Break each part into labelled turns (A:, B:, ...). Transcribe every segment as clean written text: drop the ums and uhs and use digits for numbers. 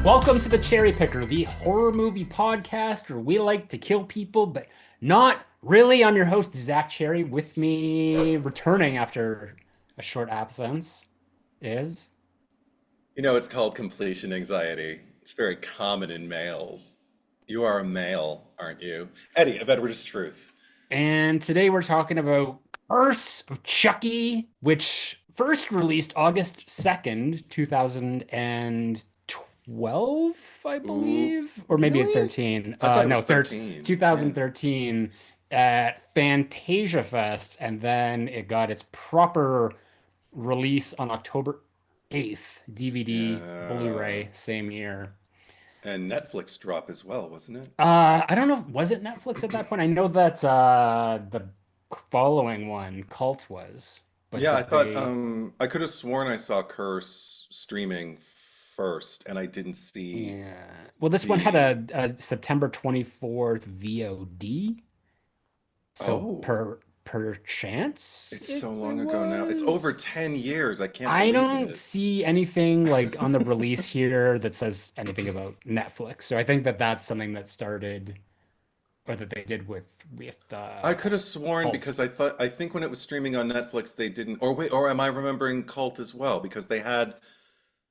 A: Welcome to the Cherry Picker, the horror movie podcast where we like to kill people, but not really. I'm your host, Zach Cherry. With me, returning after a short absence, is
B: It's called completion anxiety. It's very common in males. You are a male, aren't you? Eddie of Edward's Truth.
A: and today we're talking about Curse of Chucky, which first released August 2nd, 2012, I
B: Ooh,
A: believe, or maybe at
B: really?
A: 13.
B: I thought it
A: No,
B: was 13. Yeah.
A: 2013 at Fantasia Fest, and then it got its proper release on October 8th, DVD,
B: Yeah.
A: Blu-ray, same year.
B: And Netflix drop as well, wasn't it?
A: I don't know, was it Netflix at that point? I know that the following one, Cult, was, but
B: Yeah, I
A: did
B: thought
A: they?
B: I could have sworn I saw Curse streaming first and I didn't see
A: Yeah. Well, this one had
B: the
A: a September 24th VOD, so
B: Oh,
A: per chance
B: it's
A: it
B: so long ago now. It's over
A: was.
B: 10 years. I can't
A: I
B: believe
A: don't
B: it.
A: see anything like on the release here that says anything about Netflix. So I think that that's something that started or that they did with
B: I could have sworn
A: Cult.
B: because I think when it was streaming on Netflix they didn't, or wait, or am I remembering Cult as well? Because they had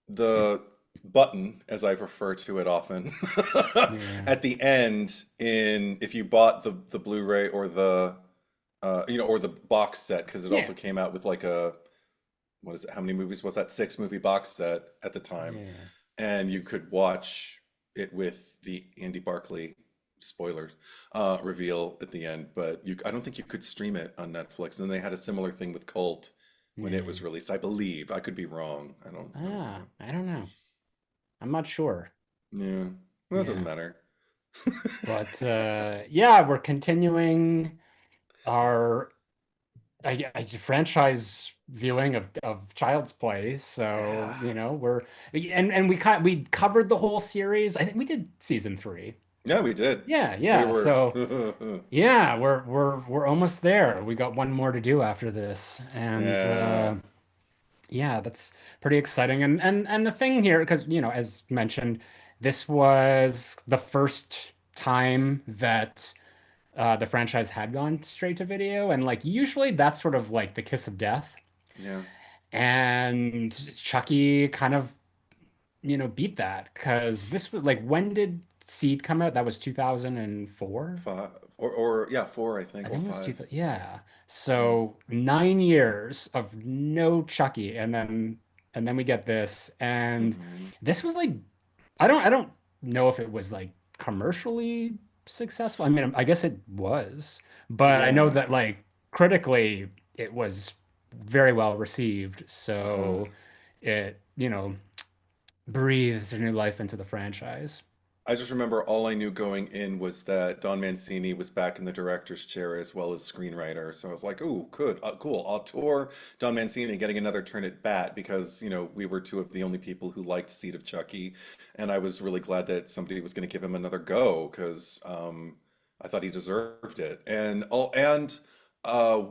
B: the button, as I refer to it often,
A: Yeah.
B: at the end in if you bought the Blu-ray or the or the box set, because it
A: Yeah.
B: also came out with like a, what is it, how many movies was that? 6 movie box set at the time.
A: Yeah.
B: And you could watch it with the Andy Barclay spoilers reveal at the end, but I don't think you could stream it on Netflix. And they had a similar thing with Cult when it was
A: Yeah.
B: released. I believe. I could be wrong. I don't know.
A: I don't know. I'm not sure.
B: Yeah. Well, it doesn't
A: Yeah.
B: matter.
A: But yeah, we're continuing our franchise viewing of Child's Play. So,
B: Yeah.
A: we covered the whole series. I think we did season three.
B: Yeah, we did.
A: Yeah,
B: We
A: yeah.
B: were
A: So, yeah, we're almost there. We got one more to do after this. And
B: yeah.
A: yeah, that's pretty exciting. And the thing here, because as mentioned, this was the first time that the franchise had gone straight to video, and like usually that's sort of like the kiss of death.
B: Yeah.
A: And Chucky kind of, beat that because this was like, when did Seed come out? That was 2004.
B: Five or yeah, four, I
A: I
B: think, or
A: think it was two,
B: five.
A: yeah.
B: Yeah.
A: So 9 years of no Chucky, and then we get this, and
B: Hmm.
A: this was like, I don't know if it was like commercially successful. I mean, I guess it was, but I know
B: Yeah.
A: that like critically it was very well received.
B: Uh-huh.
A: So it, breathed new life into the franchise.
B: I just remember all I knew going in was that Don Mancini was back in the director's chair as well as screenwriter. So I was like, "Ooh, good, cool. Auteur Don Mancini getting another turn at bat," because we were two of the only people who liked Seed of Chucky, and I was really glad that somebody was going to give him another go because I thought he deserved it. And uh,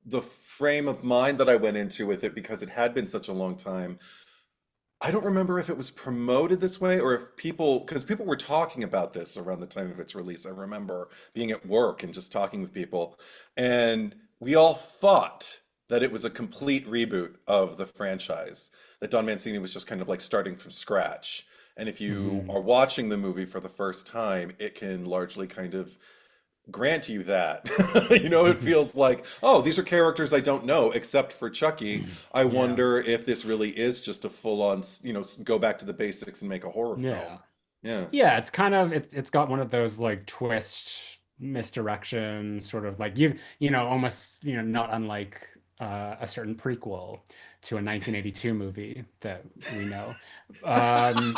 B: the frame of mind that I went into with it, because it had been such a long time. I don't remember if it was promoted this way or if because people were talking about this around the time of its release. I remember being at work and just talking with people, and we all thought that it was a complete reboot of the franchise, that Don Mancini was just kind of like starting from scratch. And if you
A: Mhm.
B: are watching the movie for the first time, it can largely kind of grant you that. It feels like, oh, these are characters I don't know except for Chucky. I
A: Yeah.
B: wonder if this really is just a full-on, go back to the basics and make a horror
A: Yeah.
B: film. Yeah.
A: Yeah, it's got one of those like twist misdirection sort of like almost not unlike a certain prequel to a 1982 movie that we know. Um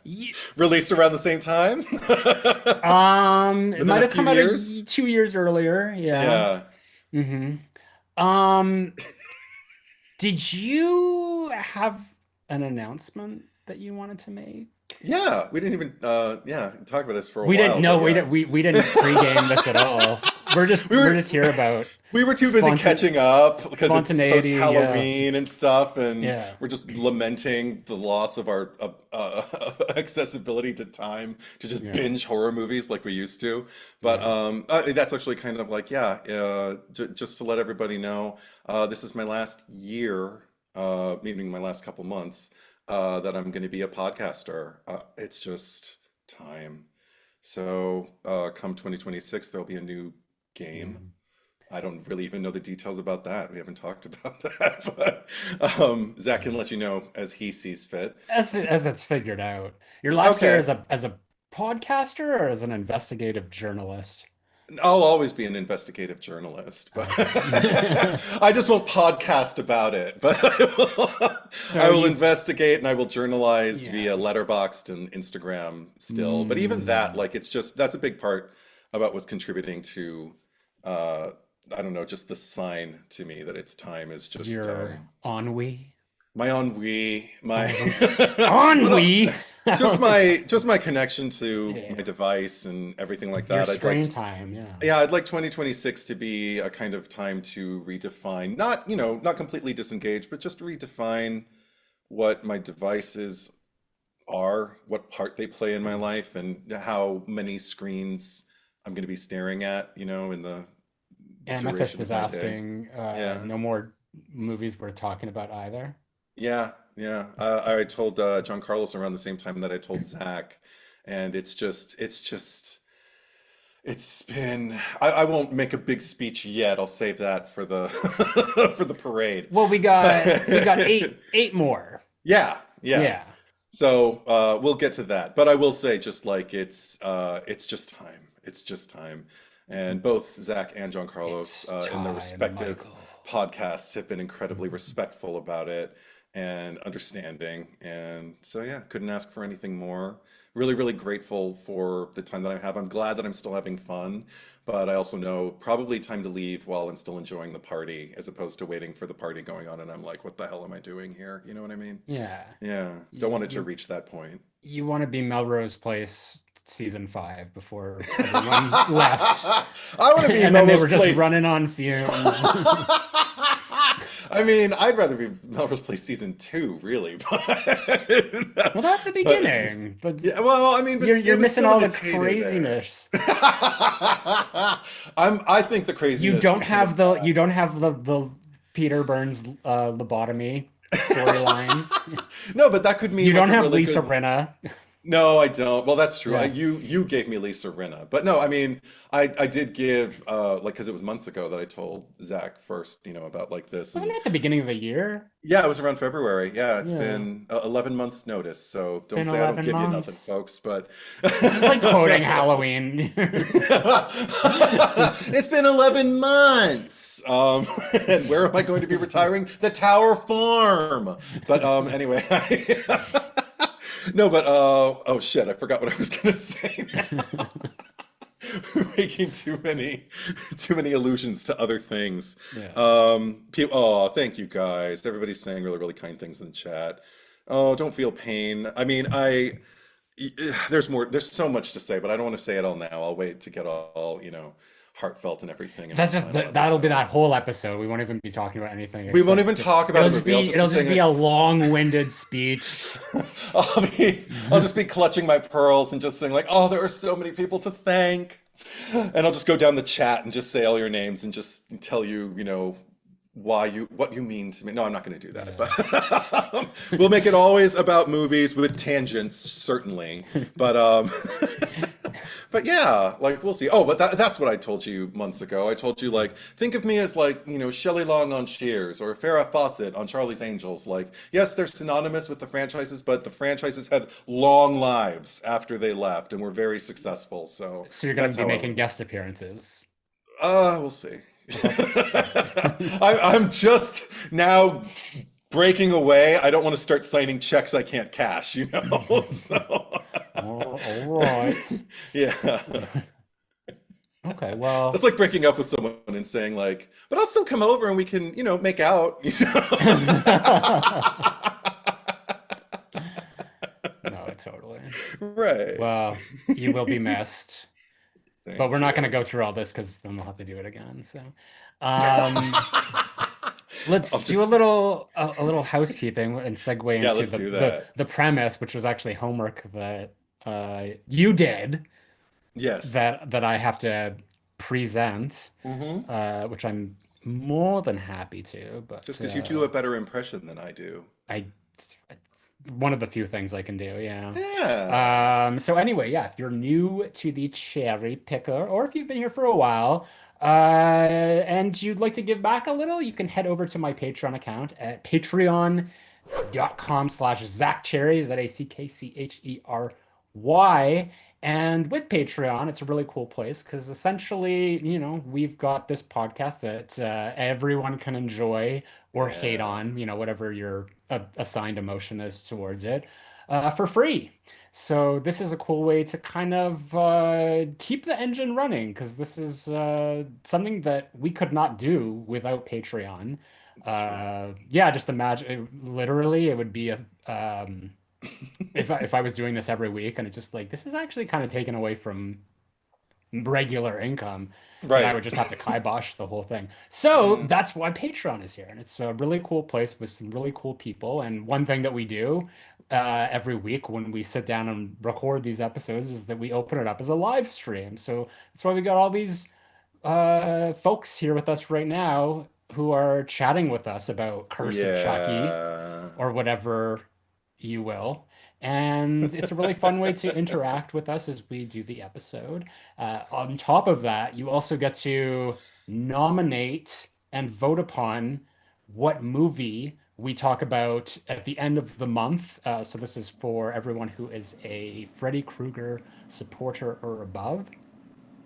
A: ye-
B: Released around the same time?
A: it
B: Within
A: might
B: a
A: have
B: few
A: come out
B: years?
A: 2 years earlier, yeah.
B: Yeah.
A: Hmm. Um did you have an announcement that you wanted to make?
B: Yeah, we didn't even yeah, talk about this for a
A: We didn't
B: while,
A: know
B: but
A: we
B: yeah.
A: didn't we didn't pregame this at all. We're just
B: We
A: we're
B: were
A: just here about.
B: We were too busy
A: Spontan
B: catching up because it's post
A: spontaneity. Yeah,
B: Halloween and stuff, and
A: yeah,
B: we're just lamenting the loss of our accessibility to time to just
A: yeah.
B: binge horror movies like we used to. But
A: Yeah.
B: that's actually kind of like, yeah, j just to let everybody know, this is my last year, meaning my last couple months, that I'm going to be a podcaster. It's just time. So, come 2026, there'll be a new game.
A: Mm.
B: I don't really even know the details about that. We haven't taled about that, but Zach can let you know as he sees fit.
A: As it's figured out. Your last year
B: Okay.
A: as a podcaster or as an investigative journalist?
B: I'll always be an investigative journalist, but
A: Okay.
B: I just won't podcast about it. But
A: So
B: I will
A: you've
B: investigate and I will journalize
A: yeah.
B: via Letterboxd and Instagram still. But even that,
A: Mm,
B: like, it's just that's a big part about what's contributing to, uh, I don't know, just the sign to me that it's time is just
A: your ennui.
B: my ennui, my
A: Ennui.
B: but
A: Ennui.
B: just my connection to my
A: Yeah.
B: device and everything like
A: Your
B: that.
A: screen time, yeah.
B: Yeah, I'd like 2026 to be a kind of time to redefine, not, not completely disengage, but just redefine what my devices are, what part they play in my life, and how many screens I'm going to be staring at, in the
A: Amethyst
B: duration
A: is
B: of my day.
A: asking,
B: Yeah.
A: no more movies we're talking about either.
B: Yeah, yeah. I told John Carlos around the same time that I told Zach, and it's been. I won't make a big speech yet. I'll save that for the for the parade.
A: Well, we got
B: But
A: eight more.
B: yeah, yeah.
A: Yeah.
B: So we'll get to that. But I will say, just like it's just time. It's just time. And both Zach and John Carlos,
A: It's
B: in their
A: time,
B: respective
A: Michael.
B: podcasts, have been incredibly respectful about it and understanding. And so, yeah, couldn't ask for anything more. Really, really grateful for the time that I have. I'm glad that I'm still having fun, but I also know probably time to leave while I'm still enjoying the party, as opposed to waiting for the party going on and I'm like, what the hell am I doing here? You know what I mean?
A: Yeah.
B: Yeah, don't
A: You
B: want it to
A: you,
B: reach that point.
A: you want to be Melrose Place season 5 before everyone left.
B: I want to be
A: And then they
B: Melrose
A: were just
B: Place.
A: running on fumes.
B: I mean, I'd rather be Melrose Place season two, really,
A: Well, that's the
B: but
A: beginning, but
B: yeah, well, I mean, but
A: you're
B: it was
A: missing
B: still
A: all
B: in
A: the
B: its heyday there.
A: craziness.
B: I think the craziness was kind of
A: You don't have the Peter Burns lobotomy storyline.
B: no, but that could
A: You
B: mean like
A: don't
B: a
A: have
B: really
A: Lisa
B: good.
A: Rinna.
B: No, I don't. Well, that's true.
A: Yeah.
B: You gave me Lisa Rinna, but no, I mean, I did give like because it was months ago that I told Zach first, about like this,
A: Wasn't
B: and
A: it at the beginning of the year?
B: yeah, it was around February. Yeah, it's
A: Yeah.
B: been 11 months notice, so don't
A: Been
B: say I don't
A: 11
B: give you nothing,
A: months.
B: folks. But
A: It's just like quoting Halloween.
B: it's been 11 months. And where am I going to be retiring? The Tower Farm. But anyway, no, but oh shit, I forgot what I was gonna say now. Making too many allusions to other things.
A: Yeah.
B: Oh, thank you guys. Everybody's saying really, really kind things in the chat. Oh, don't feel pain. I mean, there's more, there's so much to say, but I don't want to say it all now. I'll wait to get all, heartfelt and everything in our
A: That's just
B: final
A: that'll be
B: episode.
A: that whole episode. We won't even be talking about anything
B: We won't
A: except
B: even talk about a movie. I'll just be
A: it'll just
B: saying
A: be
B: like,
A: a long-winded speech.
B: I'll just be clutching my pearls and just saying like, oh, there are so many people to thank. And I'll just go down the chat and just say all your names and just tell you, what you mean to me. No, I'm not going to do that,
A: Yeah.
B: but we'll make it always about movies with tangents, certainly. But but yeah, like we'll see. Oh, but that's what I told you months ago. I told you like think of me as like, Shelley Long on Cheers or Farrah Fawcett on Charlie's Angels. Like, yes, they're synonymous with the franchises, but the franchises had long lives after they left and were very successful. So
A: So you're going
B: that's
A: to be
B: how I
A: making
B: look.
A: guest appearances.
B: We'll see.
A: Well, that's
B: I'm just now breaking away. I don't want to start signing checks I can't cash. So,
A: all right.
B: yeah.
A: Okay,
B: That's
A: well,
B: like breaking up with someone and saying like, but I'll still come over and we can, make out.
A: no, totally.
B: Right.
A: Well, you will be missed. but we're
B: Thank
A: not going to
B: you.
A: go through all this because then we'll have to do it again. So, um,
B: I'll
A: let's do
B: just,
A: a little housekeeping and segue
B: yeah,
A: into
B: let's do that.
A: the premise, which was actually homework that you did
B: Yes.
A: that I have to present,
B: Mm-hmm.
A: which I'm more than happy to.
B: Just
A: But
B: because you do a better impression than I do.
A: I one of the few things I can do, yeah.
B: Yeah.
A: So anyway, yeah, if you're new to the cherry picker, or if you've been here for a while, and you'd like to give back a little, you can head over to my Patreon account at patreon.com/ZackCherry, ZackChery. And with Patreon, it's a really cool place because essentially, we've got this podcast that everyone can enjoy or hate
B: Yeah.
A: on, whatever your assigned emotion is towards it, for free. So this is a cool way to kind of keep the engine running because this is something that we could not do without Patreon.
B: True.
A: Yeah, just imagine, literally, it would be a if I was doing this every week and it's just like this is actually kind of taken away from regular income, and I
B: Right.
A: would just have to kibosh the whole thing. So
B: Mm.
A: that's why Patreon is here, and it's a really cool place with some really cool people. And one thing that we do every week when we sit down and record these episodes is that we open it up as a live stream. So that's why we got all these folks here with us right now who are chatting with us about Curse of Chucky
B: Yeah.
A: or whatever you will. And it's a really fun way to interact with us as we do the episode. On top of that, you also get to nominate and vote upon what movie we talk about at the end of the month. So this is for everyone who is a Freddy Krueger supporter or above.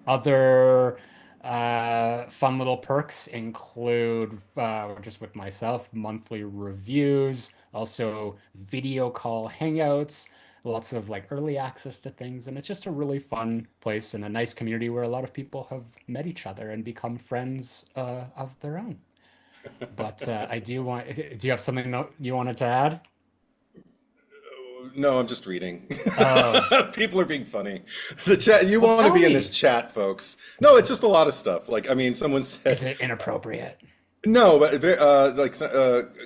A: Other fun little perks include, just with myself, monthly reviews, also video call hangouts, lots of like early access to things. And it's just a really fun place and a nice community where a lot of people have met each other and become friends of their own. But I do want, do you have something you wanted to add?
B: No, I'm just reading.
A: Oh,
B: People are being funny. The chat, you
A: well,
B: want to
A: tell
B: be in this
A: me,
B: chat, folks. No, it's just a lot of stuff. Like, I mean, someone
A: is
B: said,
A: it inappropriate?
B: no, but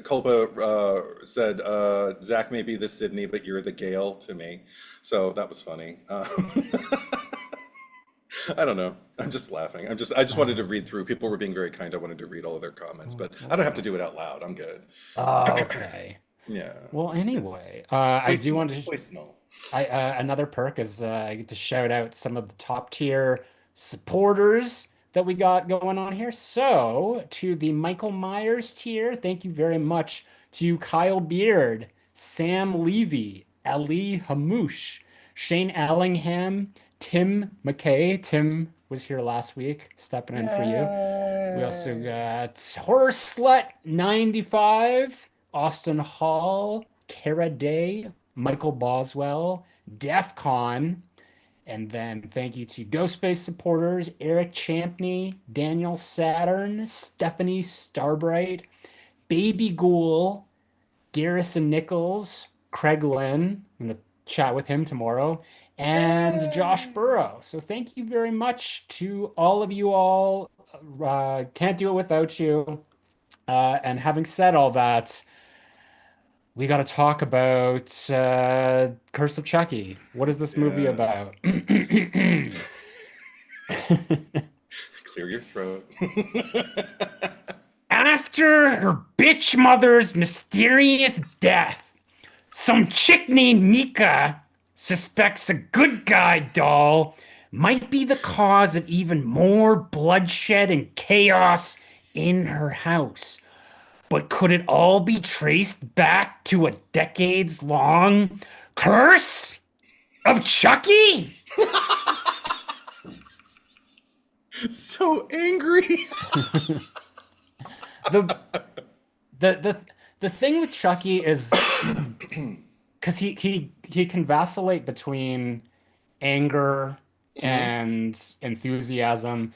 B: Culpa said, Zach may be the Sydney, but you're the Gale to me. So that was funny. I don't know. I'm just laughing. I just wanted to
A: Oh,
B: read through. People were being very kind. I wanted to read all of their comments,
A: oh,
B: but I don't have to
A: oh.
B: do it out loud. I'm good.
A: Oh, okay.
B: Yeah,
A: Well,
B: it's
A: anyway, I do
B: personal,
A: want to.
B: personal.
A: Another perk is I get to shout out some of the top tier supporters that we got going on here. So, to the Michael Myers tier, thank you very much to Kyle Beard, Sam Levy, Ali Hamouche, Shane Allingham, Tim McKay. Tim was here last week, stepping in for you. We also
B: Yay.
A: got Horror Slut 95, Austin Hall, Kara Day, Michael Boswell, DEF CON, and then thank you to Ghostface supporters Eric Champney, Daniel Saturn, Stephanie Starbright, Baby Ghoul, Garrison Nichols, Craig Lynn. I'm going to chat with him tomorrow, and Josh
B: Yay.
A: Burrow. So thank you very much to all of you all. Can't do it without you. And having said all that, we got to talk about Curse of Chucky. What is this movie
B: Yeah.
A: about?
B: Clear your throat.
A: After her bitch mother's mysterious death, some chick named Mika suspects a good guy doll might be the cause of even more bloodshed and chaos in her house. But could it all be traced back to a decades long curse of Chucky?
B: So angry.
A: The the thing with Chucky is because he can vacillate between anger
B: Mhm.
A: and enthusiasm,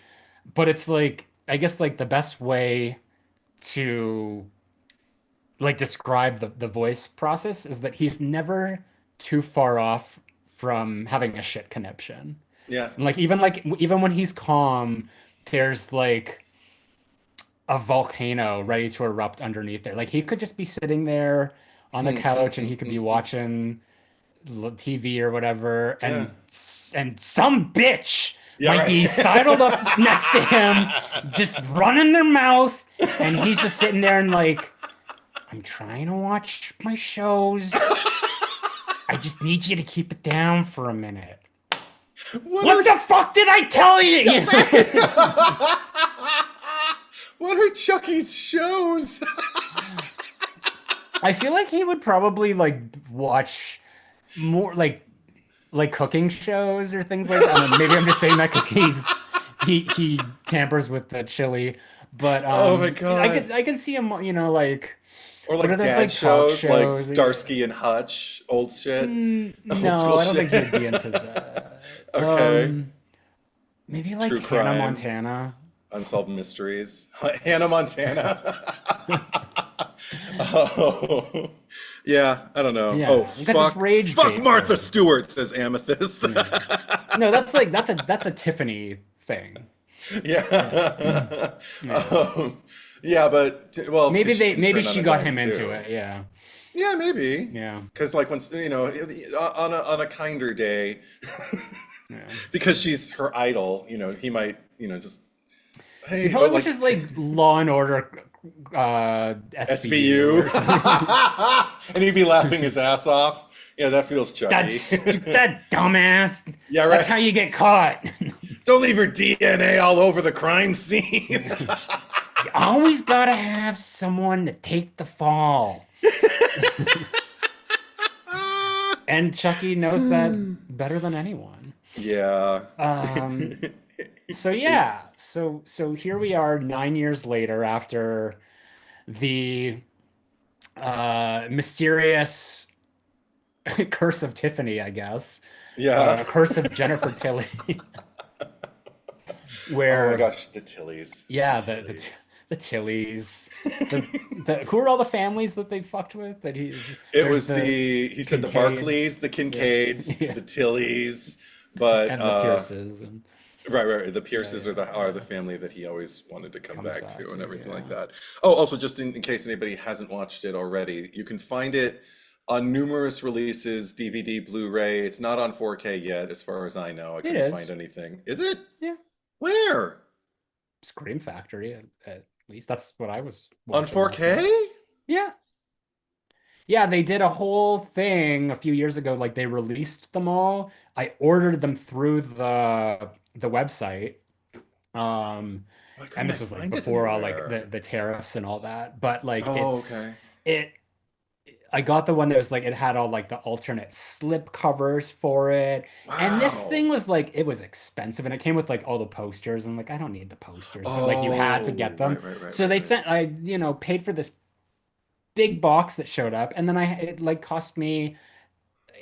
A: but it's like I guess like the best way to like describe the voice process is that he's never too far off from having a shit conniption.
B: Yeah.
A: And like even when he's calm, there's like a volcano ready to erupt underneath there. Like he could just be sitting there on the couch and he could be watching TV or whatever,
B: Yeah.
A: and some bitch
B: Yeah,
A: might be sidled up next to him,
B: right.
A: just running their mouth, and he's just sitting there and like, I'm trying to watch my shows. I just need you to keep it down for a minute.
B: What
A: What
B: are
A: the fuck did I tell you?
B: Yeah, what are Chucky's shows?
A: I feel like he would probably like watch more like cooking shows or things like that. I don't know, maybe I'm just saying that because he tampers with the chili, but
B: Oh my
A: I
B: God.
A: can see him, like
B: Or
A: what are
B: like
A: those
B: dad
A: like talk
B: shows like
A: shows?
B: Starsky and Hutch, old shit, old
A: No,
B: school
A: I don't think he
B: shit.
A: would be into that.
B: Okay.
A: Maybe like
B: True
A: Hannah
B: crime,
A: Montana.
B: unsolved mysteries. Hannah Montana. Oh, yeah, I don't know. Oh,
A: Yeah, because it's rage
B: fuck
A: bait for
B: Martha
A: him.
B: Stewart, says Amethyst.
A: Yeah. No, that's a Tiffany thing. Yeah.
B: Yeah.
A: Yeah.
B: Yeah, but well, it's because
A: Maybe
B: she
A: they
B: can
A: maybe
B: turn on
A: she
B: a
A: got
B: dime
A: him into
B: too.
A: it. Yeah.
B: Yeah, maybe.
A: Yeah.
B: Because like once on a kinder day,
A: Yeah.
B: because she's her idol, he might just
A: He
B: hey,
A: probably
B: but like
A: watches like Law and Order SVU
B: SVU,
A: or something.
B: and he'd be laughing his ass off. Yeah, that feels Chucky.
A: That dumbass.
B: Yeah,
A: That's
B: right.
A: how you get caught.
B: Don't leave your DNA all over the crime scene.
A: You always gotta have someone to take the fall. And Chucky knows that better than anyone.
B: Yeah.
A: Um, so yeah, so here we are 9 years later after the mysterious curse of Tiffany, I guess,
B: Yeah.
A: curse of Jennifer Tilly,
B: Oh my
A: where
B: gosh, the Tillies. The
A: yeah,
B: Tillies.
A: the Tillys, the who are all the families that they fucked with?
B: It
A: There's
B: was
A: the
B: he said the
A: Kincaids,
B: Barclays, the
A: yeah,
B: Kincaids,
A: yeah,
B: the Tillies, but
A: and the Pierces, and
B: right. The
A: yeah,
B: Pierces
A: yeah,
B: are the
A: yeah,
B: family that he always wanted to come
A: comes
B: back
A: back
B: to and
A: to,
B: everything like
A: yeah.
B: that. Oh, also just in case anybody hasn't watched it already, you can find it on numerous releases, DVD, Blu-ray. It's not on 4K yet, as far as I know. I
A: It
B: couldn't find
A: is,
B: anything. Is it?
A: yeah.
B: Where?
A: Scream Factory, at least that's what I was
B: On
A: watching last night.
B: 4K?
A: Yeah. Yeah, they did a whole thing a few years ago. Like they released them all. I ordered them through the website. Um,
B: Why
A: and
B: couldn't I
A: this was like
B: find it
A: before all like
B: anywhere?
A: the tariffs and all that. But like
B: Oh, okay.
A: it I got the one that was like it had all like the alternate slip covers for it. And this thing
B: Wow.
A: was like it was expensive and it came with like all the posters and like I don't need the posters, but like you had to get
B: Oh,
A: them. So they
B: right.
A: sent I paid for this big box that showed up and then it like cost me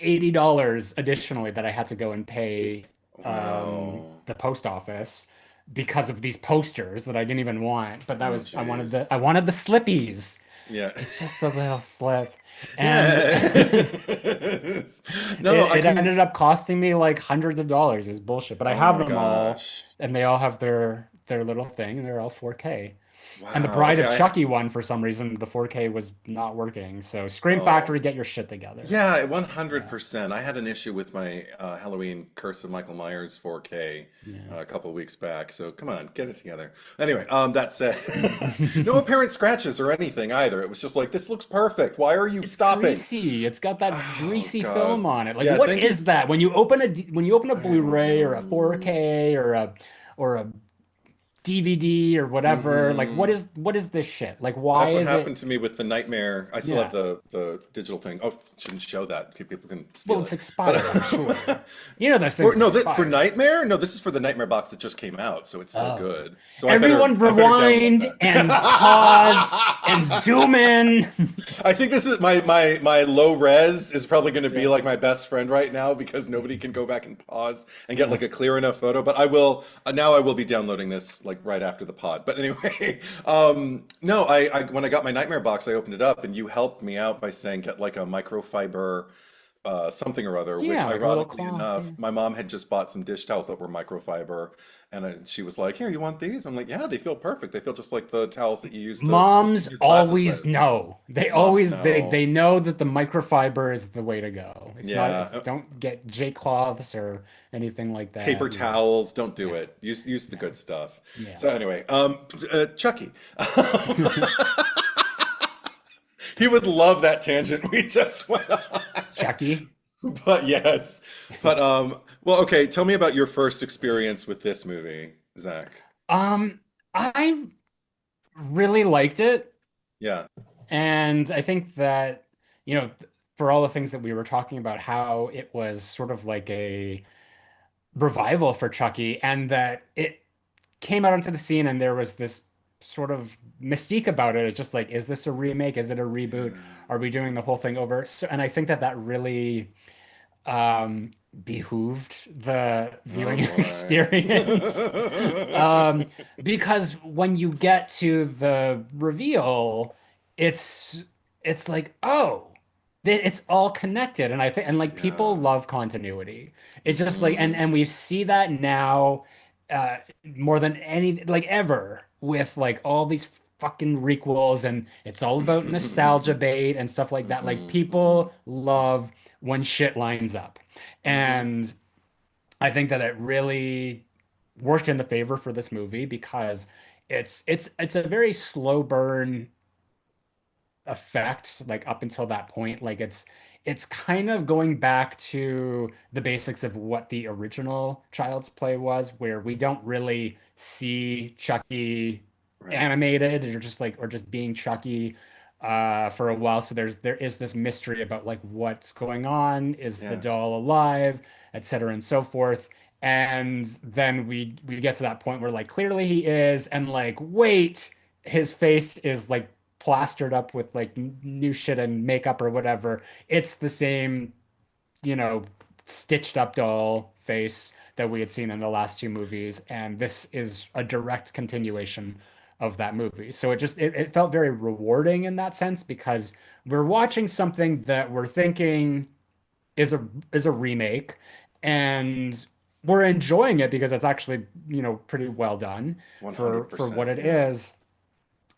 A: $80 additionally that I had to go and pay
B: Wow.
A: the post office because of these posters that I didn't even want. But that
B: Oh,
A: was
B: jeez.
A: I wanted the slippies.
B: Yeah.
A: It's just a little flip. And
B: Yeah. No, I
A: it
B: can.
A: ended up costing me like hundreds of dollars. It was bullshit. But I
B: Oh
A: have
B: my
A: them all
B: gosh.
A: and they all have their little thing and they're all 4K. And the
B: Wow.
A: Bride
B: Okay.
A: of Chucky one, for some reason, the 4K was not working. So Scream
B: Oh.
A: Factory, get your shit together.
B: Yeah,
A: Yeah.
B: 100%. I had an issue with my Halloween Curse of Michael Myers 4K
A: Yeah.
B: a couple weeks back. So come on, get it together. Anyway, that said, no apparent scratches or anything either. It was just like, this looks perfect. Why are you
A: It's
B: stopping?
A: greasy. It's got that
B: Oh
A: greasy
B: God.
A: film on it. Like,
B: Yeah,
A: what
B: thank you.
A: is that? When you open a
B: I don't
A: Blu-ray or a
B: know.
A: 4K or a DVD or whatever, like
B: Hmm.
A: what is this shit? Like, why
B: That's what
A: is
B: happened
A: it?
B: to me with the Nightmare. I still have
A: Yeah.
B: the digital thing. Oh, shouldn't show that. People can
A: Well,
B: steal
A: it's
B: it. But
A: expired, I'm sure. Those
B: for
A: things
B: no, for
A: expire.
B: Nightmare? No, this is for the Nightmare box that just came out, so it's still
A: Oh.
B: good. So
A: Everyone
B: I better download
A: rewind
B: that.
A: and pause and zoom in.
B: I think this is my low res is probably going to be
A: Yeah.
B: like my best friend right now because nobody can go back and pause and get like a clear enough photo. But I will now I will be downloading this like right after the pod. But anyway, no, I when I got my Nightmare box, I opened it up and you helped me out by saying get like a microfiber something or other, which
A: Yeah, like a little
B: ironically
A: cloth.
B: enough,
A: Yeah.
B: my mom had just bought some dish towels that were microfiber, and she was like, "Here, you want these?" I'm like, "Yeah, they feel perfect. They feel just like the towels that you use to
A: Moms
B: clean your glasses
A: always
B: with."
A: know. They
B: Moms
A: always
B: know.
A: they know that the microfiber is the way to go. It's not it's
B: Yeah,
A: don't get J cloths or anything like
B: paper
A: that. Yeah.
B: towels, don't do
A: Yeah.
B: it. Use the
A: Yeah.
B: good stuff.
A: Yeah.
B: So anyway, Chucky. He would love that tangent we just went on.
A: Chucky.
B: But yes. But well, okay, tell me about your first experience with this movie, Zach.
A: Um, I really liked it,
B: Yeah.
A: and I think that, for all the things that we were talking about, how it was sort of like a revival for Chucky, and that it came out onto the scene and there was this sort of mystique about it. It's just like, is this a remake? Is it a reboot? Are we doing the whole thing over? So, and I think that that really um, behooved the
B: Oh
A: viewing
B: boy.
A: experience. Um, because when you get to the reveal, it's it's like, oh, it's all connected, and I think and like people
B: Yeah.
A: love continuity. It's just like,
B: Hmm.
A: and we see that now more than any like ever with like all these fucking requels, and it's all about nostalgia bait and stuff like that. Like
B: Hmm.
A: people love when shit lines up.
B: Hmm.
A: And I think that it really worked in the favor for this movie because it's a very slow burn effect like up until that point. Like it's kind of going back to the basics of what the original Child's Play was, where we don't really see Chucky
B: Right.
A: animated or just like or just being Chucky for a while. So there is this mystery about like what's going on, is the
B: Yeah.
A: doll alive, et cetera, and so forth. And then we get to that point where like clearly he is, and like wait, his face is like plastered up with like new shit and makeup or whatever. It's the same, you know, stitched up doll face that we had seen in the last two movies, and this is a direct continuation of that movie. So it felt very rewarding in that sense because we're watching something that we're thinking is a remake, and we're enjoying it because it's actually, pretty well done for what
B: 100%.
A: it
B: Yeah.
A: is.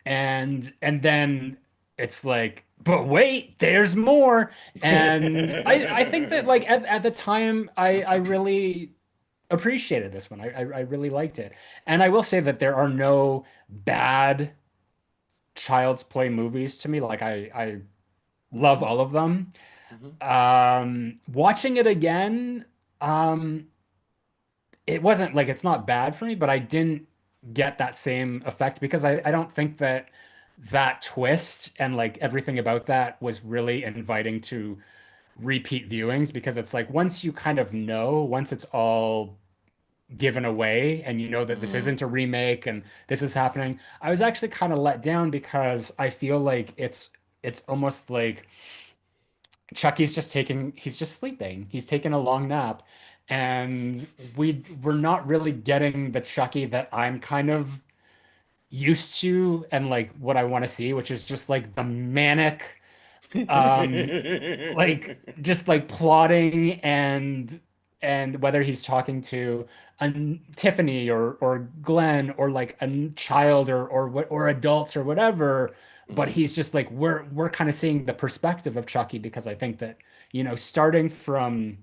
A: And then it's like, but wait, there's more. And I think that like at the time I really appreciated this one. I really liked it. And I will say that there are no bad Child's Play movies to me. Like I love
B: Hmm.
A: all of them.
B: Hmm.
A: Watching it again, um, it wasn't like it's not bad for me, but I didn't get that same effect because I don't think that that twist and like everything about that was really inviting to repeat viewings, because it's like once you kind of know, once it's all given away and you know that this
B: Hmm.
A: isn't a remake and this is happening, I was actually kind of let down because I feel like it's almost like Chucky's he's just sleeping. He's taking a long nap. And we're not really getting the Chucky that I'm kind of used to and like what I want to see, which is just like the manic, um, like just like plotting and whether he's talking to Tiffany or Glenn or like a child or what or adults or whatever, but
B: Hmm.
A: he's just like we're kind of seeing the perspective of Chucky because I think that, starting from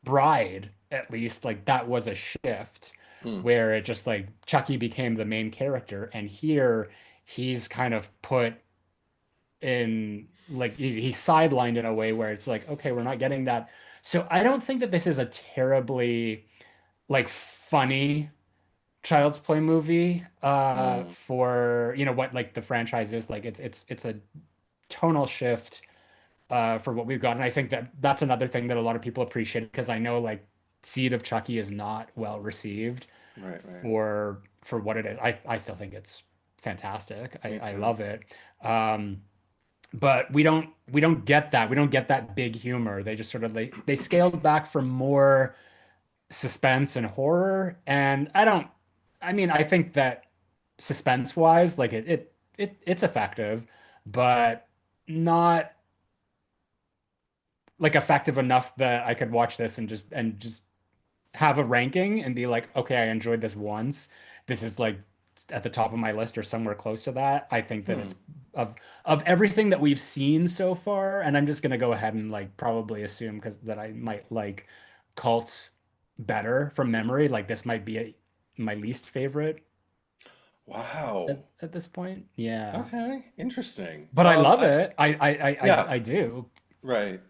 A: Bride, at least, like that was a shift
B: Hmm.
A: where it just like Chucky became the main character, and here he's kind of put in like he's sidelined in a way where it's like, okay, we're not getting that. So I don't think that this is a terribly like funny Child's Play movie
B: Hmm.
A: for what like the franchise is like. It's a tonal shift for what we've got. And I think that that's another thing that a lot of people appreciate because I know like Seed of Chucky is not well received
B: Right, right.
A: for what it is. I still think it's fantastic.
B: Me
A: I
B: too.
A: love it. But we don't get that. We don't get that big humor. They just sort of they scaled back for more suspense and horror. And I mean, I think that suspense wise, like it's effective, but not like effective enough that I could watch this and just have a ranking and be like, okay, I enjoyed this once. This is like at the top of my list or somewhere close to that. I think that
B: Hmm.
A: it's of everything that we've seen so far, and I'm just gonna go ahead and like probably assume because that I might like Cult better from memory. Like this might be my least favorite
B: Wow.
A: at this point. Yeah.
B: Okay. Interesting.
A: But I love it.
B: Yeah,
A: I do.
B: right.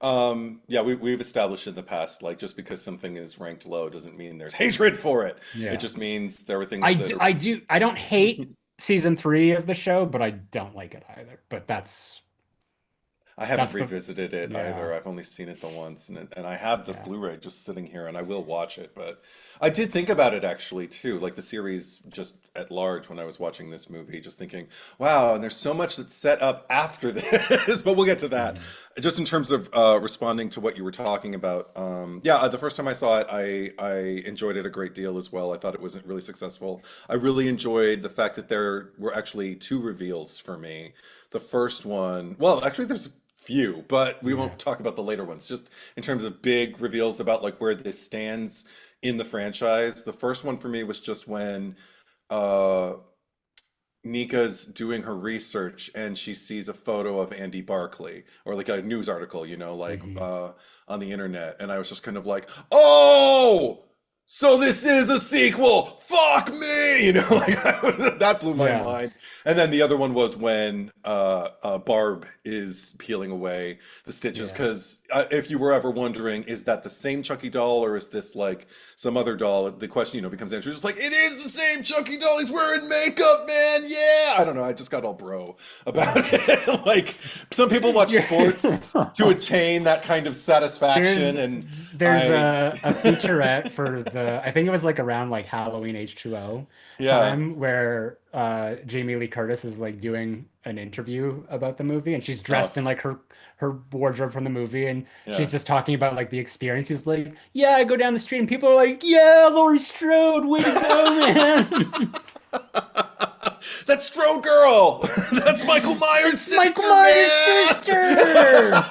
B: Yeah, we've established in the past, like just because something is ranked low doesn't mean there's hatred for it. It
A: Yeah.
B: just means there were things that are.
A: I don't hate season 3 of the show, but I don't like it either. But
B: I haven't
A: that's the
B: revisited it
A: yeah.
B: either. I've only seen it the once, and I have the
A: Yeah.
B: Blu-ray just sitting here, and I will watch it. But I did think about it actually too, like the series just at large when I was watching this movie, just thinking, wow, and there's so much that's set up after this. But we'll get to that.
A: Mhm.
B: Just in terms of responding to what you were talking about, yeah, the first time I saw it, I enjoyed it a great deal as well. I thought it wasn't really successful. I really enjoyed the fact that there were actually two reveals for me. The first one, well, actually, there's few, but we
A: Yeah.
B: won't talk about the later ones. Just in terms of big reveals about like where this stands in the franchise. The first one for me was just when uh Nika's doing her research and she sees a photo of Andy Barclay or like a news article, like
A: Hmm.
B: on the internet. And I was just kind of like, oh, so this is a sequel. Fuck me, like that blew my
A: Yeah.
B: mind. And then the other one was when Barb is peeling away the stitches.
A: Yeah.
B: Because if you were ever wondering, is that the same Chucky doll or is this like some other doll? The question, becomes answered. It's like, it is the same Chucky doll. He's wearing makeup, man. Yeah. I don't know. I just got all bro about it. Like, some people watch sports to
A: Yeah.
B: attain that kind of
A: There's
B: satisfaction. And
A: there's
B: I,
A: a featurette for the I think it was like around like Halloween H2O
B: yeah.
A: time where Jamie Lee Curtis is like doing an interview about the movie and she's
B: Oh,
A: dressed in like her wardrobe from the movie and
B: yeah.
A: she's just talking about like the experience. He's like, yeah, I go down the street and people are like, yeah, Laurie Strode, way to go, man.
B: That's Stro Girl. That's Michael Myers'
A: It's Michael
B: sister,
A: Myers'
B: man.
A: sister.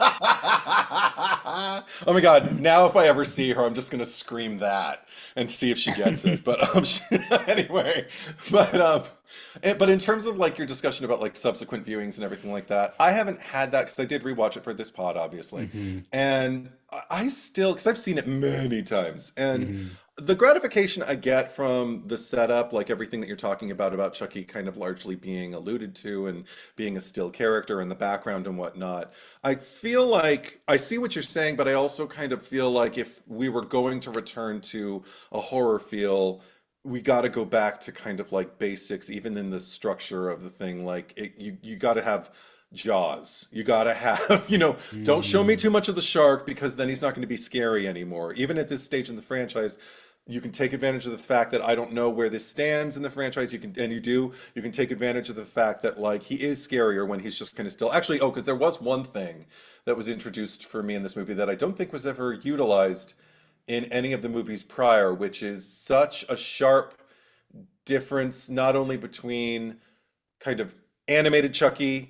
B: Oh my God. Now, if I ever see her, I'm just going to scream that and see if she gets it. But anyway, but but in terms of like your discussion about like subsequent viewings and everything like that, I haven't had that because I did rewatch it for this pod, obviously.
A: Hmm.
B: And I still, because I've seen it many times, and
A: Hmm.
B: the gratification I get from the setup, like everything that you're talking about Chucky kind of largely being alluded to and being a still character in the background and whatnot, I feel like I see what you're saying, but I also kind of feel like if we were going to return to a horror feel, we got to go back to kind of like basics, even in the structure of the thing. Like you got to have Jaws. You got to have, don't show me
A: Hmm.
B: too much of the shark because then he's not going to be scary anymore. Even at this stage in the franchise, you can take advantage of the fact that I don't know where this stands in the franchise. You can take advantage of the fact that like he is scarier when he's just kind of still. Actually, oh, because there was one thing that was introduced for me in this movie that I don't think was ever utilized in any of the movies prior, which is such a sharp difference, not only between kind of animated Chucky,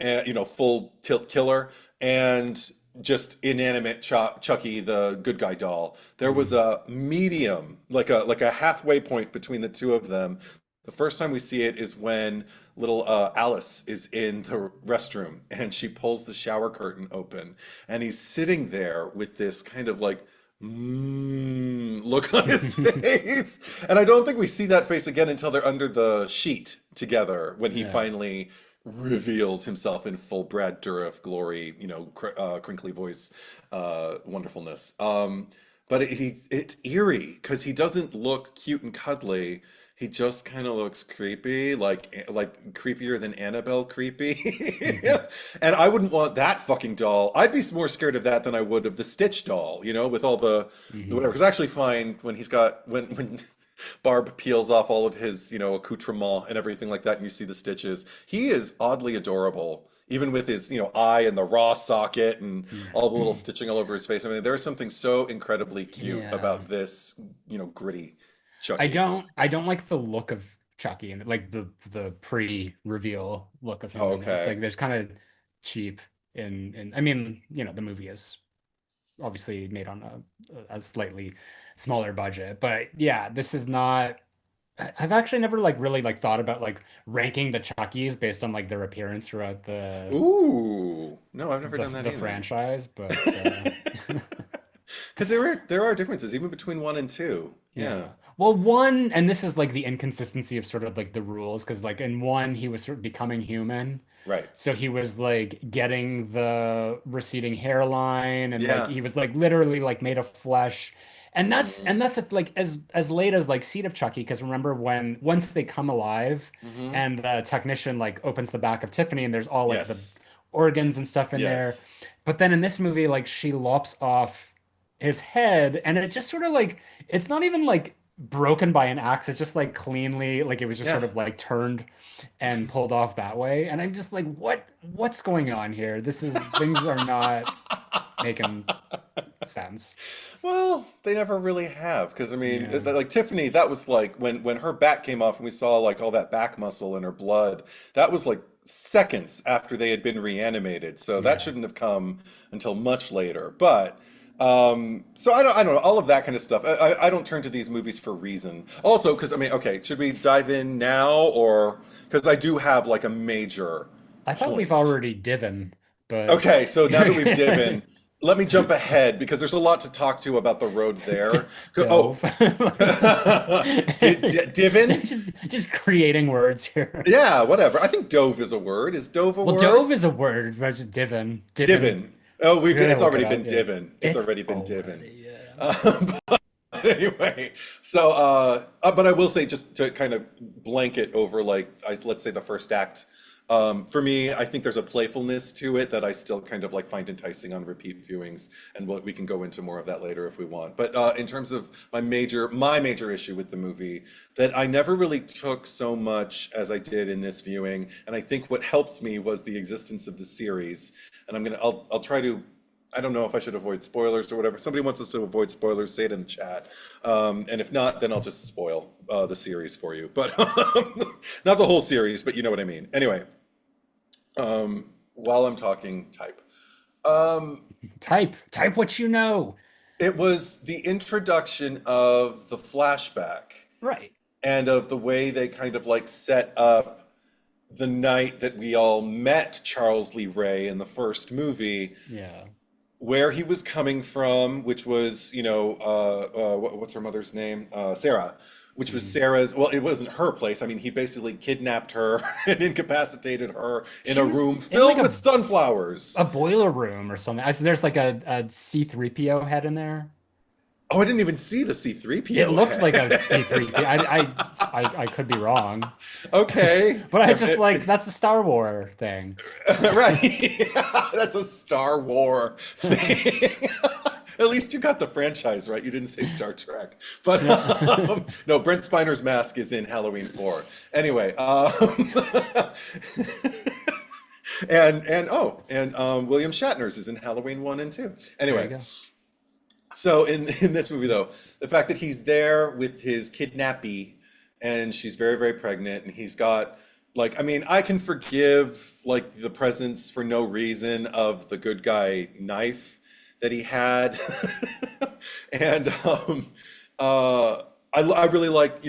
B: and full tilt killer, and just inanimate Chucky, the good guy doll. There was
A: Hmm.
B: a medium, like a halfway point between the two of them. The first time we see it is when little Alice is in the restroom and she pulls the shower curtain open, and he's sitting there with this kind of like look on his face. And I don't think we see that face again until they're under the sheet together when he
A: Yeah.
B: finally reveals himself in full Brad Dourif glory, crinkly voice, wonderfulness. But it's eerie because he doesn't look cute and cuddly. He just kind of looks creepy, like creepier than Annabelle creepy.
A: Hmm.
B: And I wouldn't want that fucking doll. I'd be more scared of that than I would of the Stitch doll, with all the whatever.
A: Hmm.
B: Because I actually find when when Barb peels off all of his, accoutrement and everything like that, and you see the stitches, he is oddly adorable. Even with his, eye and the raw socket and all the little
A: Yeah.
B: stitching all over his face. I mean, there's something so incredibly cute
A: Yeah.
B: about this, gritty
A: I
B: Chucky for me.
A: don't I don't like the look of Chucky and like the pre-reveal look of him
B: Oh,
A: in this.
B: okay.
A: Like there's kind of cheap. I mean, the movie is obviously made on a slightly smaller budget, but yeah, this is not. I've actually never like really like thought about like ranking the Chuckies based on like their appearance throughout
B: Ooh, no, I've never done that
A: the
B: either.
A: franchise, but
B: Because there are differences even between one and two. Yeah.
A: yeah. Well, one, and this is like the inconsistency of sort of like the rules, because like in one, he was sort of becoming human.
B: Right.
A: So he was like getting the receding hairline and like
B: Yeah.
A: he was like literally like made of flesh.
B: Hmm.
A: And that's like as late as like Seed of Chucky, because remember when once they come alive
B: Hmm.
A: and the technician like opens the back of Tiffany and there's all like the
B: Yes.
A: organs and stuff in there.
B: Yes.
A: But then in this movie, like she lops off his head and it just sort of like it's not even like broken by an axe. It's just like cleanly like it was just
B: Yeah.
A: sort of like turned and pulled off that way. And I'm just like, what's going on here? This is things are not making sense.
B: Well, they never really have, because I mean,
A: Yeah.
B: like Tiffany, that was like when her back came off and we saw like all that back muscle in her blood. That was like seconds after they had been reanimated, so that
A: Yeah.
B: shouldn't have come until much later. But so I don't know all of that kind of stuff. I don't turn to these movies for reason. Also, because I mean, okay, should we dive in now or because I do have like a major
A: I thought we've
B: point.
A: already divin, but
B: Okay, so now that we've divin, let me jump ahead because there's a lot to talk to about the road there.
A: dove.
B: Oh, divin?
A: Just creating words here.
B: Yeah, whatever. I think dove is a word. Is dove a
A: Well,
B: word?
A: dove is a word, but just divin. Divin.
B: Divin. Oh,
A: You're gonna
B: it's
A: look it
B: already
A: up,
B: been
A: yeah.
B: divin. It's
A: It's
B: already been divin.
A: already, yeah.
B: But anyway, so but I will say just to kind of blanket over like let's say the first act. For me, I think there's a playfulness to it that I still kind of like find enticing on repeat viewings, and we can go into more of that later if we want. But in terms of my major issue with the movie, that I never really took so much as I did in this viewing, and I think what helped me was the existence of the series. And I'll try to. I don't know if I should avoid spoilers or whatever. If somebody wants us to avoid spoilers, say it in the chat. And if not, then I'll just spoil the series for you. But not the whole series, but you know what I mean. Anyway, while I'm talking, type. Um,
A: Type what you know.
B: it was the introduction of the flashback
A: Right.
B: and of the way they kind of like set up the night that we all met Charles Lee Ray in the first movie,
A: Yeah.
B: where he was coming from, which was, what's her mother's name? Sarah, which was
A: Mhm.
B: Sarah's, well, it wasn't her place. I mean, he basically kidnapped her and incapacitated her in
A: She
B: a
A: was
B: room
A: in like
B: filled with sunflowers.
A: a boiler room or something. There's like a C3PO head in there.
B: Oh, I didn't even see the
A: It
B: C3PO
A: looked like a
B: head.
A: C3PO. I could be wrong.
B: Okay.
A: But I just like that's a Star Wars thing.
B: Right. That's a Star War thing. At least you got the franchise right. You didn't say Star Trek. But no, Brent Spiner's mask is in Halloween 4. Anyway, and William Shatner's is in Halloween 1 and 2.
A: There you
B: Anyway,
A: go.
B: so in this movie though, the fact that he's there with his kidnappee and she's very, very pregnant and he's got like I mean, I can forgive like the presence for no reason of the good guy knife that he had. And uh I really like,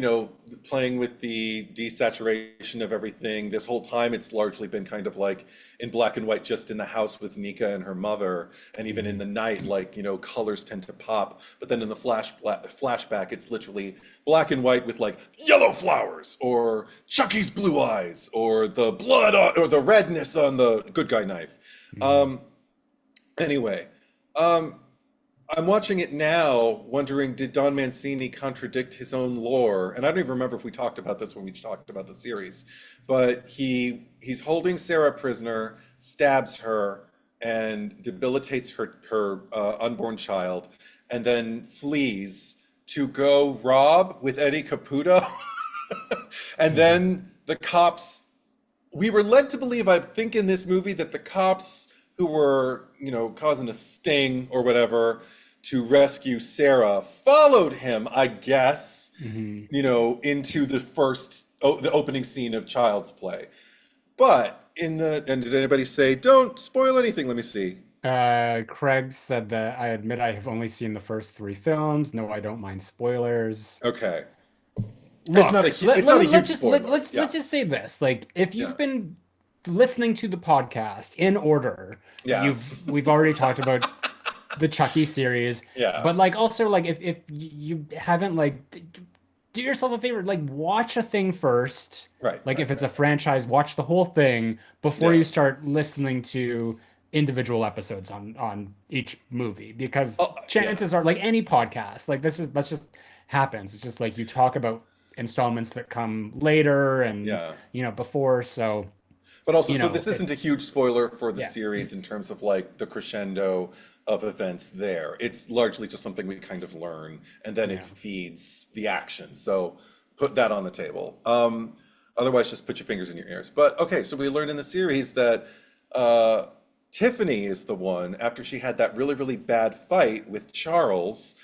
B: playing with the desaturation of everything. This whole time it's largely been kind of like in black and white just in the house with Nika and her mother, and even in
A: Mhm.
B: the night, like, colors tend to pop. But then in the flashback, it's literally black and white with like yellow flowers or Chucky's blue eyes or the blood on, or the redness on the good guy knife.
A: Mhm.
B: Um, anyway, um, I'm watching it now, wondering did Don Mancini contradict his own lore? And I don't even remember if we talked about this when we talked about the series, but he's holding Sarah prisoner, stabs her, and debilitates her unborn child, and then flees to go rob with Eddie Caputo. And
A: Mhm.
B: then the cops, we were led to believe, I think, in this movie that the cops who were, causing a sting or whatever to rescue Sarah followed him, I guess,
A: Mhm.
B: into the opening scene of Child's Play. But and did anybody say don't spoil anything? Let me see.
A: Craig said that I admit I have only seen the first three films. No, I don't mind spoilers.
B: Okay.
A: Look,
B: It's not a huge spoiler.
A: let's
B: Yeah.
A: just say this. Like, if
B: Yeah.
A: you've been listening to the podcast in order,
B: Yeah.
A: we've already talked about the Chucky series,
B: Yeah.
A: but like also like if you haven't like do yourself a favor, like watch a thing first.
B: Right,
A: Like
B: right,
A: if it's a
B: right.
A: franchise, watch the whole thing before
B: Yeah.
A: you start listening to individual episodes on each movie because
B: Oh, yeah.
A: chances are like any podcast, like this is that's just happens. It's just like you talk about installments that come later and
B: Yeah.
A: before, so
B: But also,
A: you
B: so
A: know
B: this
A: it
B: isn't a huge spoiler for the
A: yeah.
B: series in terms of like the crescendo of events there. It's largely just something we kind of learn, and then it
A: Yeah.
B: feeds the action. So put that on the table. Otherwise, just put your fingers in your ears. But okay, so we learned in the series that uh, Tiffany is the one, after she had that really, really bad fight with Charles,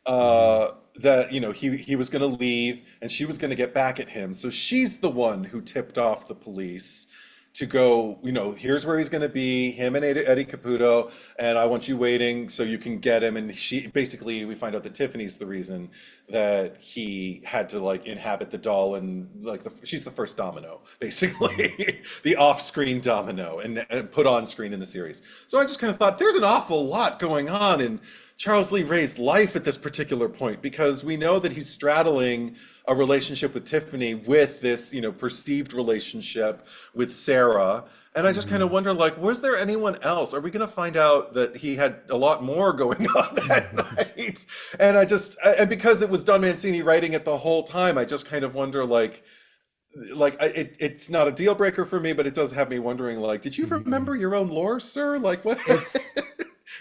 A: Mhm.
B: that he was going to leave and she was going to get back at him. So she's the one who tipped off the police to go, here's where he's going to be, him and Eddie Caputo, and I want you waiting so you can get him. And she basically, we find out that Tiffany's the reason that he had to like inhabit the doll, and like she's the first domino, basically, the off-screen domino, and put on screen in the series. So I just kind of thought there's an awful lot going on in Charles Lee Ray's life at this particular point, because we know that he's straddling a relationship with Tiffany with this, perceived relationship with Sarah. And I just kind of
A: Mhm.
B: wonder, like, was there anyone else? Are we going to find out that he had a lot more going on that night? And because it was Don Mancini writing it the whole time, I just kind of wonder, it's not a deal breaker for me, but it does have me wondering, like, did you
A: Mhm.
B: remember your own lore, sir? Like, what?
A: It's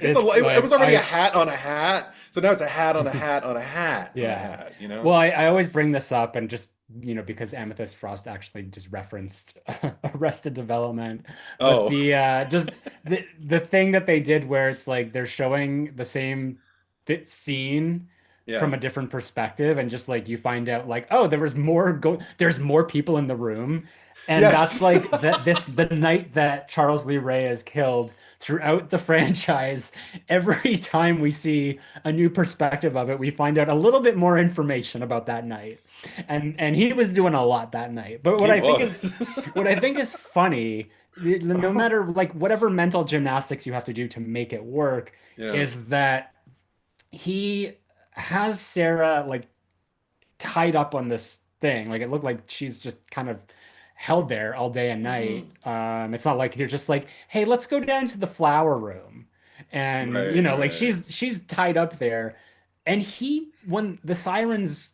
B: It's a
A: it's
B: it was
A: like
B: already a
A: I
B: hat on a hat, so now it's a hat on a hat on a hat on a
A: Yeah.
B: hat.
A: Well, I always bring this up and just, because Amethyst Frost actually just referenced Arrested Development. But
B: Oh,
A: just the thing that they did where it's like they're showing the same scene
B: yeah.
A: from a different perspective and just like you find out like, oh, there's more people in the room. And that's
B: Yes.
A: like the night that Charles Lee Ray is killed throughout the franchise. Every time we see a new perspective of it, we find out a little bit more information about that night. And he was doing a lot that night. But
B: He was.
A: what I think is funny, no matter like whatever mental gymnastics you have to do to make it work,
B: Yeah.
A: is that he has Sarah like tied up on this thing. Like it looked like she's just kind of held there all day and night.
B: Hmm.
A: It's not like you're just like, hey, let's go down to the flower room. And
B: Right,
A: like
B: right.
A: she's tied up there. And when the sirens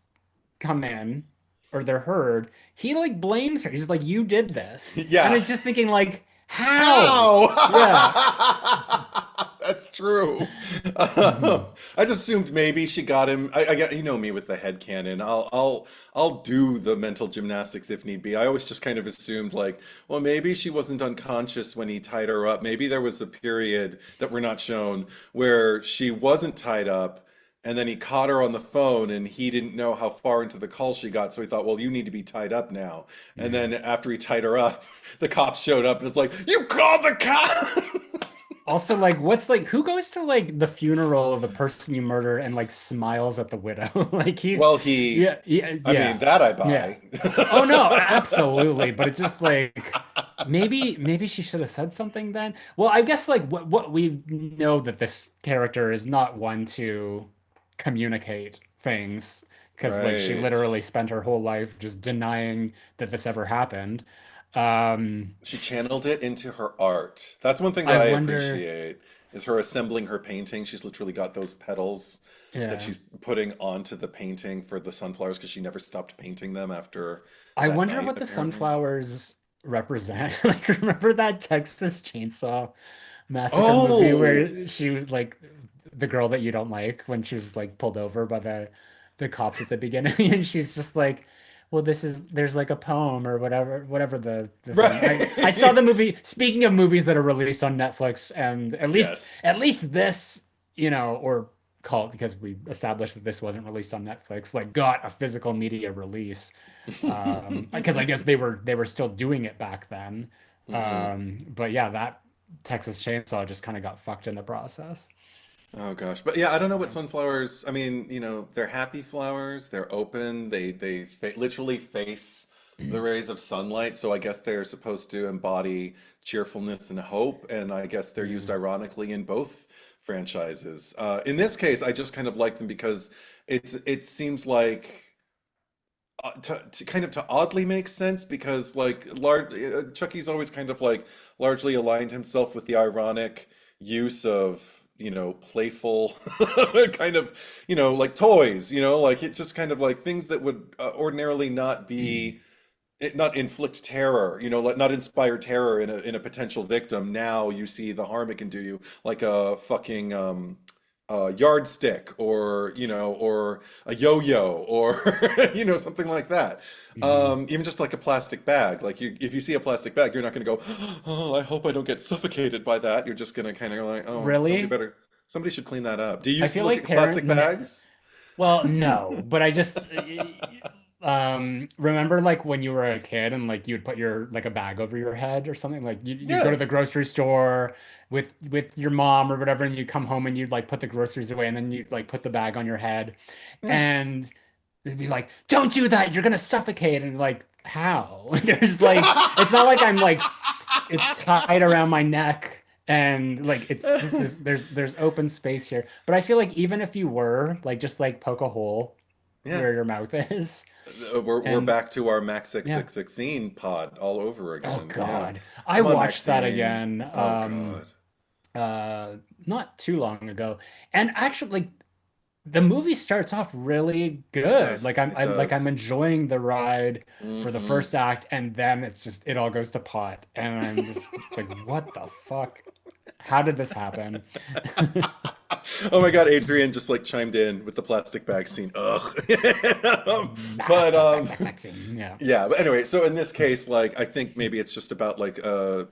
A: come in or they're heard, he like blames her. He's like, you did this. And
B: Yeah.
A: I'm just thinking like, how? Yeah.
B: How? That's true.
A: Mhm.
B: I just assumed maybe she got him. I got, me with the head canon. I'll do the mental gymnastics if need be. I always just kind of assumed like, well, maybe she wasn't unconscious when he tied her up. Maybe there was a period that we're not shown where she wasn't tied up. And then he caught her on the phone and he didn't know how far into the call she got. So he thought, well, you need to be tied up now. And
A: Yeah.
B: then after he tied her up, the cops showed up and it's like, you called the cop.
A: Also, like, who goes to like the funeral of the person you murder and like smiles at the widow? Like
B: Well,
A: yeah, yeah,
B: I mean,
A: yeah,
B: that I
A: yeah.
B: buy.
A: Oh no, absolutely. But it's just like maybe she should have said something then. Well, I guess like what we know that this character is not one to communicate things because like she
B: Right.
A: literally spent her whole life just denying that this ever happened. Um,
B: She channeled it into her art. That's one thing
A: I
B: that I
A: wonder,
B: appreciate is her assembling her painting. She's literally got those petals that
A: yeah.
B: she's putting onto the painting for the sunflowers because she never stopped painting them after
A: I
B: that
A: wonder
B: night,
A: what the
B: apparently.
A: sunflowers represent. Like, remember that Texas Chainsaw Massacre movie
B: Oh,
A: where she like the girl that you don't like when she's like pulled over by the cops at the beginning, and she's just like, "Well, there's like a poem or whatever the thing." I saw
B: right.
A: the movie. Speaking of movies that are released on Netflix, and at least
B: Yes.
A: at least this, or cult, because we established that this wasn't released on Netflix, like got a physical media release. Because I guess they were still doing it back then.
B: Hmm.
A: But yeah, that Texas Chainsaw just kind of got fucked in the process.
B: Oh gosh, but yeah, I don't know what sunflowers. I mean, they're happy flowers. They're open. They literally face the rays of sunlight. So I guess they're supposed to embody cheerfulness and hope. And I guess they're used
A: Mm.
B: ironically in both franchises. In this case, I just kind of like them because it seems like to kind of to oddly make sense because like Chucky's always kind of like largely aligned himself with the ironic use of playful kind of like toys, like it's just kind of like things that would ordinarily not be not inflict terror, like not inspire terror in a potential victim. Now you see the harm it can do you, like a fucking yardstick, or a yo-yo, or something like that.
A: Mhm.
B: Even just like a plastic bag. Like if you see a plastic bag, you're not going to go, "Oh, I hope I don't get suffocated by that." You're just going to kind of like, "Oh,
A: Really?
B: somebody should clean that up." Do you
A: I feel
B: look
A: like
B: at plastic bags?
A: well, no, but I just remember like when you were a kid and like you'd put your like a bag over your head or something, like you'd go to
B: Yeah.
A: the grocery store with your mom or whatever, and you'd come home and you'd like put the groceries away and then you'd like put the bag on your head
B: Yeah.
A: and it'd be like, "Don't do that, you're gonna suffocate." And like, how? There's like, it's not like I'm like it's tied around my neck and like it's just there's open space here. But I feel like even if you were like just like poke a hole
B: Yeah.
A: where your mouth is
B: We're
A: and
B: back to our Max
A: yeah.
B: 616 pod all over
A: Oh
B: again. Yeah.
A: God. I
B: Come on,
A: watched that
B: Maxine.
A: again
B: Oh God.
A: not too long ago. And actually like the movie starts off really
B: It
A: good.
B: does.
A: Like I'm,
B: It
A: I'm like I'm
B: does.
A: enjoying the ride for the
B: Hmm.
A: first act and then it's just it all goes to pot and I'm just like what the fuck? How did this happen?
B: Oh my God, Adrian just like chimed in with the plastic bag scene. Ugh.
A: Nah,
B: But
A: yeah.
B: yeah, but anyway, so in this case, like I think maybe it's just about like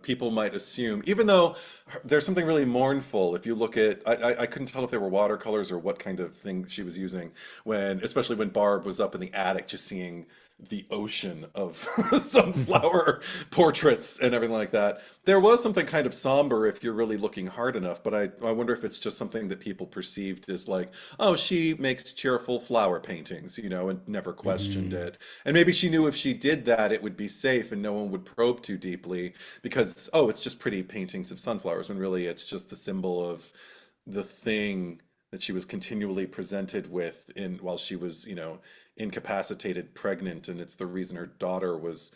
B: people might assume, even though there's something really mournful if you look at I couldn't tell if they were watercolors or what kind of thing she was using when especially when Barb was up in the attic just seeing the ocean of sunflower portraits and everything like that. There was something kind of somber if you're really looking hard enough, but I wonder if it's just something that people perceived as like, oh, she makes cheerful flower paintings, and never questioned
A: Mhm.
B: it. And maybe she knew if she did that, it would be safe and no one would probe too deeply because, oh, it's just pretty paintings of sunflowers, when really it's just the symbol of the thing that she was continually presented with in while she was, incapacitated pregnant, and it's the reason her daughter was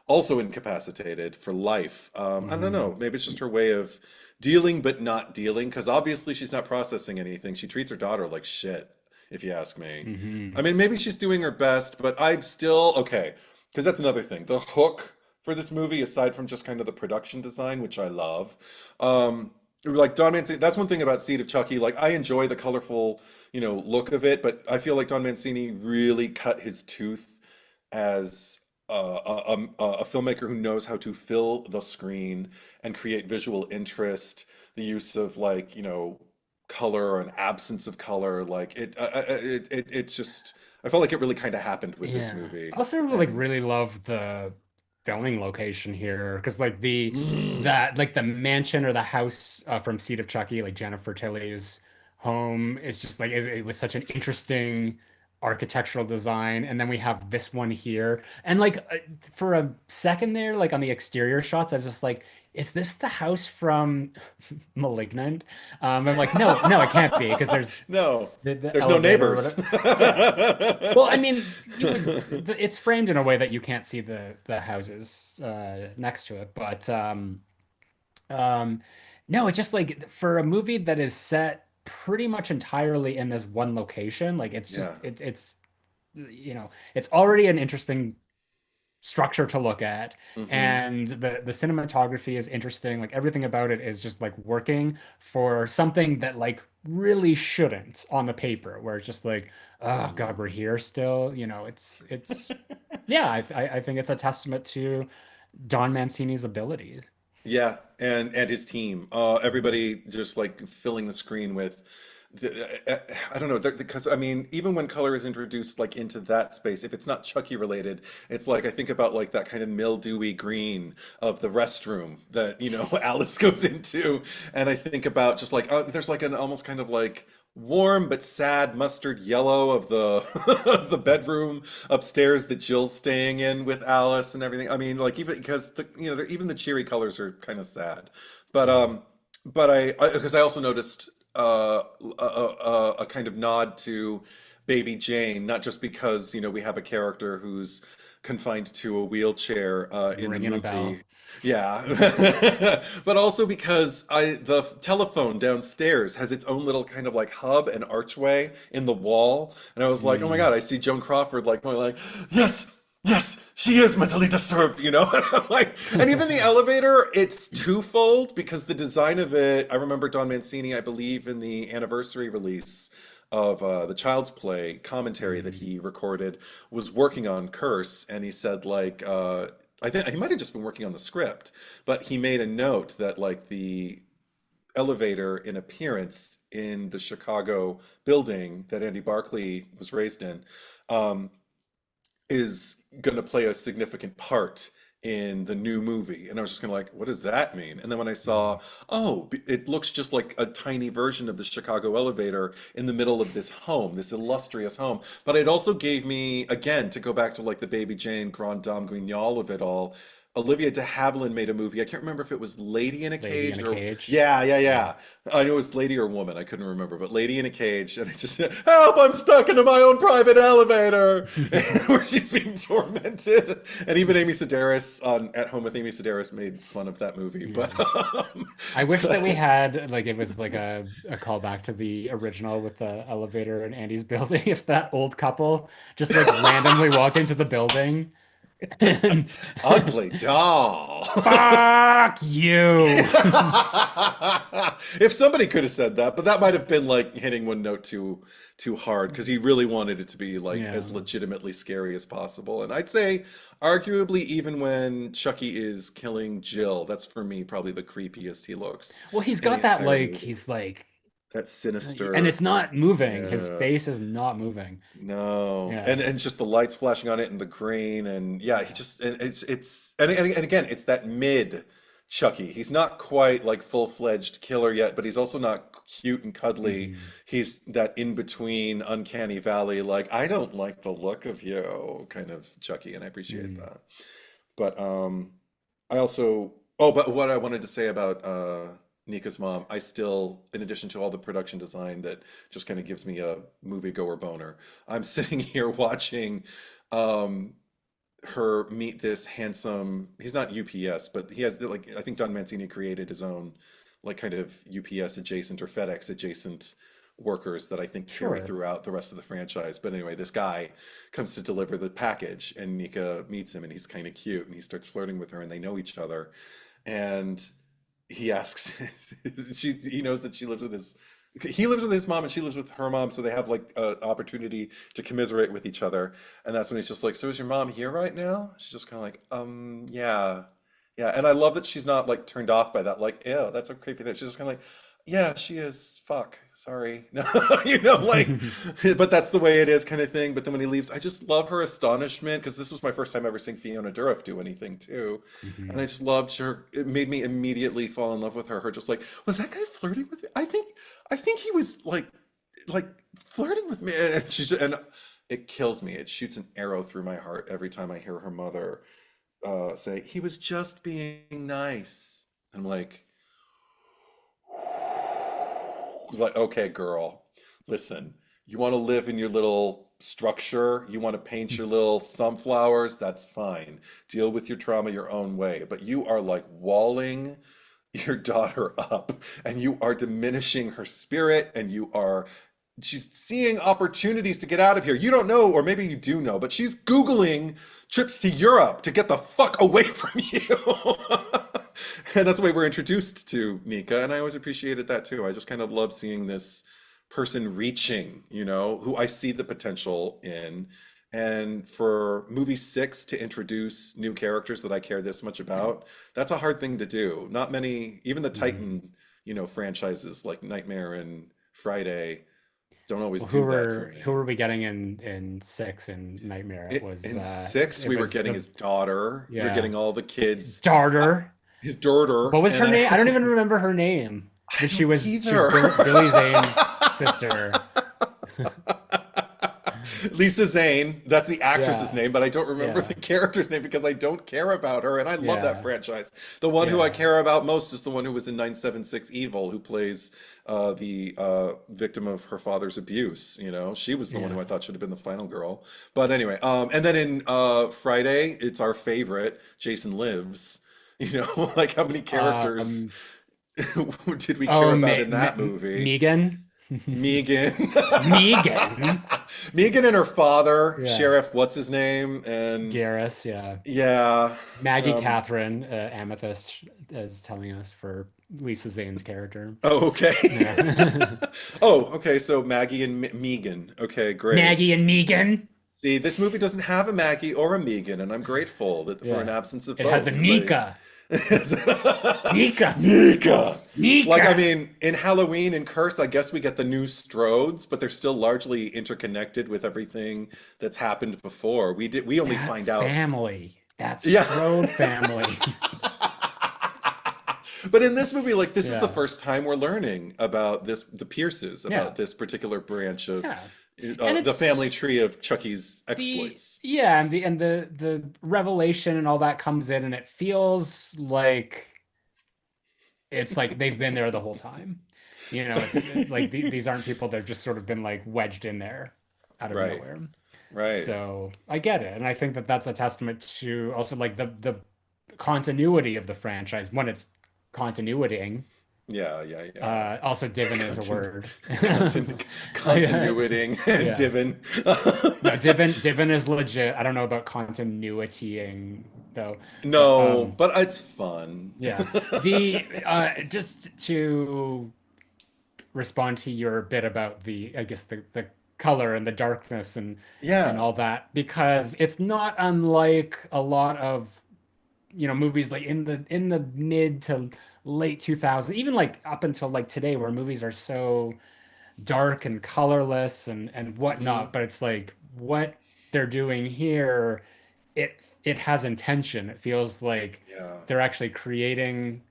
B: also incapacitated for life. I don't know.
A: Mhm.
B: Maybe it's just her way of dealing but not dealing, because obviously she's not processing anything. She treats her daughter like shit, if you ask me. I
A: Mhm.
B: mean, maybe she's doing her best, but I'm still okay. Because that's another thing. The hook for this movie, aside from just kind of the production design, which I love, like Don Mancini, that's one thing about Seed of Chucky. Like I enjoy the colorful, look of it, but I feel like Don Mancini really cut his tooth as a filmmaker who knows how to fill the screen and create visual interest. The use of like, color or an absence of color, like it just. I felt like it really kind of happened with this
A: Yeah.
B: movie,
A: I also like
B: and
A: really love the filming location here because like the
B: mm,
A: that like the mansion or the house from Seed of Chucky, like Jennifer Tilly's home is just like it was such an interesting architectural design. And then we have this one here. And like for a second there, like on the exterior shots, I was just like, is this the house from Malignant? I'm like, no, no, it can't be because there's
B: no,
A: the
B: there's no
A: elevator or
B: neighbors.
A: whatever. Yeah. Well, I mean, you would it's framed in a way that you can't see the houses next to it, but um no, it's just like for a movie that is set pretty much entirely in this one location, like it's just
B: Yeah.
A: it's it's already an interesting structure to look at
B: Hmm.
A: and the cinematography is interesting, like everything about it is just like working for something that like really shouldn't on the paper where it's just like oh God, we're here still, it's yeah, I think it's a testament to Don Mancini's ability.
B: Yeah, and his team. Everybody just like filling the screen with I don't know, because I mean, even when color is introduced like into that space, if it's not Chucky related, it's like I think about like that kind of mildewy green of the restroom that, Alice goes into, and I think about just like there's like an almost kind of like warm but sad mustard yellow of the the bedroom upstairs that Jill's staying in with Alice and everything. I mean, like even because even the cheery colors are kind of sad, but
A: Mhm.
B: because I also noticed a kind of nod to Baby Jane, not just because we have a character who's confined to a wheelchair in the
A: Ringing a
B: movie.
A: bell.
B: Yeah, but also because the telephone downstairs has its own little kind of like hub and archway in the wall, and I was like, oh my
A: Mm.
B: God, I see Joan Crawford like going like, yes, yes, she is mentally disturbed, And I'm like, and even the elevator, it's twofold because the design of it, I remember Don Mancini, I believe, in the anniversary release of the Child's Play commentary that
A: Mm.
B: he recorded, was working on Curse, and he said like, I think he might have just been working on the script, but he made a note that like the elevator in appearance in the Chicago building that Andy Barclay was raised in, um, is going to play a significant part in the new movie. And I was just kind of like, what does that mean? And then when I saw,
A: Mm.
B: oh, it looks just like a tiny version of the Chicago elevator in the middle of this home, this illustrious home. But it also gave me, again, to go back to like the Baby Jane Grand Dame Guignol of it all. Olivia de Havilland made a movie. I can't remember if it was Lady in a
A: Lady in
B: Cage
A: a
B: or
A: cage.
B: yeah, yeah,
A: Yeah.
B: yeah. I knew it was Lady or Woman. I couldn't remember, but Lady in a Cage, and it's just help! I'm stuck into my own private elevator, where she's being tormented. And even Amy Sedaris on At Home with Amy Sedaris made fun of that movie. But,
A: Yeah. I wish that we
B: but
A: had like it was like a callback to the original with the elevator in Andy's building. If that old couple just like randomly walked into the building and
B: ugly doll.
A: fuck you.
B: If somebody could have said that, but that might have been like hitting one note too hard because he really wanted it to be like
A: Yeah.
B: as legitimately scary as possible. And I'd say arguably even when Chucky is killing Jill, that's for me probably the creepiest he looks
A: Well, he's
B: in the
A: got that
B: entire
A: like
B: movie.
A: he's like
B: That
A: and it's
B: sinister,
A: not moving. His
B: yeah.
A: face is not moving.
B: No,
A: Yeah.
B: and just the lights flashing on it and the green and yeah, he just and and again, it's that mid Chucky. He's not quite like full-fledged killer yet, but he's also not cute and cuddly.
A: Mhm.
B: He's that in between uncanny valley, like I don't like the look of you kind of Chucky, and I appreciate
A: Mm.
B: that. But I also oh, but what I wanted to say about Nika's mom, I still, in addition to all the production design that just kind of gives me a moviegoer boner, I'm sitting here watching um her meet this handsome, he's not UPS, but he has like I think Don Mancini created his own like kind of UPS adjacent or FedEx adjacent workers that I think carry
A: Sure.
B: throughout the rest of the franchise. But anyway, this guy comes to deliver the package and Nika meets him and he's kind of cute and he starts flirting with her and they know each other. And he asks he knows that she lives with his he lives with his mom and she lives with her mom, so they have like an opportunity to commiserate with each other. And that's when he's just like, so is your mom here right now? She's just kind of like, yeah, yeah. And I love that she's not like turned off by that, like, ew, that's a creepy thing. She's just kind of like, yeah, she is. Fuck, sorry. No, like, but that's the way it is, kind of thing. But then when he leaves, I just love her astonishment because this was my first time ever seeing Fiona Dourif do anything too. And I
A: Mhm.
B: just loved her. It made me immediately fall in love with her. Her just like, was that guy flirting with me? I think he was like flirting with me. And and it kills me. It shoots an arrow through my heart every time I hear her mother say, he was just being nice. I'm like, okay, girl, listen, you want to live in your little structure, you want to paint your little sunflowers, that's fine. Deal with your trauma your own way. But you are like walling your daughter up and you are diminishing her spirit and she's seeing opportunities to get out of here. You don't know, or maybe you do know, but she's Googling trips to Europe to get the fuck away from you. And that's the way we're introduced to Nika. And I always appreciated that too. I just kind of love seeing this person reaching, who I see the potential in. And for movie six to introduce new characters that I care this much about, that's a hard thing to do. Not many, even the
A: Mhm.
B: Titan, franchises like Nightmare and Friday don't always
A: Well,
B: do that for
A: who
B: me.
A: were we getting in six in Nightmare?
B: In six,
A: It
B: we were
A: was
B: getting
A: the
B: his daughter. We were
A: yeah
B: getting all the kids, uh,
A: daughter.
B: his
A: What
B: daughter,
A: was
B: and
A: her
B: then
A: name? I don't even remember her name,
B: I
A: but
B: don't
A: she was
B: either.
A: Billy Zane's sister.
B: Lisa Zane, that's the actress's
A: Yeah,
B: name, but I don't remember the
A: yeah,
B: character's name because I don't care about her, and I love that
A: yeah,
B: franchise. The one who I
A: yeah,
B: care about most is the one who was in 976 Evil, who plays the victim of her father's abuse. You know, she was the one who
A: yeah.
B: I thought should have been the final girl. But anyway, and then in Friday, it's our favorite, Jason Lives. You know, like how many characters
A: Um.
B: did we care
A: Oh,
B: about in that movie?
A: Megan.
B: Megan.
A: Megan.
B: Megan and her father,
A: Yeah.
B: Sheriff, what's his name? And
A: Garrus. Yeah.
B: yeah.
A: Maggie
B: Um,
A: Catherine Amethyst is telling us for Lisa Zane's character.
B: oh, okay.
A: Yeah.
B: Oh, okay. So Maggie and Megan. Okay, great.
A: Maggie and Megan.
B: See, this movie doesn't have a Maggie or a Megan, and I'm grateful that for an
A: Yeah.
B: absence of
A: It has a
B: both, because I
A: Nika. Nika.
B: Nika. Like, I
A: Nika.
B: mean, in Halloween and Curse, I guess we get the new Strodes, but they're still largely interconnected with everything that's happened before. We only
A: That
B: find out.
A: family. That
B: Yeah.
A: Strode family.
B: But in this movie, like this is the
A: Yeah.
B: first time we're learning about the Pierces,
A: Yeah.
B: about this particular branch of
A: Yeah. And
B: the
A: it's
B: family tree of Chucky's
A: the
B: exploits.
A: yeah, and the revelation and all that comes in, and it feels like it's like they've been there the whole time. It's like these aren't people that have just sort of been like wedged in there out of
B: Right,
A: nowhere.
B: right.
A: So I get it, and I think that that's a testament to also like the continuity of the franchise when it's continuitying.
B: Yeah, yeah, yeah.
A: Also, divin is a
B: Contin
A: word.
B: contin continuing and
A: Yeah.
B: divin.
A: No, divin is legit. I don't know about continuitying though, but
B: No, but it's fun.
A: yeah. The just to respond to your bit about I guess the color and the darkness and
B: Yeah.
A: all that, because it's not unlike a lot of movies like in the mid to late 2000s, even like up until like today, where movies are so dark and colorless and
B: Hmm.
A: whatnot. But it's like what they're doing here, it has intention. It feels like
B: Yeah.
A: they're actually creating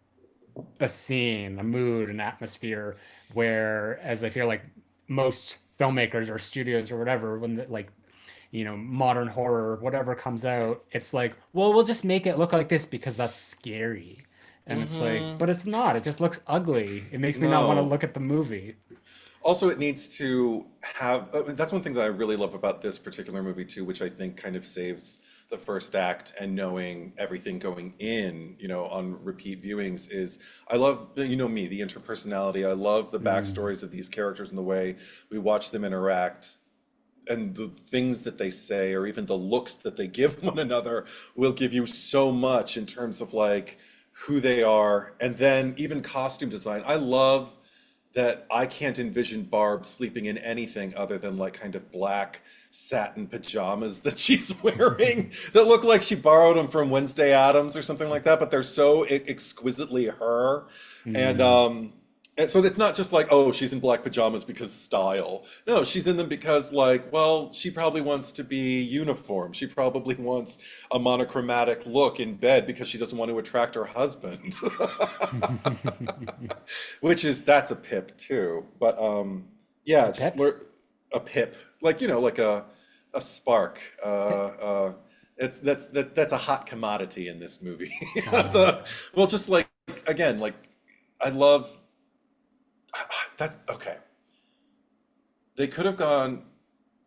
A: a scene, a mood, an atmosphere, whereas I feel like most filmmakers or studios or whatever, when like modern horror, whatever comes out, it's like, well, we'll just make it look like this because that's scary. And it's like,
B: Hmm.
A: but it's not. It just looks ugly. It makes me not want to
B: No.
A: look at the movie.
B: Also, it needs to have, that's one thing that I really love about this particular movie too, which I think kind of saves the first act and knowing everything going in, on repeat viewings is I love me, the interpersonality. I love the
A: Mm,
B: backstories of these characters and the way we watch them interact and the things that they say or even the looks that they give one another will give you so much in terms of like who they are and then even costume design. I love that I can't envision Barb sleeping in anything other than like kind of black satin pajamas that she's wearing that look like she borrowed them from Wednesday Addams or something like that, but they're so exquisitely her. And
A: mm.
B: and so it's not just like, oh, she's in black pajamas because style. No, she's in them because like, well, she probably wants to be uniform. She probably wants a monochromatic look in bed because she doesn't want to attract her husband. Which is that's a pip too. But
A: A
B: yeah, just
A: pip?
B: learn a pip, like like a spark. That's a hot commodity in this movie.
A: Uh,
B: Well, just like again, like I love that's okay. They could have gone.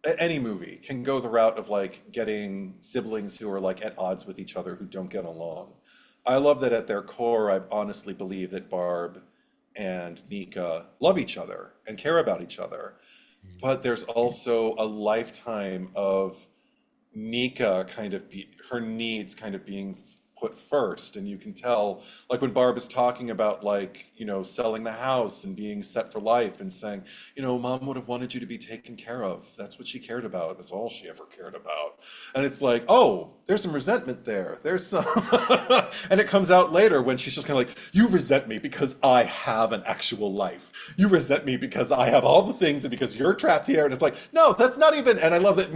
B: Any movie can go the route of like getting siblings who are like at odds with each other who don't get along. I love that at their core, I honestly believe that Barb and Nika love each other and care about each other. But there's also a lifetime of Nika her needs kind of being put first. And you can tell, like when Barb is talking about like, selling the house and being set for life and saying, Mom would have wanted you to be taken care of. That's what she cared about. That's all she ever cared about. And it's like, oh, there's some resentment there. There's some, and it comes out later when she's just kind of like, you resent me because I have an actual life. You resent me because I have all the things and because you're trapped here. And it's like, no, that's not even. And I love that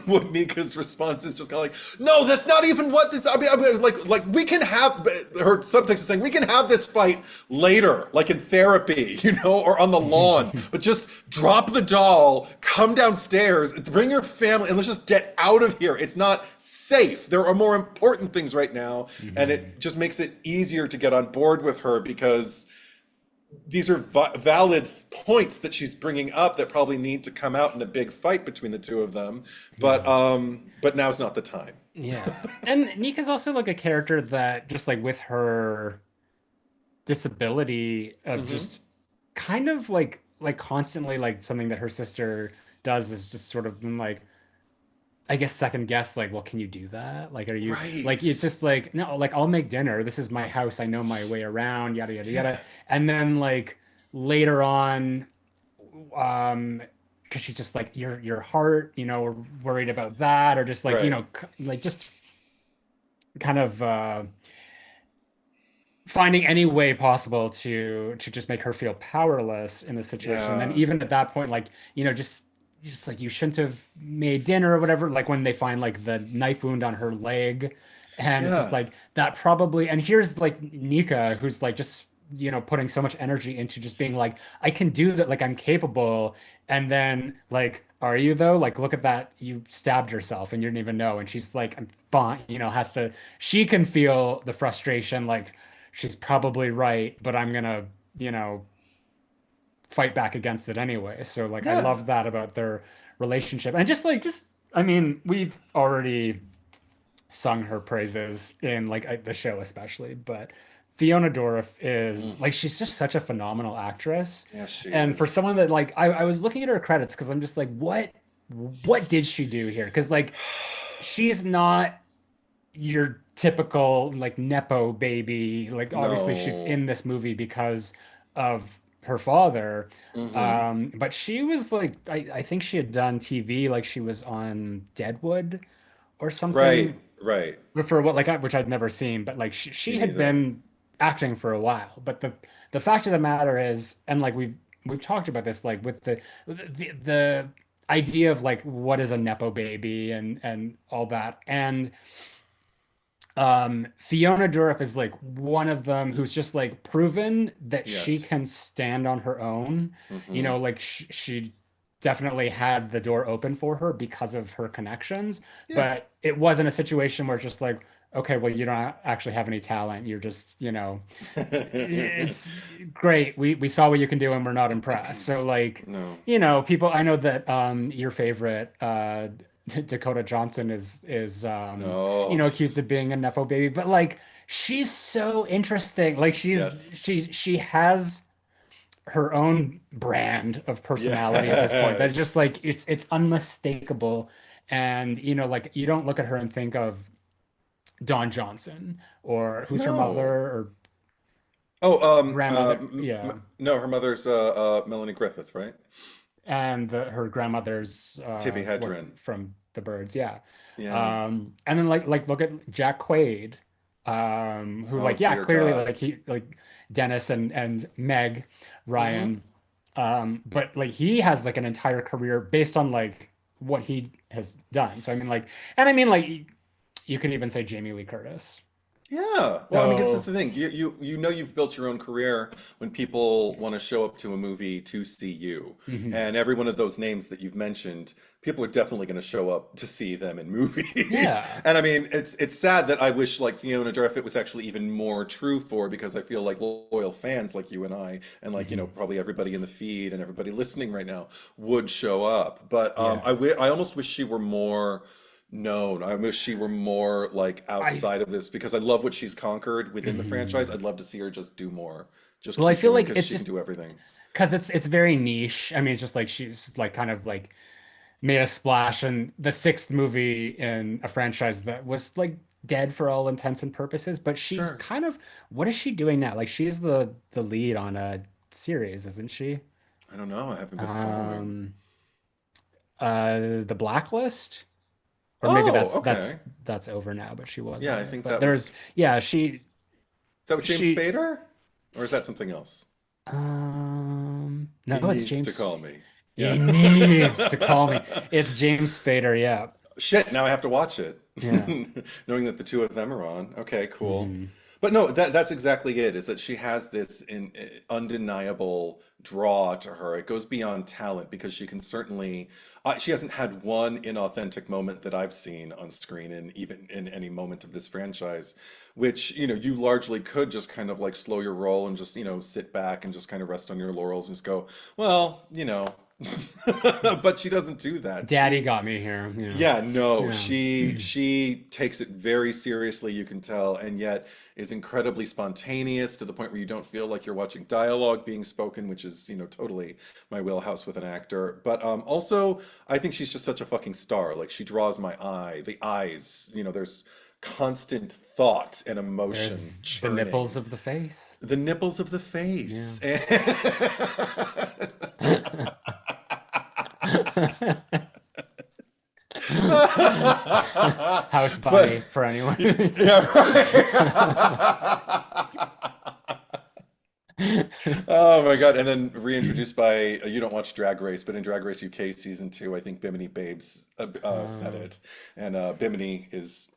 B: what Mika's response is just kind of like, no, that's not even what this. I mean, like we can have her subtext is saying we can have this fight later, like in therapy, or on the lawn. But just drop the doll, come downstairs, bring your family, and let's just get out of here. It's not safe. There are more important things right now, and it just makes it easier to get on board with her because these are valid points that she's bringing up that probably need to come out in a big fight between the two of them. But now's not the time.
A: Yeah. And Nika's also like a character that just like with her disability of
B: Hmm.
A: just kind of like constantly like something that her sister does is just sort of been like I guess second guess like well can you do that like are you like
B: Right.
A: it's just like no like I'll make dinner, this is my house, I know my way around, yada yada
B: Yeah.
A: yada. And then like later on because she's just like your heart, we're worried about that, or just like
B: Right.
A: like just kind of finding any way possible to just make her feel powerless in the situation. And then
B: Yeah.
A: even at that point, like, just like you shouldn't have made dinner or whatever, like when they find like the knife wound on her leg. And it's just
B: Yeah.
A: like that probably, and here's like Nika, who's like just, putting so much energy into just being like, I can do that, like I'm capable. And then like, are you though? Like, look at that. You stabbed yourself and you didn't even know. And she's like, I'm fine, she can feel the frustration, like, she's probably right, but I'm gonna, you know, fight back against it anyway. So like I
B: Yeah.
A: love that about their relationship. And just I mean, we've already sung her praises in like the show especially, but Fiona Dourif
B: Mm.
A: is like she's just such a phenomenal actress.
B: Yes, she
A: And for
B: is.
A: someone that like I was looking at her credits because I'm just like, what did she do here? Because like she's not your typical like nepo baby. Like obviously she's
B: No.
A: in this movie because of her father.
B: Hmm.
A: But she was like I think she had done TV, like she was on Deadwood or
B: Right.
A: something
B: Right.
A: for what like which I'd never seen, but like
B: Me
A: she had
B: neither.
A: been acting for a while. But the fact of the matter is, and like we've talked about this, like with the idea of like what is a nepo baby and all that. And Fiona Dourif is like one of them who's just like proven that she
B: Yes.
A: can stand on her own.
B: Hmm.
A: Like she definitely had the door open for her because of her connections,
B: Yeah.
A: but it wasn't a situation where it's just like, okay, well, you don't actually have any talent. You're just, it's great. We saw what you can do and we're not impressed. So like,
B: No.
A: people, I know that your favorite Dakota Johnson is
B: No.
A: accused of being a nepo baby, but like she's so interesting. Like
B: Yes.
A: she has her own brand of personality at this point. That's just
B: Yes.
A: like it's unmistakable. And like you don't look at her and think of Dawn Johnson or who's her mother
B: No.
A: or
B: Oh,
A: grandmother. Yeah.
B: no, her mother's Melanie Griffith, right?
A: And her grandmother's
B: Tippi
A: what
B: Hedren.
A: from the Birds, yeah.
B: Yeah.
A: And then like look at Jack Quaid, who
B: Oh,
A: like yeah,
B: dear
A: clearly
B: God.
A: like he like Dennis and Meg
B: Hmm.
A: Ryan, but like he has like an entire career based on like what he has done. So I mean like, and I mean like you can even say Jamie Lee Curtis.
B: Yeah. Well, I mean, this is
A: So
B: the thing. You know you've built your own career when people want to show up to a movie to see you.
A: mhm.
B: And every one of those names that you've mentioned, people are definitely going to show up to see them in movies.
A: Yeah.
B: And I mean, it's sad that I wish like Fiona Dourif it was actually even more true for because I feel like loyal fans like you and I and like,
A: Mhm.
B: probably everybody in the feed and everybody listening right now would show up. But
A: Yeah.
B: I almost wish she were more known. I wish she were more like
A: I
B: outside of this because I love what she's conquered within the franchise.
A: mhm.
B: I'd love to see her just do more, just
A: Well, I
B: keep
A: feel
B: doing
A: like
B: because
A: it's
B: she can
A: just
B: do everything.
A: because it's very niche. I mean, it's just like she's like kind of like made a splash in the sixth movie in a franchise that was like dead for all intents and purposes. But she's
B: Sure.
A: kind of what is she doing now? Like she's the lead on a series, isn't she?
B: I don't know. I haven't been following.
A: Um, the Blacklist. Or maybe
B: Oh,
A: that's
B: okay.
A: that's over now, but she was
B: Yeah,
A: in
B: I
A: it.
B: think
A: But
B: that was.
A: there's,
B: Is
A: yeah,
B: that with James
A: she
B: Spader? Or is that something else?
A: no,
B: He
A: it's
B: needs to
A: James.
B: call me. Yeah.
A: He needs to call me. It's James Spader, yeah.
B: Shit, now I have to watch it.
A: Yeah.
B: Knowing that the two of them are on. Okay, cool.
A: Hmm.
B: But no, that's exactly it, is that she has this undeniable draw to her. It goes beyond talent because she can certainly, she hasn't had one inauthentic moment that I've seen on screen, and even in any moment of this franchise, which, you largely could just kind of like slow your roll and just, sit back and just kind of rest on your laurels and just go, well. But she doesn't do that.
A: Daddy got me here,
B: Yeah, no,
A: Yeah.
B: she takes it very seriously, you can tell, and yet is incredibly spontaneous to the point where you don't feel like you're watching dialogue being spoken, which is, totally my wheelhouse with an actor. But also, I think she's just such a fucking star. Like she draws my eye, the eyes, there's constant thought and
A: They're
B: emotion
A: the nipples
B: churning.
A: of the face.
B: The nipples of the
A: Yeah.
B: face.
A: House bunny
B: But
A: for anyone.
B: yeah, right. Oh my God. And then reintroduced by, you don't watch Drag Race, but in Drag Race UK season 2, I think Bimini Babes said
A: Um,
B: it. And Bimini is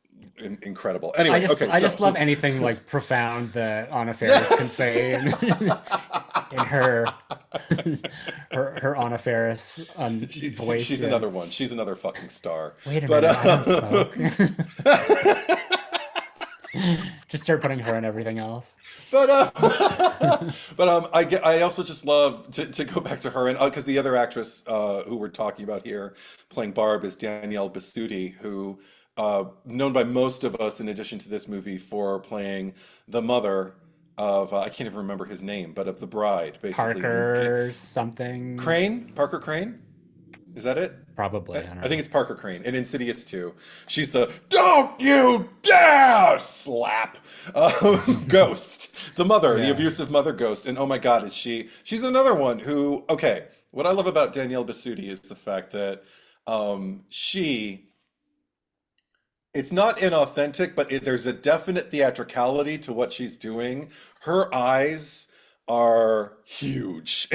B: incredible.
A: I
B: Anyway,
A: just
B: okay,
A: I just
B: so
A: love anything like profound that Anna Faris can
B: yes.
A: say in her her Anna Faris voice.
B: She's
A: Yeah.
B: another one. She's another fucking star.
A: Wait a
B: But
A: minute, I don't smoke. Just start putting her in everything else.
B: But I also just love to go back to her, and because the other actress who we're talking about here playing Barb is Danielle Basutti, who known by most of us in addition to this movie for playing the mother of I can't even remember his name, but of the bride basically.
A: Parker something,
B: Crane, Parker Crane, is that it?
A: probably.
B: I
A: I don't
B: I think
A: know.
B: it's Parker Crane in Insidious 2. She's the "Don't you dare" slap ghost, the mother, the
A: Yeah.
B: abusive mother ghost. And oh my God, is she's another one who, okay, what I love about Danielle Basutti is the fact that she, it's not inauthentic, but there's a definite theatricality to what she's doing. Her eyes are huge.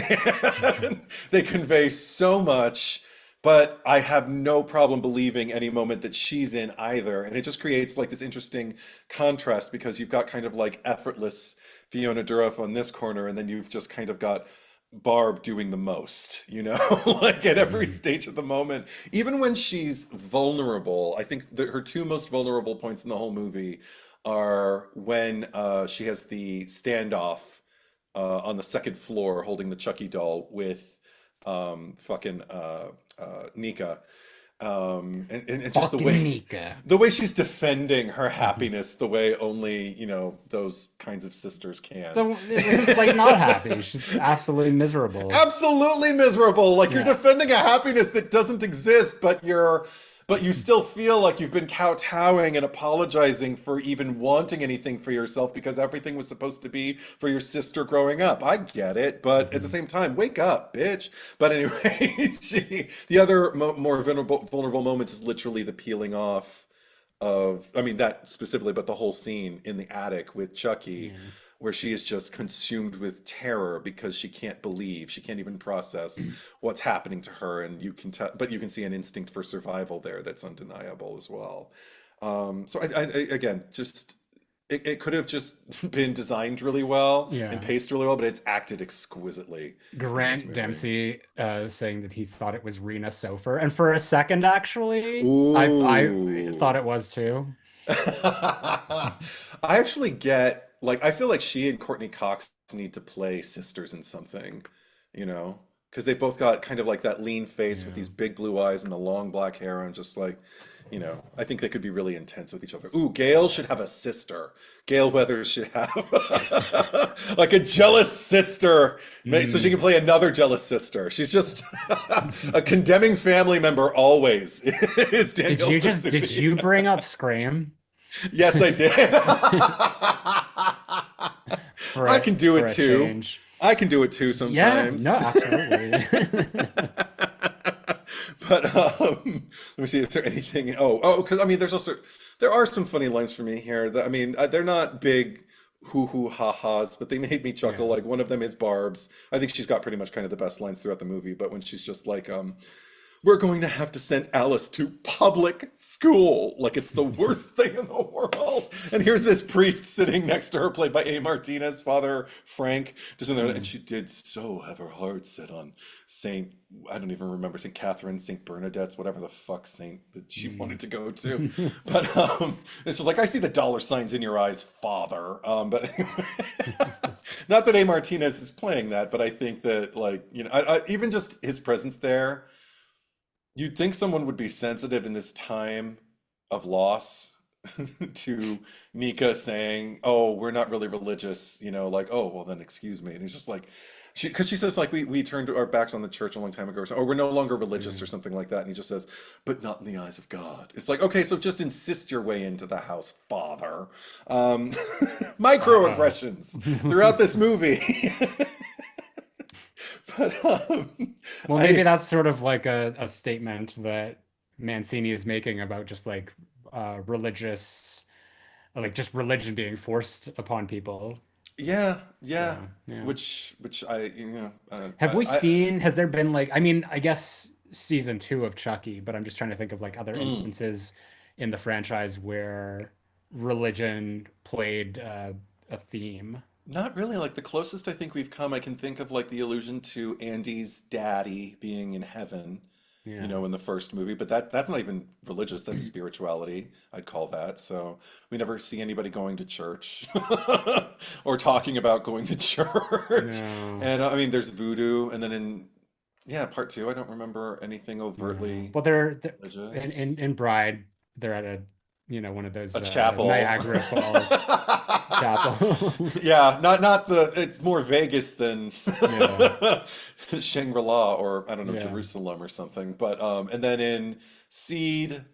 B: And they convey so much, but I have no problem believing any moment that she's in either. And it just creates like this interesting contrast because you've got kind of like effortless Fiona Dourif on this corner, and then you've just kind of got Barb doing the most, like at every
A: Mhm.
B: stage of the moment. Even when she's vulnerable, I think that her two most vulnerable points in the whole movie are when she has the standoff on the second floor holding the Chucky doll with fucking Nika. And just the
A: Fucking
B: way
A: Nika.
B: she's defending her
A: Mhm.
B: happiness the way only, those kinds of sisters can.
A: So who's like not happy? She's absolutely miserable.
B: Absolutely miserable. Like you're
A: Yeah.
B: defending a happiness that doesn't exist, but you still feel like you've been kowtowing and apologizing for even wanting anything for yourself because everything was supposed to be for your sister growing up. I get it, but at the
A: Mhm.
B: same time, wake up, bitch. But anyway, the other more vulnerable moment is literally the peeling off of, I mean, that specifically, but the whole scene in the attic with Chucky,
A: Yeah.
B: where she is just consumed with terror because she can't even process what's happening to her, and you can tell, but you can see an instinct for survival there that's undeniable as well. So again, just it could have just been designed really well and
A: Yeah.
B: paced really well, but it's acted exquisitely in this
A: Grant
B: movie.
A: Dempsey saying that he thought it was Rena Sofer, and for a second, actually, I thought
B: Ooh.
A: it was too.
B: I actually get like I feel like she and Courtney Cox need to play sisters in something, because they both got kind of like that lean face with
A: Yeah.
B: these big blue eyes and the long black hair. I'm just like, I think they could be really intense with each other. Ooh, Gail should have a sister. Gail Weathers should have like a jealous sister, so she
A: Mm.
B: can play another jealous sister. She's just a condemning family member always is Danielle
A: Did
B: Pursuti.
A: you bring up Scream
B: Yes, I did. I can do
A: for
B: it
A: a
B: too.
A: change?
B: I can do it too
A: Yeah, no,
B: sometimes.
A: absolutely.
B: But let me see, is there anything? Because I mean, there are some funny lines for me here. That I mean, they're not big hoo hoo ha ha's, but they made me chuckle.
A: Yeah.
B: Like one of them is Barb's. I think she's got pretty much kind of the best lines throughout the movie. But when she's just like, we're going to have to send Alice to public school. Like it's the worst thing in the world. And here's this priest sitting next to her, played by A. Martinez, Father Frank, just in there. And she did so have her heart set on Saint, I don't even remember, Saint Catherine, Saint Bernadette's, whatever the fuck saint that she wanted to go to. But it's just like, I see the dollar signs in your eyes, Father. But anyway, not that A. Martinez is playing that, but I think that, like, even just his presence there, you'd think someone would be sensitive in this time of loss to Nika saying, "Oh, we're not really religious," like, "Oh, well then excuse me." And he's just like, because she says like we turned our backs on the church a long time ago, or we're no longer religious or something like that, and he just says, "But not in the eyes of God." It's like, okay, so just insist your way into the house, Father. Microaggressions throughout this movie. But
A: Well, maybe
B: I
A: that's sort of like a statement that Mancini is making about just like religious, like just religion being forced upon people.
B: Yeah, yeah.
A: So, yeah.
B: Which I,
A: Have we seen, has there been like, I mean, I guess season two of Chucky, but I'm just trying to think of like other
B: mm,
A: instances in the franchise where religion played a theme.
B: not really. Like the closest I think we've come, I can think of like the allusion to Andy's daddy being in heaven,
A: Yeah.
B: in the first movie, but that's not even religious, that's spirituality, I'd call that. So we never see anybody going to church or talking about going to church.
A: No.
B: And I mean, there's voodoo, and then yeah, part two, I don't remember anything
A: No.
B: overtly
A: Well, they're
B: religious.
A: in Bride, they're at a, one of
B: A
A: those
B: chapel.
A: Niagara Falls chapel.
B: Yeah, not the, it's more Vegas than
A: Yeah.
B: Shangri-La, or I don't know,
A: Yeah.
B: Jerusalem or something. But and then in Seed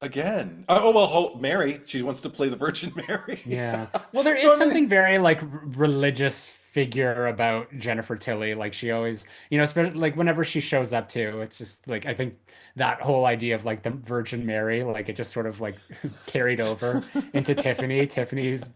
B: again. Oh well, Mary, she wants to play the Virgin Mary.
A: Yeah. Well, there is
B: So I mean,
A: something very like religious figure about Jennifer Tilly. Like she always, especially like whenever she shows up too, it's just like I think that whole idea of like the Virgin Mary, like it just sort of like carried over into Tiffany. Tiffany's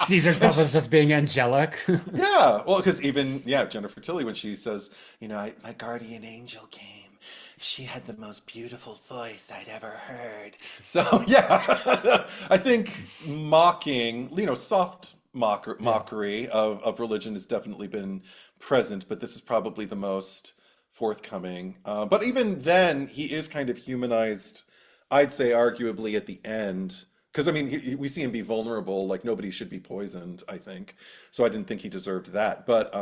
A: sees
B: and
A: herself as just being angelic.
B: yeah, well, because even yeah, Jennifer Tilly, when she says, my guardian angel came, she had the most beautiful voice I'd ever heard. So yeah, I think mocking, soft
A: Yeah.
B: mockery of religion has definitely been present, but this is probably the most forthcoming. But even then, he is kind of humanized, I'd say, arguably at the end. Because I mean, we see him be vulnerable, like nobody should be poisoned, I think. So I didn't think he deserved that. But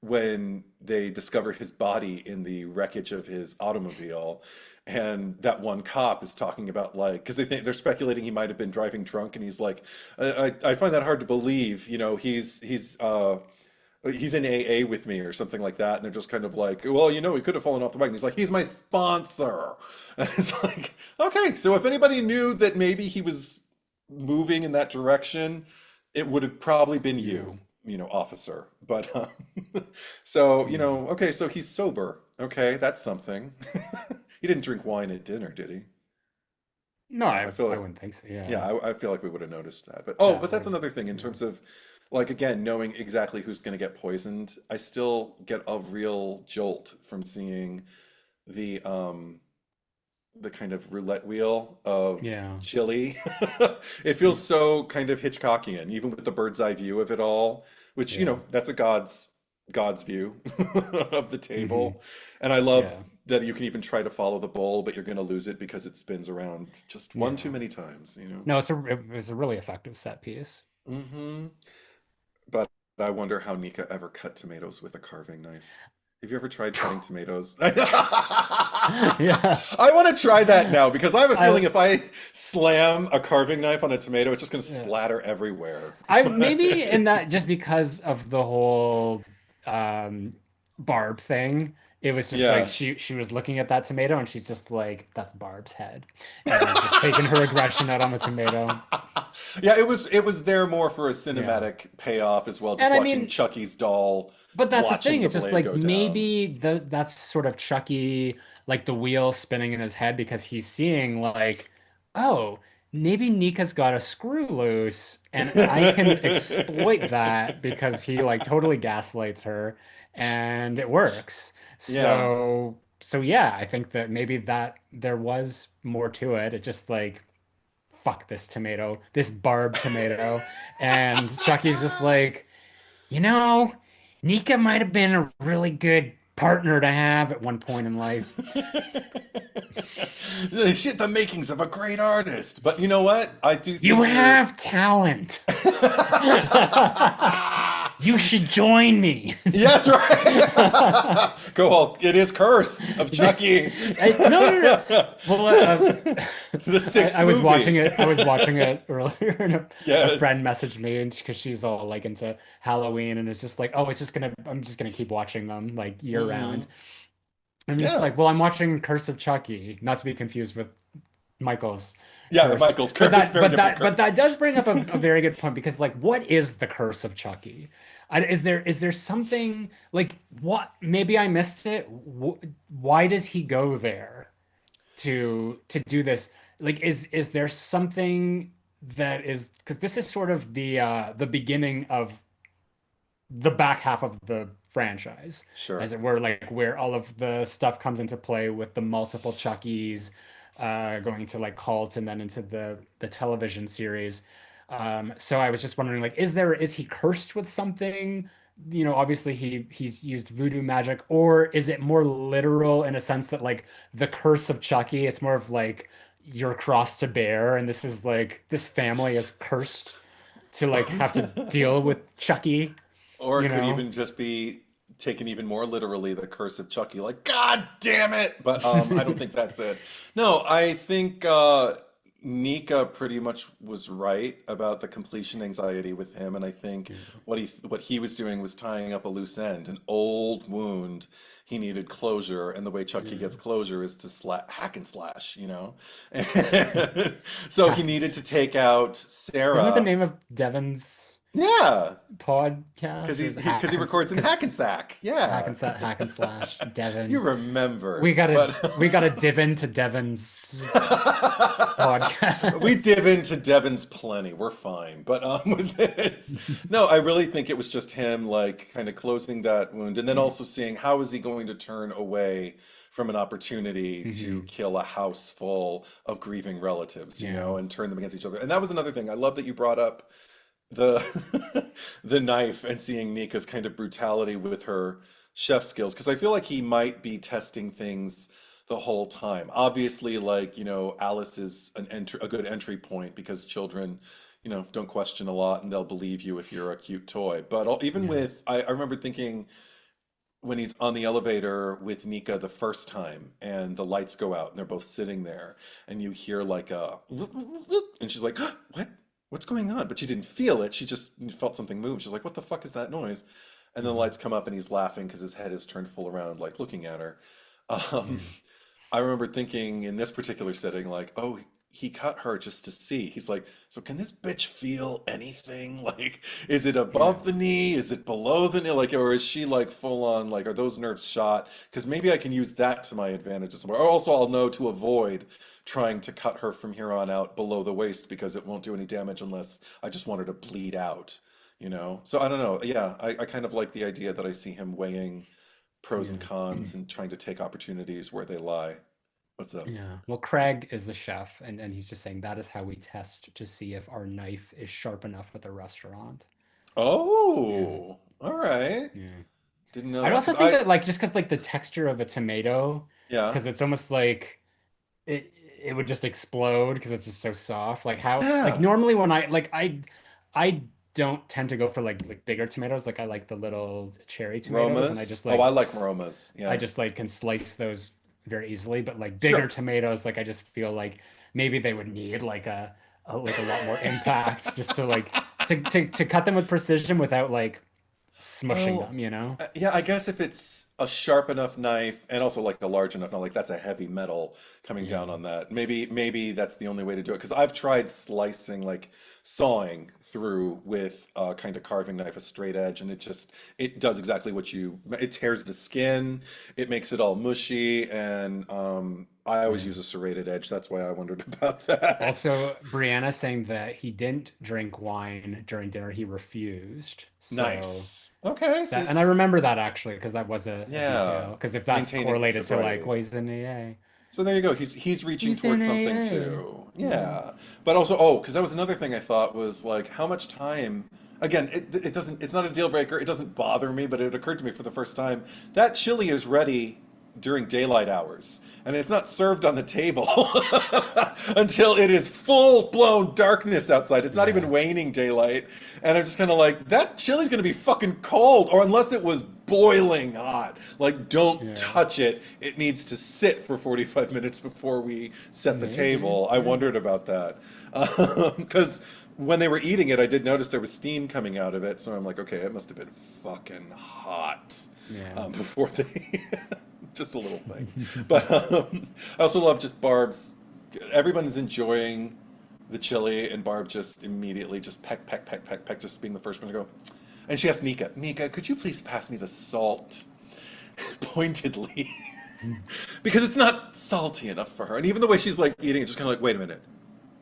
B: when they discover his body in the wreckage of his automobile, and that one cop is talking about like, because they're speculating he might have been driving drunk, and he's like, I find that hard to believe. He's in AA with me or something like that. And they're just kind of like, well, he could have fallen off the bike. And he's like, he's my sponsor. And it's like, okay, so if anybody knew that maybe he was moving in that direction, it would have probably been
A: Yeah.
B: officer. But so,
A: Yeah.
B: okay, so he's sober. Okay, that's something. He didn't drink wine at dinner, did he?
A: No,
B: I feel
A: I
B: like
A: wouldn't think so. Yeah.
B: yeah, I feel like we would have noticed that. But
A: Yeah.
B: but that's another thing in
A: Yeah.
B: terms of like again, knowing exactly who's going to get poisoned. I still get a real jolt from seeing the um the kind of roulette wheel of
A: Yeah.
B: Chile. It feels so kind of Hitchcockian, even with the bird's eye view of it all, which,
A: Yeah.
B: that's a God's view of the
A: Hmm.
B: table. And I love
A: Yeah.
B: that you can even try to follow the bowl, but you're going to lose it because it spins around just one too
A: Yeah.
B: many times.
A: No, it was a really effective set piece.
B: Hmm. But I wonder how Nika ever cut tomatoes with a carving knife. Have you ever tried cutting tomatoes?
A: Yeah.
B: I want to try that now because I have a
A: I
B: feeling if I slam a carving knife on a tomato, it's just going to
A: yeah.
B: splatter everywhere.
A: I maybe in that just because of the whole um Barb thing, it was just like
B: Yeah.
A: she was looking at that tomato and she's just like, that's Barb's head. And just taking her aggression out on the tomato.
B: Yeah, it was there more for a
A: Yeah.
B: cinematic payoff as well, just
A: And I
B: watching
A: mean,
B: Chucky's doll
A: But that's the
B: watching
A: thing.
B: the
A: It's just
B: blade
A: like
B: go down.
A: maybe that's sort of Chucky, like the wheel spinning in his head because he's seeing like, oh, maybe Nika's got a screw loose and I can exploit that because he like totally gaslights her and it works.
B: Yeah.
A: So yeah, I think that maybe that there was more to it. It just like fuck this tomato, this barbed tomato. And Chucky's just like, you know, Nika might have been a really good partner to have at one point in life.
B: Shit, the makings of a great artist. But you know what? I do
A: You
B: think you're.
A: have talent. You should join me.
B: Yes, right. Go Hulk. It is Curse of Chucky.
A: No, no, no. Well,
B: The sixth
A: I was watching
B: movie.
A: it. I was watching it earlier, and a
B: Yes.
A: friend messaged me, and because she's all like into Halloween, and it's just like, oh, I'm just gonna keep watching them like year round.
B: Hmm.
A: I'm just
B: Yeah.
A: like, well, I'm watching Curse of Chucky, not to be confused with Michael's
B: Yeah,
A: curse.
B: Michael's Curse. Very different
A: But
B: Curse.
A: that does bring up a very good point because like what is the curse of Chucky? Is there something like what maybe I missed it? Why does he go there to do this? Like is there something that is because this is sort of the beginning of the back half of the franchise,
B: Sure.
A: as it were, like where all of the stuff comes into play with the multiple Chuckies, going to like Cult and then into the television series. So I was just wondering, like, is he cursed with something? You know, obviously he's used voodoo magic, or is it more literal in a sense that like the curse of Chucky, it's more of like your cross to bear, and this is like this family is cursed to like have to deal with Chucky,
B: Or
A: you
B: it could
A: know?
B: even just be taken even more literally, the curse of Chucky, like, God damn it! But I don't think that's it. No, I think Nika pretty much was right about the completion anxiety with him, and I think what he was doing was tying up a loose end, an old wound. He needed closure, and the way Chucky
A: Yeah.
B: gets closure is to hack and slash, you know? So he needed to take out
A: Isn't that the
B: Sarah.
A: name of Devin's
B: Yeah.
A: podcast? Or is it
B: Because he records in
A: because
B: Hackensack. Yeah.
A: Hack and slash
B: You
A: Devin?
B: remember.
A: We gotta
B: But
A: we gotta div into Devin's
B: we
A: podcast.
B: div into Devon's plenty. We're fine. But with this, no, I really think it was just him like kind of closing that wound and then also seeing how is he going to turn away from an opportunity to
A: Hmm.
B: kill a house full of grieving relatives, you
A: Yeah.
B: know, and turn them against each other. And that was another thing. I love that you brought up the the knife and seeing Nika's kind of brutality with her chef skills because I feel like he might be testing things the whole time. Obviously, like, you know, Alice is a good entry point because children, you know, don't question a lot and they'll believe you if you're a cute toy. But even
A: Yeah.
B: with, I remember thinking when he's on the elevator with Nika the first time and the lights go out and they're both sitting there and you hear like a and she's like, what? What's going on? But she didn't feel it. She just felt something move. She's like, what the fuck is that noise? And then the
A: Mhm.
B: lights come up and he's laughing because his head is turned full around, like looking at her. Um,
A: Yeah.
B: I remember thinking in this particular setting, like, oh, he cut her just to see. He's like, so can this bitch feel anything? Like, is it
A: Yeah.
B: above the knee? Is it below the knee? Like, or is she like full on, like, are those nerves shot? Because maybe I can use that to my advantage somewhere. Or also, I'll know to avoid trying to cut her from here on out below the waist because it won't do any damage unless I just want her to bleed out, you know? So I don't know. Yeah, I kind of like the idea that I see him weighing pros and
A: Yeah.
B: cons and trying to take opportunities where they lie. What's up?
A: Yeah. Well, Craig is the chef, and he's just saying that is how we test to see if our knife is sharp enough at the restaurant. Yeah.
B: Oh, all right.
A: Yeah.
B: Didn't know
A: I'd
B: that
A: also
B: because
A: think that like just because like the texture of a tomato,
B: yeah,
A: because it's almost like it would just explode because it's just so soft. Like how like
B: yeah,
A: normally when I don't tend to go for like bigger tomatoes. Like I like the little cherry tomatoes, and
B: Romas. Oh, I like Romas.
A: I
B: Yeah,
A: just like can slice those very easily. But like bigger
B: sure.
A: tomatoes, like I just feel like maybe they would need like like a lot more impact just to like to cut them with precision without like smushing
B: Oh,
A: them, you know?
B: yeah, I guess if it's a sharp enough knife and also like a large enough, not like that's a heavy metal coming down
A: Yeah.
B: on that. Maybe that's the only way to do it. Because I've tried slicing like sawing through with a kind of carving knife, a straight edge, and it does exactly what it tears the skin, it makes it all mushy, and I always
A: Yeah.
B: use a serrated edge. That's why I wondered about that.
A: Also, Brianna saying that he didn't drink wine during dinner, he refused. So
B: Nice. Okay, so
A: and I remember that actually because that was a
B: yeah,
A: detail. Because if that's
B: maintaining his
A: correlated to like,
B: sobriety.
A: well, he's in AA.
B: So there you go. He's reaching
A: He's in
B: towards something
A: AA.
B: too.
A: Yeah.
B: Yeah. But also, oh, because that was another thing I thought was like how much time. Again, it doesn't. It's not a deal breaker. It doesn't bother me, but it occurred to me for the first time that chili is ready during daylight hours, and it's not served on the table until it is full blown darkness outside. It's not even
A: Yeah.
B: waning daylight, and I'm just kind of like that chili's gonna be fucking cold, or unless it was boiling hot. Like, don't
A: Yeah.
B: touch it. It needs to sit for 45 minutes before we set the
A: Maybe.
B: table. I
A: Yeah.
B: wondered about that. Because when they were eating it, I did notice there was steam coming out of it. So I'm like, okay, it must have been fucking hot
A: Yeah.
B: before they. Just a little thing. But I also love just Barb's. Everyone is enjoying the chili, and Barb just immediately just peck, peck, peck, peck, peck, just being the first one to go. And she asked Nika, Nika, could you please pass me the salt pointedly? Because it's not salty enough for her. And even the way she's like eating it, just kind of like, wait a minute,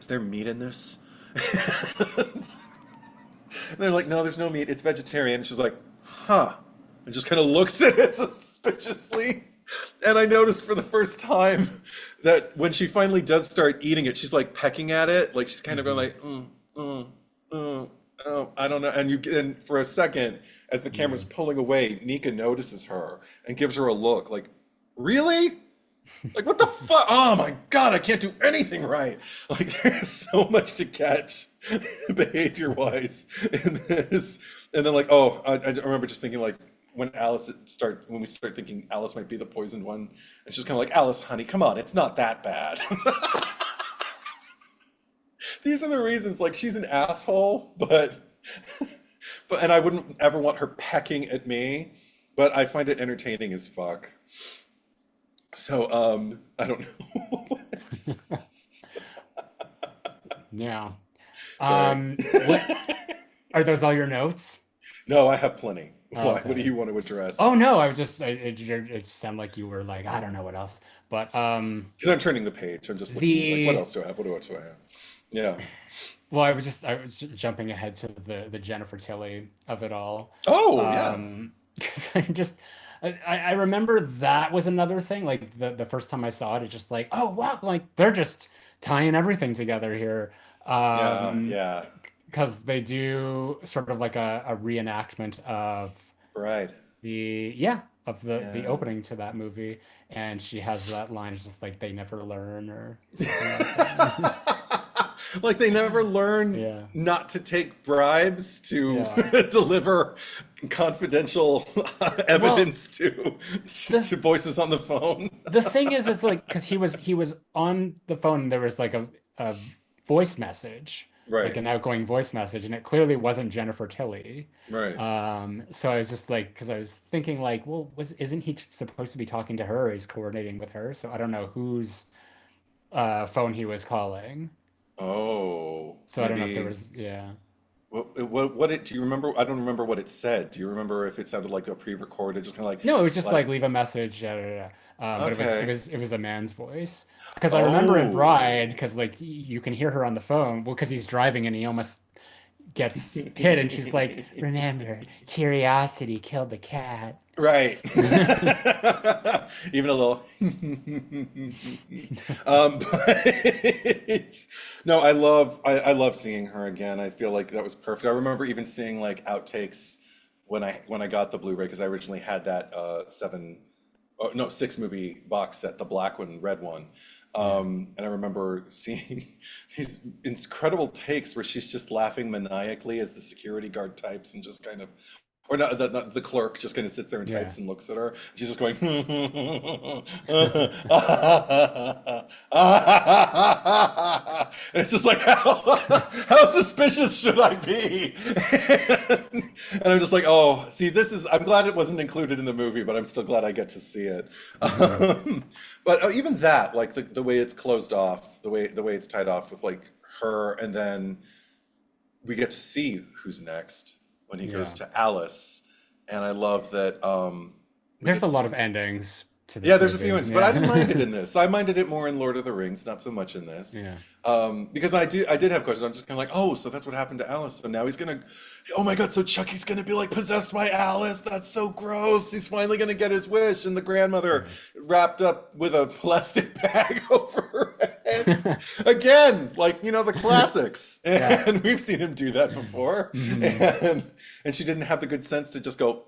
B: is there meat in this? And they're like, no, there's no meat. It's vegetarian. And she's like, huh. And just kind of looks at it suspiciously. And I noticed for the first time that when she finally does start eating it, she's like pecking at it. Like she's kind of going
A: Hmm.
B: like, oh, I don't know. And for a second, as the camera's
A: Yeah.
B: pulling away, Nika notices her and gives her a look like, really? Like, what the fuck? Oh my God, I can't do anything right. Like, there's so much to catch behavior-wise in this. And then, like, oh, I remember just thinking, like, when we start thinking Alice might be the poisoned one, and she's kind of like, Alice, honey, come on, it's not that bad. These are the reasons, like, she's an asshole, and I wouldn't ever want her pecking at me, but I find it entertaining as fuck. So, I don't know.
A: Yeah.
B: Sorry.
A: What are those all your notes?
B: No, I have plenty.
A: Oh,
B: Why? What do
A: okay.
B: you want to address?
A: Oh no, I was just it sounded like you were like, I don't know what else. But
B: Because I'm turning the page. I'm just looking like, what
A: the
B: else do I have? What else do I have? Yeah.
A: well, I was jumping ahead to the Jennifer Tilly of it all.
B: Oh, yeah.
A: 'Cause I just I remember that was another thing. Like the first time I saw it, it's just like, oh wow, like they're just tying everything together here.
B: Yeah,
A: Um,
B: yeah.
A: because they do sort of like a reenactment of
B: Right.
A: the
B: Yeah.
A: opening to that movie, and she has that line. It's just like they never learn or something like that.
B: Like they never learn
A: Yeah,
B: not to take bribes to
A: yeah.
B: deliver confidential
A: Well,
B: evidence
A: the
B: to voices on the phone.
A: the thing is, it's like because he was on the phone, and there was like a voice message, like
B: Right,
A: an outgoing voice message, and it clearly wasn't Jennifer Tilly.
B: right.
A: So I was just like, because I was thinking like, well, was isn't he supposed to be talking to her? He's coordinating with her, so I don't know whose phone he was calling.
B: Oh,
A: So I don't know if there
B: maybe.
A: was, yeah.
B: Do you remember? I don't remember what it said. Do you remember if it sounded like a pre-recorded, just kind of
A: No, it was just like
B: like,
A: leave a message, da, da, da. But
B: okay.
A: it was a man's voice. Because I remember in Bride,
B: Oh.
A: because like you can hear her on the phone, well, because he's driving and he almost gets hit, and she's like, "Remember, curiosity killed the cat."
B: Right. Even a little. But no, I love seeing her again. I feel like that was perfect. I remember even seeing like outtakes when I got the Blu-ray because I originally had that oh, no, six movie box set, the black one, red one.
A: Yeah.
B: And I remember seeing these incredible takes where she's just laughing maniacally as the security guard types and just kind of, or not, the clerk just kind of sits there and
A: Yeah.
B: types and looks at her. She's just going, and it's just like, how suspicious should I be? And I'm just like, oh, see, I'm glad it wasn't included in the movie, but I'm still glad I get to see it.
A: Hmm.
B: But even that, like the way it's closed off, the way it's tied off with like her, and then we get to see who's next when he goes
A: Yeah.
B: to Alice, and I love that we
A: There's
B: get
A: a
B: to
A: lot
B: see.
A: of endings to
B: Yeah,
A: this
B: there's a few
A: movie.
B: hints, but I didn't mind it
A: Yeah.
B: in this. I minded it more in Lord of the Rings, not so much in this.
A: Yeah.
B: Because I did have questions. I'm just kind of like, oh, so that's what happened to Alice. So now he's gonna, oh my God, so Chucky's gonna be like possessed by Alice. That's so gross. He's finally gonna get his wish, and the grandmother wrapped up with a plastic bag over her head.
A: Yeah.
B: Again, like, the classics.
A: Yeah.
B: And we've seen him do that before.
A: Hmm.
B: And she didn't have the good sense to just go,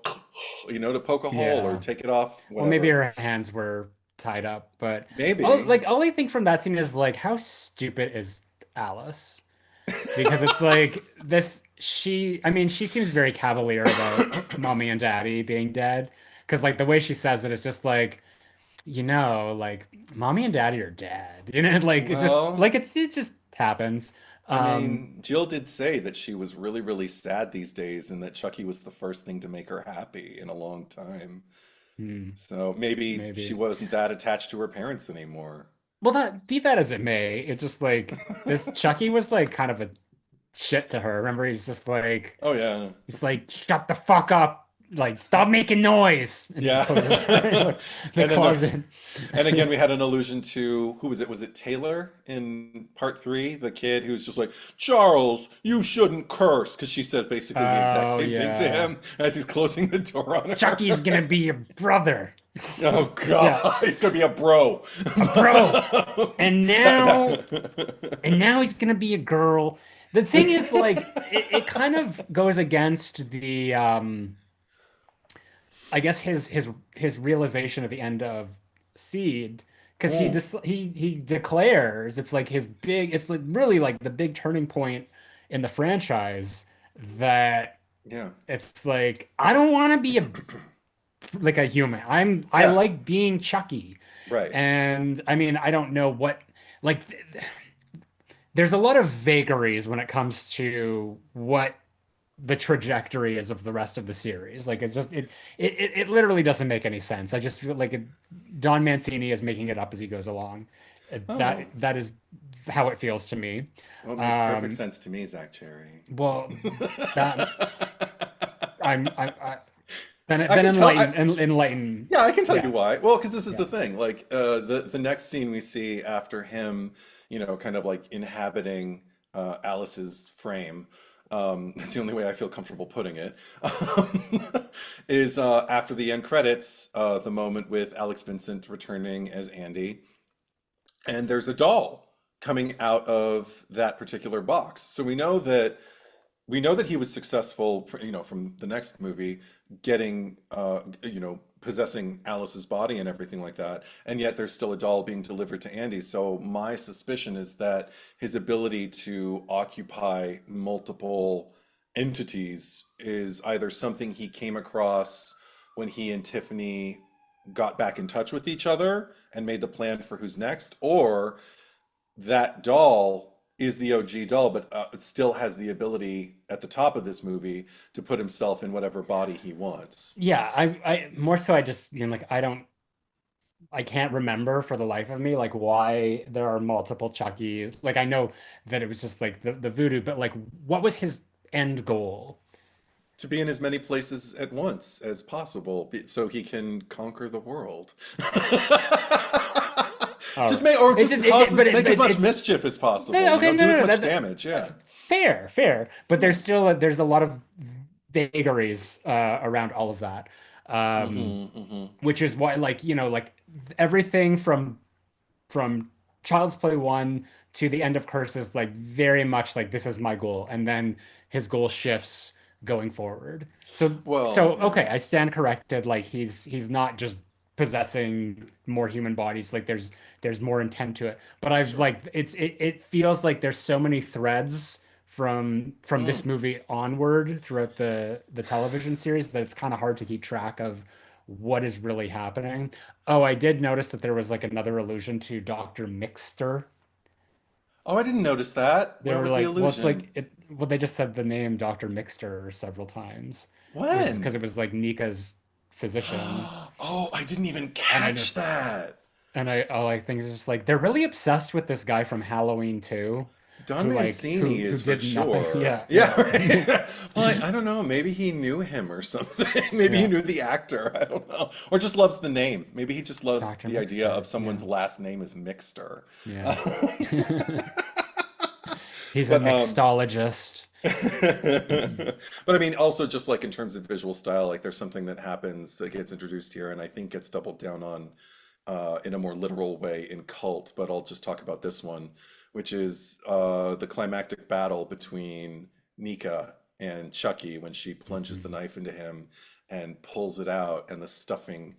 B: to poke a hole or
A: Yeah.
B: take it off,
A: Well, maybe
B: whatever.
A: her hands were tied up, but
B: Maybe.
A: all I think from that scene is like, how stupid is Alice? Because it's like this, I mean, she seems very cavalier about mommy and daddy being dead. Because like the way she says it is just like, like mommy and daddy are dead. Like it's just
B: Well,
A: like it just happens.
B: I
A: Um,
B: mean, Jill did say that she was really, really sad these days and that Chucky was the first thing to make her happy in a long time.
A: hmm,
B: So maybe she
A: maybe.
B: wasn't that attached to her parents anymore.
A: Well, that be that as it may, it's just like this Chucky was like kind of a shit to her. Remember,
B: Oh, yeah.
A: he's like, shut the fuck up, like stop making noise, and he
B: Yeah.
A: closes her the
B: And then the
A: closet.
B: and again we had an allusion to who was it? Was it Taylor in part three? The kid who's just like, Charles, you shouldn't curse, because she said basically the exact
A: Oh
B: same thing to
A: yeah,
B: him as he's closing the door on
A: Chucky's
B: her.
A: gonna be your brother.
B: Oh
A: Yeah,
B: God, it could be a bro.
A: a bro. And
B: That-
A: now he's gonna be a girl. The thing is, like, it kind of goes against the I guess his realization at the end of Seed, because
B: Mm,
A: he declares it's like it's like really like the big turning point in the franchise, that
B: yeah,
A: it's like I don't want to be a human. I
B: yeah,
A: like being Chucky.
B: right.
A: And I mean, I don't know what, like there's a lot of vagaries when it comes to what the trajectory is of the rest of the series. Like it's just it literally doesn't make any sense. I just feel like Don Mancini is making it up as he goes along.
B: Oh,
A: That is how it feels to me.
B: well, it makes perfect
A: Um,
B: sense to me, Zach Cherry.
A: well, that I
B: I
A: then
B: can tell.
A: enlighten.
B: Yeah, I can tell you
A: Yeah,
B: why. Well, because this is
A: yeah.
B: the thing. Like, the next scene we see after him, kind of like inhabiting Alice's frame. That's the only way I feel comfortable putting it. Is after the end credits, the moment with Alex Vincent returning as Andy, and there's a doll coming out of that particular box. So we know that he was successful, from the next movie, getting, possessing Alice's body and everything like that. And yet there's still a doll being delivered to Andy. So my suspicion is that his ability to occupy multiple entities is either something he came across when he and Tiffany got back in touch with each other and made the plan for who's next, or that doll is the OG doll, but it still has the ability at the top of this movie to put himself in whatever body he wants.
A: Yeah, I more so I just mean like I can't remember for the life of me like why there are multiple Chuckies. Like I know that it was just like the voodoo, but like what was his end goal?
B: To be in as many places at once as possible, so he can conquer the world.
A: Oh,
B: Or
A: it's
B: just
A: just it, but
B: make as much
A: it's
B: mischief as possible,
A: okay, no,
B: do as
A: no, no,
B: much damage. Yeah.
A: fair, but
B: Yeah.
A: there's a lot of vagaries around all of that. Um,
B: Hmm.
A: which is why like like everything from Child's Play 1 to the end of Curses, like very much like this is my goal, and then his goal shifts going forward.
B: Well, yeah.
A: Okay, I stand corrected. Like he's not just possessing more human bodies. Like there's more intent to it. But I've
B: Sure.
A: like it feels like there's so many threads from
B: Mm.
A: this movie onward throughout the television series that it's kind of hard to keep track of what is really happening. Oh, I did notice that there was like another allusion to Dr. Mixter.
B: Oh, I didn't notice that.
A: They
B: Where
A: were
B: was the
A: like, well, it's
B: illusion?
A: like they just said the name Dr. Mixter several times, which is because
B: When?
A: it was like Nika's physician.
B: Oh, I didn't even
A: And I
B: catch
A: just
B: that.
A: and I all I think is just like they're really obsessed with this guy from Halloween too.
B: Don Mancini
A: who
B: is for
A: did nothing.
B: sure.
A: Yeah,
B: Yeah,
A: yeah,
B: right. Well, I don't know. Maybe he knew him or something. Maybe he
A: yeah.
B: knew the actor. I don't know. Or just loves the name. Maybe he just loves
A: Dr.
B: the idea of
A: Mixter.
B: someone's
A: Yeah,
B: last name is Mixter.
A: yeah.
B: Uh,
A: He's a
B: but
A: mixologist.
B: but I mean, also just like in terms of visual style, like there's something that happens that gets introduced here, and I think gets doubled down on in a more literal way in Cult. But I'll just talk about this one, which is the climactic battle between Nika and Chucky when she plunges the
A: Mhm.
B: knife into him and pulls it out, and the stuffing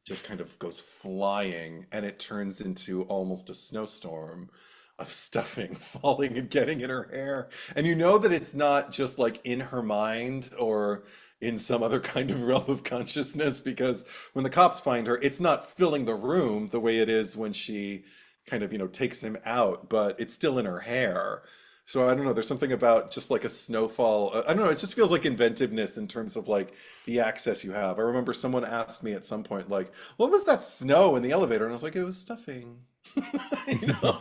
B: just kind of goes flying, and it turns into almost a snowstorm of stuffing falling and getting in her hair. And you know that it's not just like in her mind or in some other kind of realm of consciousness, because when the cops find her, it's not filling the room the way it is when she kind of, takes him out, but it's still in her hair. So I don't know, there's something about just like a snowfall. I don't know, it just feels like inventiveness in terms of like the access you have. I remember someone asked me at some point, like, what was that snow in the elevator? And I was like, it was stuffing. You know?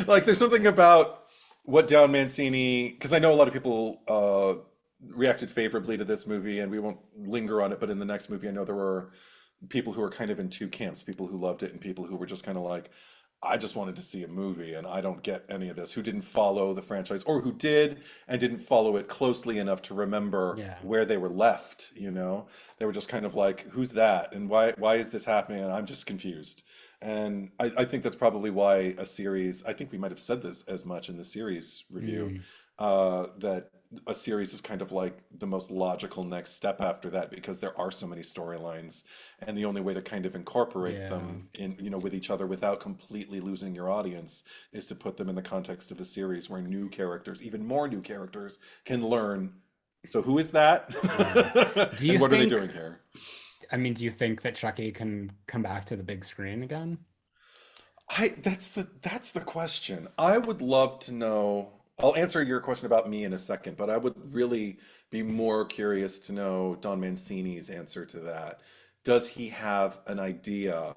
B: Like there's something about what Down Mancini, because I know a lot of people reacted favorably to this movie, and we won't linger on it, but in the next movie, I know there were people who were kind of in two camps, people who loved it and people who were just kind of like, I just wanted to see a movie and I don't get any of this, who didn't follow the franchise or who did and didn't follow it closely enough to remember
A: Yeah.
B: where they were left, you know? They were just kind of like, who's that? And why is this happening? And I'm just confused. And I think that's probably why a series, I think we might have said this as much in the series review,
A: Mm,
B: that a series is kind of like the most logical next step after that because there are so many storylines, and the only way to kind of incorporate
A: yeah.
B: them in, with each other without completely losing your audience is to put them in the context of a series where new characters, even more new characters, can learn. So who is that?
A: Yeah. Do you
B: And what are they
A: think,
B: doing here?
A: do you think that Chucky can come back to the big screen again?
B: I that's the question. I would love to know. I'll answer your question about me in a second, but I would really be more curious to know Don Mancini's answer to that. Does he have an idea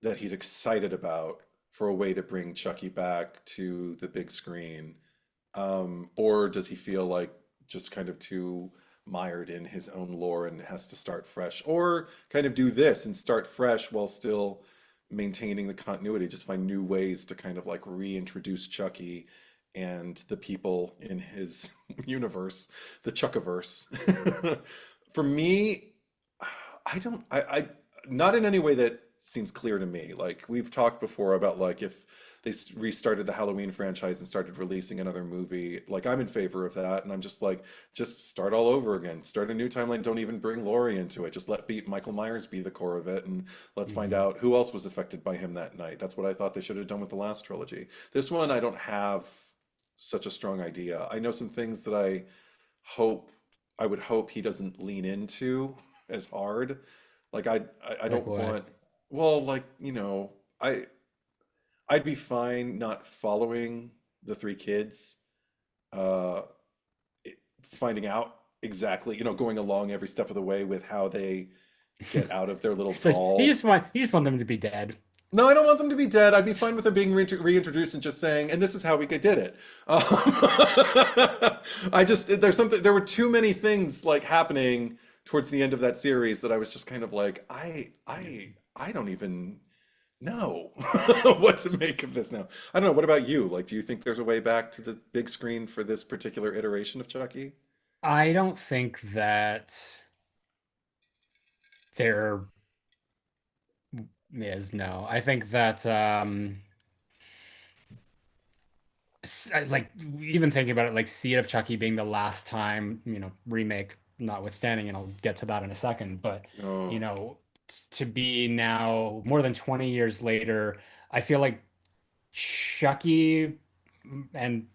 B: that he's excited about for a way to bring Chucky back to the big screen? Or does he feel like just kind of too mired in his own lore and has to start fresh? Or kind of do this and start fresh while still maintaining the continuity, just find new ways to kind of like reintroduce Chucky and the people in his universe, the Chuckiverse. For me, I not in any way that seems clear to me. Like we've talked before about like if they restarted the Halloween franchise and started releasing another movie, like I'm in favor of that, and I'm just like, just start all over again, start a new timeline. Don't even bring Laurie into it. Just let Michael Myers be the core of it, and let's find
A: Hmm.
B: out who else was affected by him that night. That's what I thought they should have done with the last trilogy. This one, I don't have such a strong idea. I know some things that hope I would hope he doesn't lean into as hard. Like I
A: Like
B: don't
A: what?
B: want, well, like, I I'd be fine not following the three kids, uh finding out exactly, going along every step of the way with how they get out of their little
A: So
B: doll.
A: you just want them to be dead.
B: No, I don't want them to be dead. I'd be fine with them being reintroduced and just saying, and this is how we did it. I just, there were too many things like happening towards the end of that series that I was just kind of like, I don't even know what to make of this now. I don't know. What about you? Like, do you think there's a way back to the big screen for this particular iteration of Chucky?
A: I don't think that there is, no. I think that like even thinking about it, like Seed of Chucky being the last time, remake notwithstanding, and I'll get to that in a second, but you
B: Oh,
A: know, to be now more than 20 years later, I feel like Chucky and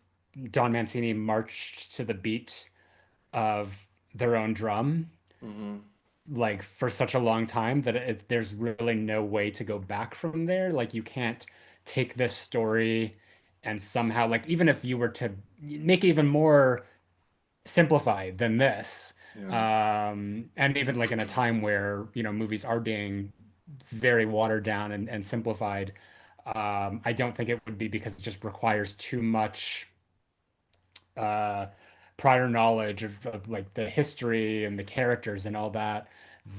A: Don Mancini marched to the beat of their own drum
B: hmm,
A: like for such a long time that there's really no way to go back from there. Like you can't take this story and somehow like even if you were to make it even more simplified than this,
B: yeah.
A: and even like in a time where movies are being very watered down and simplified, I don't think it would be because it just requires too much uh, prior knowledge of like the history and the characters and all that,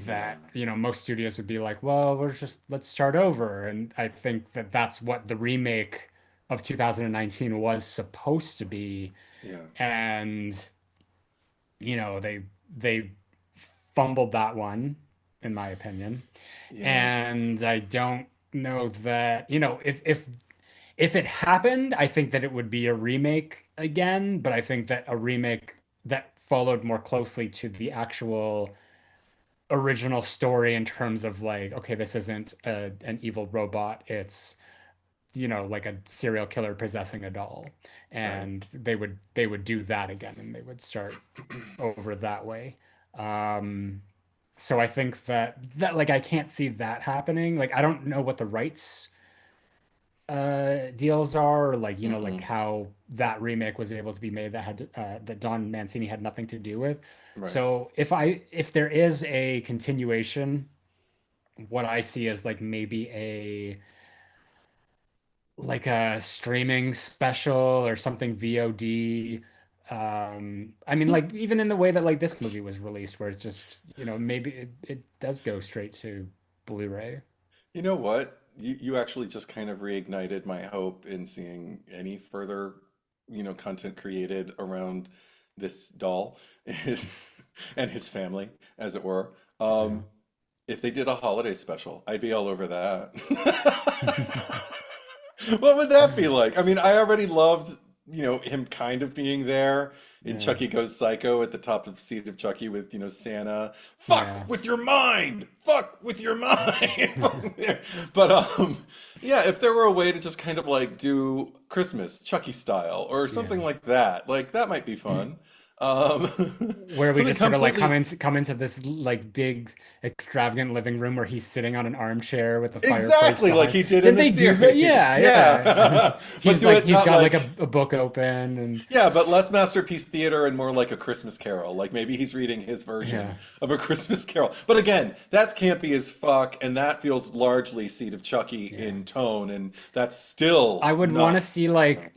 B: Yeah.
A: that most studios would be like, well, let's start over. And I think that that's what the remake of 2019 was supposed to be.
B: Yeah.
A: And they fumbled that one, in my opinion.
B: Yeah.
A: And I don't know that, if it happened, I think that it would be a remake again, but I think that a remake that followed more closely to the actual original story in terms of like, okay, this isn't an evil robot, it's like a serial killer possessing a doll,
B: Right.
A: and they would do that again, and they would start over that way. Um, so I think that like I can't see that happening. Like I don't know what the rights deals are, or like like
B: Mm-mm.
A: how that remake was able to be made that had that Don Mancini had nothing to do with.
B: Right.
A: So if there is a continuation, what I see is like maybe a streaming special or something VOD. I mean, like even in the way that like this movie was released, where it's just, maybe it does go straight to Blu-ray.
B: You know what? You actually just kind of reignited my hope in seeing any further, content created around this doll and his family, as it were.
A: Yeah.
B: If they did a holiday special, I'd be all over that. What would that be like? I mean, I already loved, him kind of being there in
A: Yeah.
B: Chucky Goes Psycho at the top of Seat of Chucky with, Santa. Fuck
A: Yeah.
B: with your mind! Fuck with your mind! But yeah, if there were a way to just kind of like do Christmas Chucky style or something
A: Yeah.
B: like that might be fun.
A: Where we
B: Something
A: just sort of like come
B: completely
A: into come into this like big extravagant living room where he's sitting on an armchair with a fireplace
B: exactly like
A: behind.
B: he did in
A: Did
B: the
A: they do that?
B: series.
A: Yeah, yeah.
B: Yeah. But do it
A: He's
B: not
A: got like
B: like
A: a book open, and
B: yeah, but less Masterpiece Theater and more like a Christmas Carol. Like maybe he's reading his version
A: yeah.
B: of a Christmas Carol. But again, that's campy as fuck, and that feels largely Seed of Chucky
A: Yeah.
B: in tone, and that's still
A: I would want to
B: not.
A: see like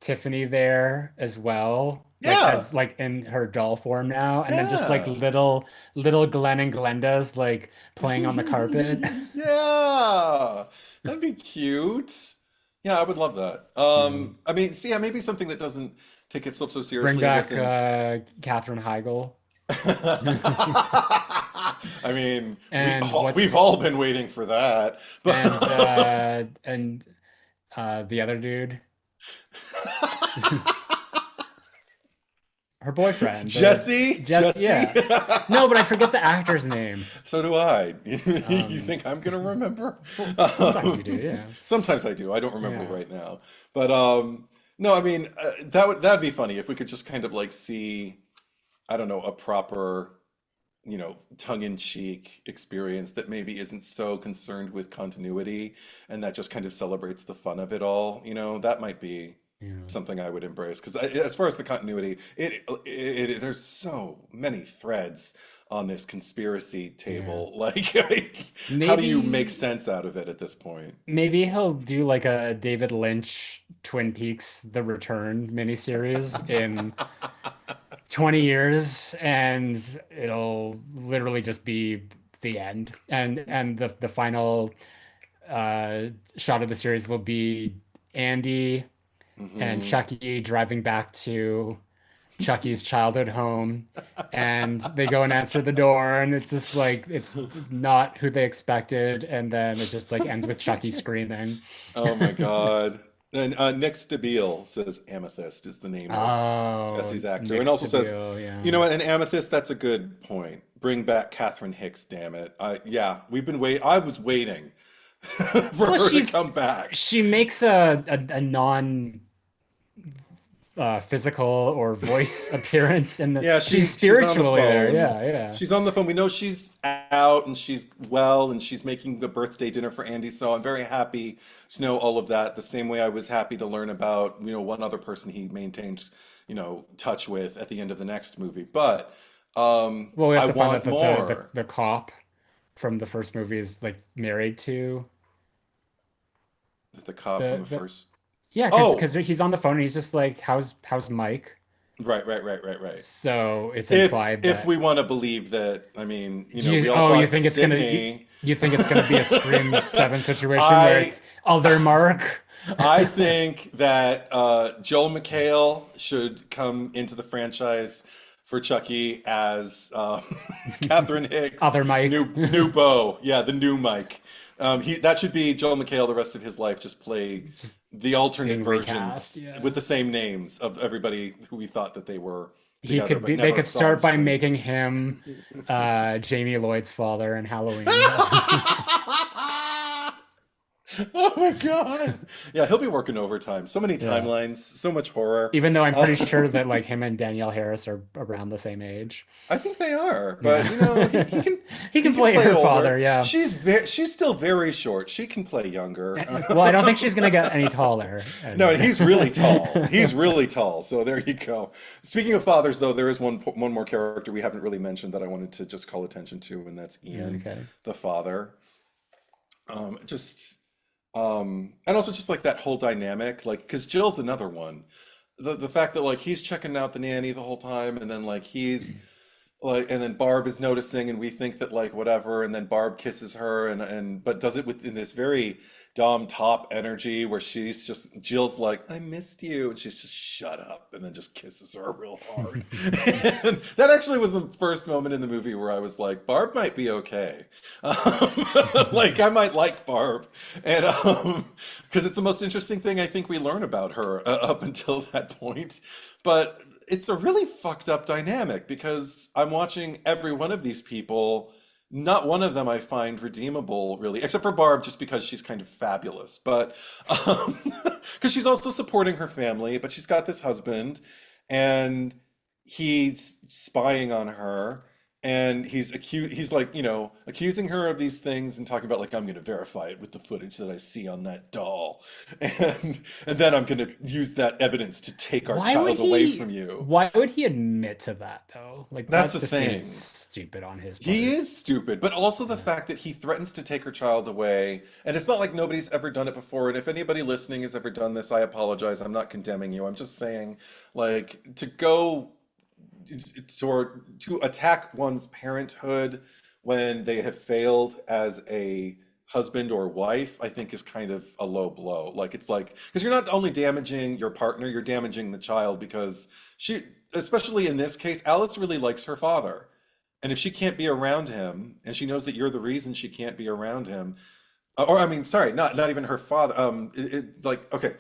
A: Tiffany there as well, like
B: Yeah,
A: as like in her doll form now, and then just like
B: yeah.
A: little Glenn and Glenda's like playing on the carpet.
B: Yeah, that'd be cute. Yeah, I would love that.
A: Yeah.
B: I mean, see, yeah, maybe something that doesn't take itself so
A: Bring
B: seriously and
A: back
B: doesn't.
A: Katherine Heigl.
B: I mean,
A: And
B: we've all been waiting for that,
A: and
B: but
A: uh and the other dude, her boyfriend, the
B: Jesse,
A: Jess,
B: Jesse.
A: yeah. No, but I forget the actor's name.
B: So do I. You
A: Um,
B: think I'm gonna remember?
A: well, sometimes you do,
B: Um,
A: yeah.
B: sometimes I do. I don't remember
A: Yeah.
B: right now, but no. I mean, that'd be funny if we could just kind of like see, I don't know, a proper, tongue-in-cheek experience that maybe isn't so concerned with continuity and that just kind of celebrates the fun of it all. That might be
A: Yeah.
B: something I would embrace because as far as the continuity, there's so many threads on this conspiracy
A: Yeah.
B: table. Like, how do you make
A: Maybe
B: sense out of it at this point?
A: maybe he'll do like a David Lynch Twin Peaks The Return miniseries in 20 years, and it'll literally just be the end. And the final shot of the series will be Andy and
B: Hmm.
A: Chucky driving back to Chucky's childhood home, and they go and answer the door, and it's just like it's not who they expected, and then it just like ends with Chucky screaming.
B: Oh my God. And Nick Stabile says Amethyst is the name of
A: Oh,
B: Jesse's actor, and
A: Nick's
B: also
A: to
B: says,
A: do,
B: you
A: yeah.
B: know what, an Amethyst, that's a good point. Bring back Catherine Hicks, damn it. Yeah, we've been wait. I was waiting for
A: Well,
B: her to come back.
A: she makes a non physical or voice appearance, and
B: Yeah,
A: she's
B: she's on the
A: spiritually there.
B: phone.
A: Yeah, yeah,
B: She's on the phone. We know she's out and she's well and she's making the birthday dinner for Andy. So I'm very happy to know all of that. The same way I was happy to learn about, one other person he maintained, touch with at the end of the next movie. But
A: Well, we
B: I
A: also find out
B: want
A: that the
B: more.
A: the cop from the first movie is like married to
B: The cop from
A: The
B: the
A: the
B: first.
A: yeah, because
B: Oh,
A: he's on the phone and he's just like, how's Mike?
B: right.
A: So it's
B: If
A: implied
B: if
A: that
B: we want to believe that, I mean,
A: do
B: we
A: you
B: all
A: oh you
B: thought
A: think it's gonna you,
B: Sydney.
A: you think it's gonna be a Scream 7 situation where
B: I
A: it's other Mark?
B: I think that Joel McHale should come into the franchise for Chucky as Catherine Hicks,
A: Other Mike.
B: new Bo. Yeah, the new Mike. That should be Joel McHale the rest of his life. Just play
A: Just
B: the alternate
A: being recast,
B: versions with
A: yeah.
B: the same names of everybody who we thought that they were
A: He
B: together,
A: could
B: but
A: be they
B: never
A: could
B: saw on
A: start by
B: screen.
A: making him Jamie Lloyd's father in Halloween.
B: Oh my God. Yeah, he'll be working overtime. So many
A: Yeah.
B: timelines, so much horror.
A: Even though I'm
B: Uh,
A: pretty sure that like him and Danielle Harris are around the same age.
B: I think they are, but
A: Yeah.
B: he can
A: He
B: he
A: can
B: can
A: play
B: play
A: her
B: older.
A: father, yeah.
B: She's still very short. She can play younger.
A: Well, I don't think she's gonna get any taller.
B: No, and
A: And
B: he's really tall. He's really tall. So there you go. Speaking of fathers, though, there is one more character we haven't really mentioned that I wanted to just call attention to, and that's Ian,
A: okay.
B: the father. Just and also just like that whole dynamic, like because Jill's another one. The fact that like he's checking out the nanny the whole time, and then like he's like and then Barb is noticing and we think that like whatever and then Barb kisses her and but does it within this very Dom top energy where she's just Jill's like I missed you and she's just shut up and then just kisses her real hard. And that actually was the first moment in the movie where I was like Barb might be okay. um, like I might like Barb and because it's the most interesting thing I think we learn about her up until that point, but it's a really fucked up dynamic because I'm watching every one of these people. Not one of them I find redeemable, really, except for Barb, just because she's kind of fabulous. But because she's also supporting her family, but she's got this husband, and he's spying on her, and he's like, accusing her of these things and talking about like I'm going to verify it with the footage that I see on that doll, and then I'm going to use that evidence to take our
A: Why would
B: child away
A: he
B: from you.
A: why would he admit to that though? Like
B: That's
A: that
B: the
A: just seems
B: thing.
A: stupid on his
B: He
A: part.
B: is stupid, but also the
A: Yeah.
B: fact that he threatens to take her child away. And it's not like nobody's ever done it before. And if anybody listening has ever done this, I apologize. I'm not condemning you. I'm just saying, like, to go to attack one's parenthood when they have failed as a husband or wife, I think is kind of a low blow. Like, it's like, because you're not only damaging your partner, you're damaging the child because especially in this case, Alice really likes her father. And if she can't be around him, and she knows that you're the reason she can't be around him, or I mean, sorry, not even her father. Like, okay,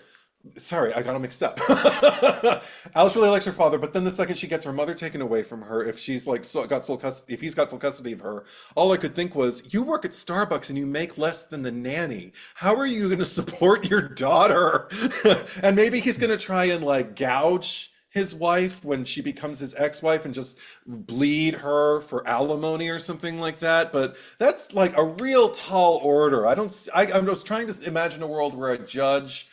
B: sorry, I got them mixed up. Alice really likes her father, but then the second she gets her mother taken away from her, if she's like if he's got sole custody of her, all I could think was, you work at Starbucks and you make less than the nanny. How are you going to support your daughter? And maybe he's going to try and like gouge his wife when she becomes his ex-wife and just bleed her for alimony or something like that. But that's like a real tall order. I'm just trying to imagine a world where a judge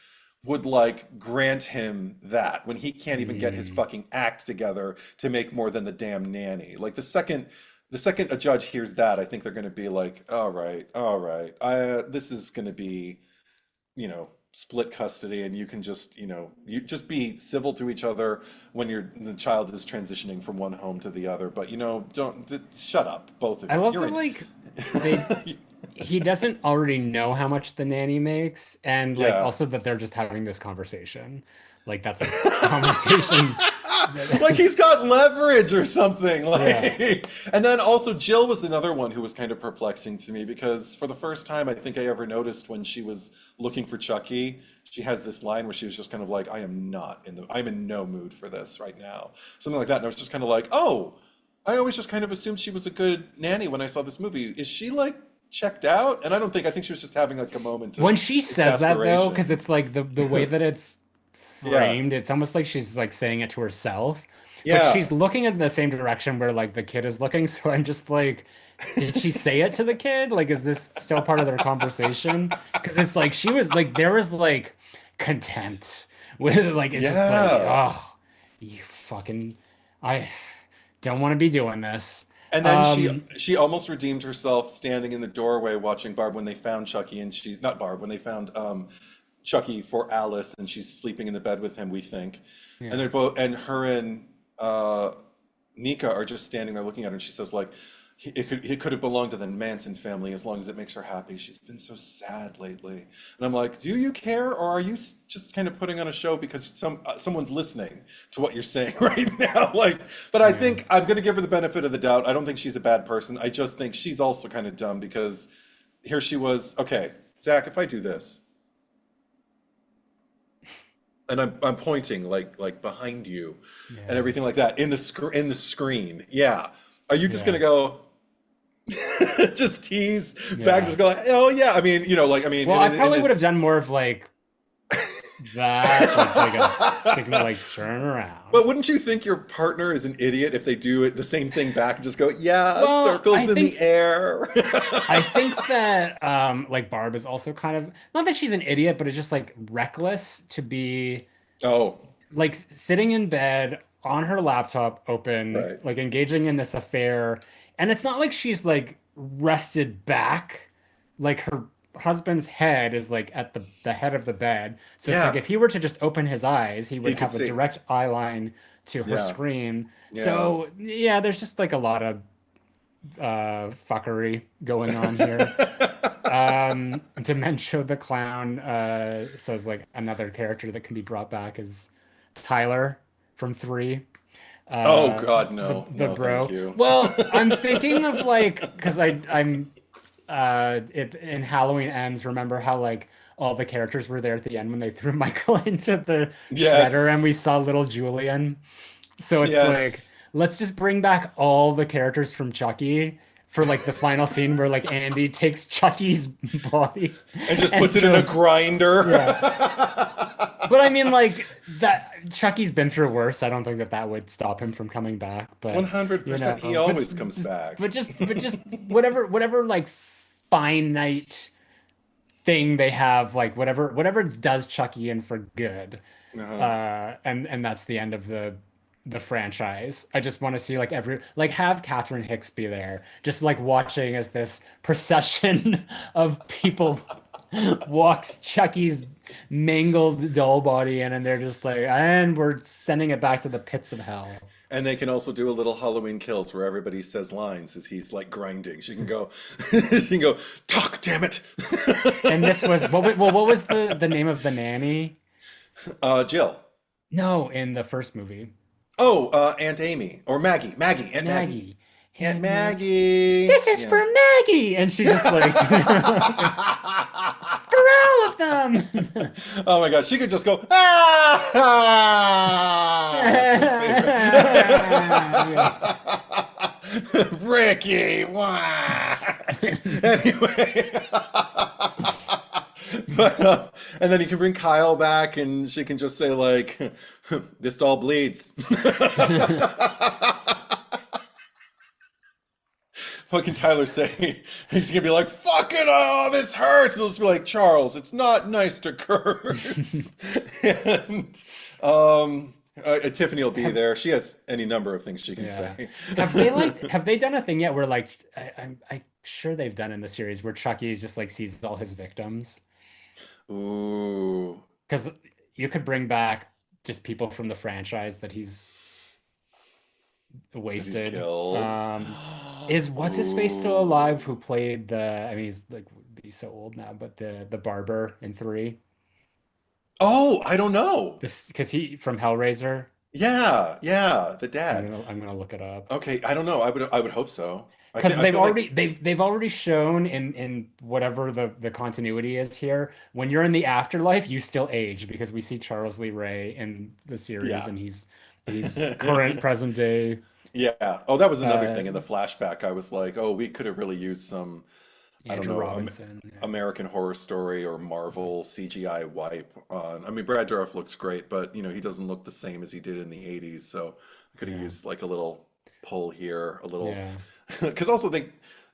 B: would like grant him that when he can't even get his
A: Mm.
B: fucking act together to make more than the damn nanny. Like the second a judge hears that, I think they're going to be like, all right, this is going to be, split custody, and you can just, you just be civil to each other when the child is transitioning from one home to the other. But don't shut up, both of
A: I
B: you.
A: love
B: You're
A: that
B: in.
A: like they he doesn't already know how much the nanny makes, and like
B: Yeah.
A: also that they're just having this conversation. Like that's a conversation
B: Like
A: that
B: he's got leverage or something.
A: yeah.
B: Like, and then also Jill was another one who was kind of perplexing to me because for the first time I think I ever noticed when she was looking for Chucky, she has this line where she was just kind of like, I'm in no mood for this right now. Something like that. And I was just kind of like, oh, I always just kind of assumed she was a good nanny when I saw this movie. Is she like checked out? And I think she was just having like a moment
A: When
B: of
A: she says that though, because
B: exasperation.
A: it's like the way that it's
B: Yeah.
A: framed, it's almost like she's like saying it to herself, but she's
B: Yeah.
A: looking in the same direction where like the kid is looking. So I'm just like, did she say it to the kid? Like, is this still part of their conversation? Because it's like she was like there was like contempt with it. Like it's just like,
B: Yeah.
A: oh, you fucking, I don't want to be doing this.
B: And then she
A: Um,
B: she almost redeemed herself standing in the doorway watching Barb when they found Chucky and she not Barb when they found Chucky for Alice, and she's sleeping in the bed with him, we think. And
A: Yeah.
B: they're both, and her and Nika are just standing there looking at her, and she says, like, it could have belonged to the Manson family as long as it makes her happy. She's been so sad lately. And I'm like, do you care, or are you just kind of putting on a show because someone's listening to what you're saying right now? Like, but I
A: Yeah.
B: think I'm going to give her the benefit of the doubt. I don't think she's a bad person. I just think she's also kind of dumb because here she was, okay, Zach, if I do this, and I'm pointing like behind you and
A: Yeah.
B: everything like that in the screen. Yeah. Are you just
A: Yeah.
B: gonna go just tease back,
A: Yeah.
B: just go, oh yeah. I mean, like, I mean,
A: Well, I
B: and
A: probably would have
B: it's
A: done more of like that, like a signal, like turn
B: but
A: around.
B: wouldn't you think your partner is an idiot if they do it the same thing back and just go, yeah,
A: Well,
B: circles in the air?
A: I think that like Barb is also kind of not that she's an idiot, but it's just like reckless to be
B: Oh,
A: like sitting in bed on her laptop open,
B: right.
A: like engaging in this affair. And it's not like she's like rested back, like her husband's head is like at the head of the bed. So it's like
B: Yeah,
A: if he were to just open his eyes, he would
B: he could
A: have a
B: see.
A: direct eye line to her
B: Yeah,
A: screen.
B: yeah.
A: So yeah, there's just like a lot of fuckery going on here. Dementia the Clown says like another character that can be brought back is Tyler from Three,
B: Oh
A: uh,
B: God,
A: the
B: no,
A: the
B: no, thank
A: bro.
B: you.
A: Well, I'm thinking of like because I'm in Halloween Ends. Remember how like all the characters were there at the end when they threw Michael into the shredder and we
B: Yes,
A: saw little Julian. So it's like,
B: yes.
A: let's just bring back all the characters from Chucky for like the final scene where like Andy takes Chucky's body
B: And just
A: and
B: puts it in a
A: goes,
B: grinder.
A: yeah. But I mean, like that Chucky's been through worse. I don't think that that would stop him from coming back. But you
B: 100%. He
A: know, but
B: always comes back.
A: just whatever like finite thing they have, like whatever does Chucky in for good,
B: Uh-huh.
A: and that's the end of the franchise. I just want to see like every like have Catherine Hicks be there, just like watching as this procession of people walks Chucky's mangled doll body in, and they're just like, and we're sending it back to the pits of hell.
B: And they can also do a little Halloween Kills where everybody says lines as he's like grinding. She can go, she can go, talk, damn it.
A: And this was what was the name of the nanny?
B: Jill.
A: No, in the first movie.
B: Oh, Aunt Amy or Maggie. Maggie. Aunt Maggie.
A: Maggie.
B: Aunt
A: Aunt Maggie.
B: Maggie.
A: This is
B: Yeah.
A: for Maggie. And she just like for all of them.
B: Oh my God, she could just go, ah!
A: Yeah.
B: That's my favorite. Ricky, why? Anyway. But and then you can bring Kyle back, and she can just say like, "This doll bleeds." What can Tyler say? He's gonna be like, "Fuck it, oh, this hurts." He'll just be like, "Charles, it's not nice to curse." And Tiffany will be
A: Have
B: there. She has any number of things she can
A: yeah.
B: say.
A: Have they done a thing yet where like I'm sure they've done in the series where Chucky just like sees all his victims?
B: Ooh,
A: Because you could bring back just people from the franchise that he's
B: that he's
A: wasted.
B: killed.
A: Is what's his face still
B: Ooh.
A: alive? Who played the? I mean, he's like would be so old now, but the barber in Three.
B: Oh, I don't know.
A: This because he from Hellraiser.
B: Yeah, yeah, the dad.
A: I'm gonna look it up.
B: Okay, I don't know. I would hope so.
A: Because
B: I
A: they've
B: feel like
A: already they've already shown in whatever the continuity is here, when you're in the afterlife, you still age because we see Charles Lee Ray in the series
B: yeah.
A: and he's current present day
B: Yeah. Oh, that was another
A: uh
B: thing in the flashback. I was like, oh, we could have really used some, I don't
A: Andrew
B: know,
A: Robinson. Yeah.
B: American Horror Story or Marvel CGI wipe on. I mean, Brad Dourif looks great, but he doesn't look the same as he did in the 80s. So I could have
A: Yeah.
B: used like a little pull here, a little,
A: Yeah.
B: because also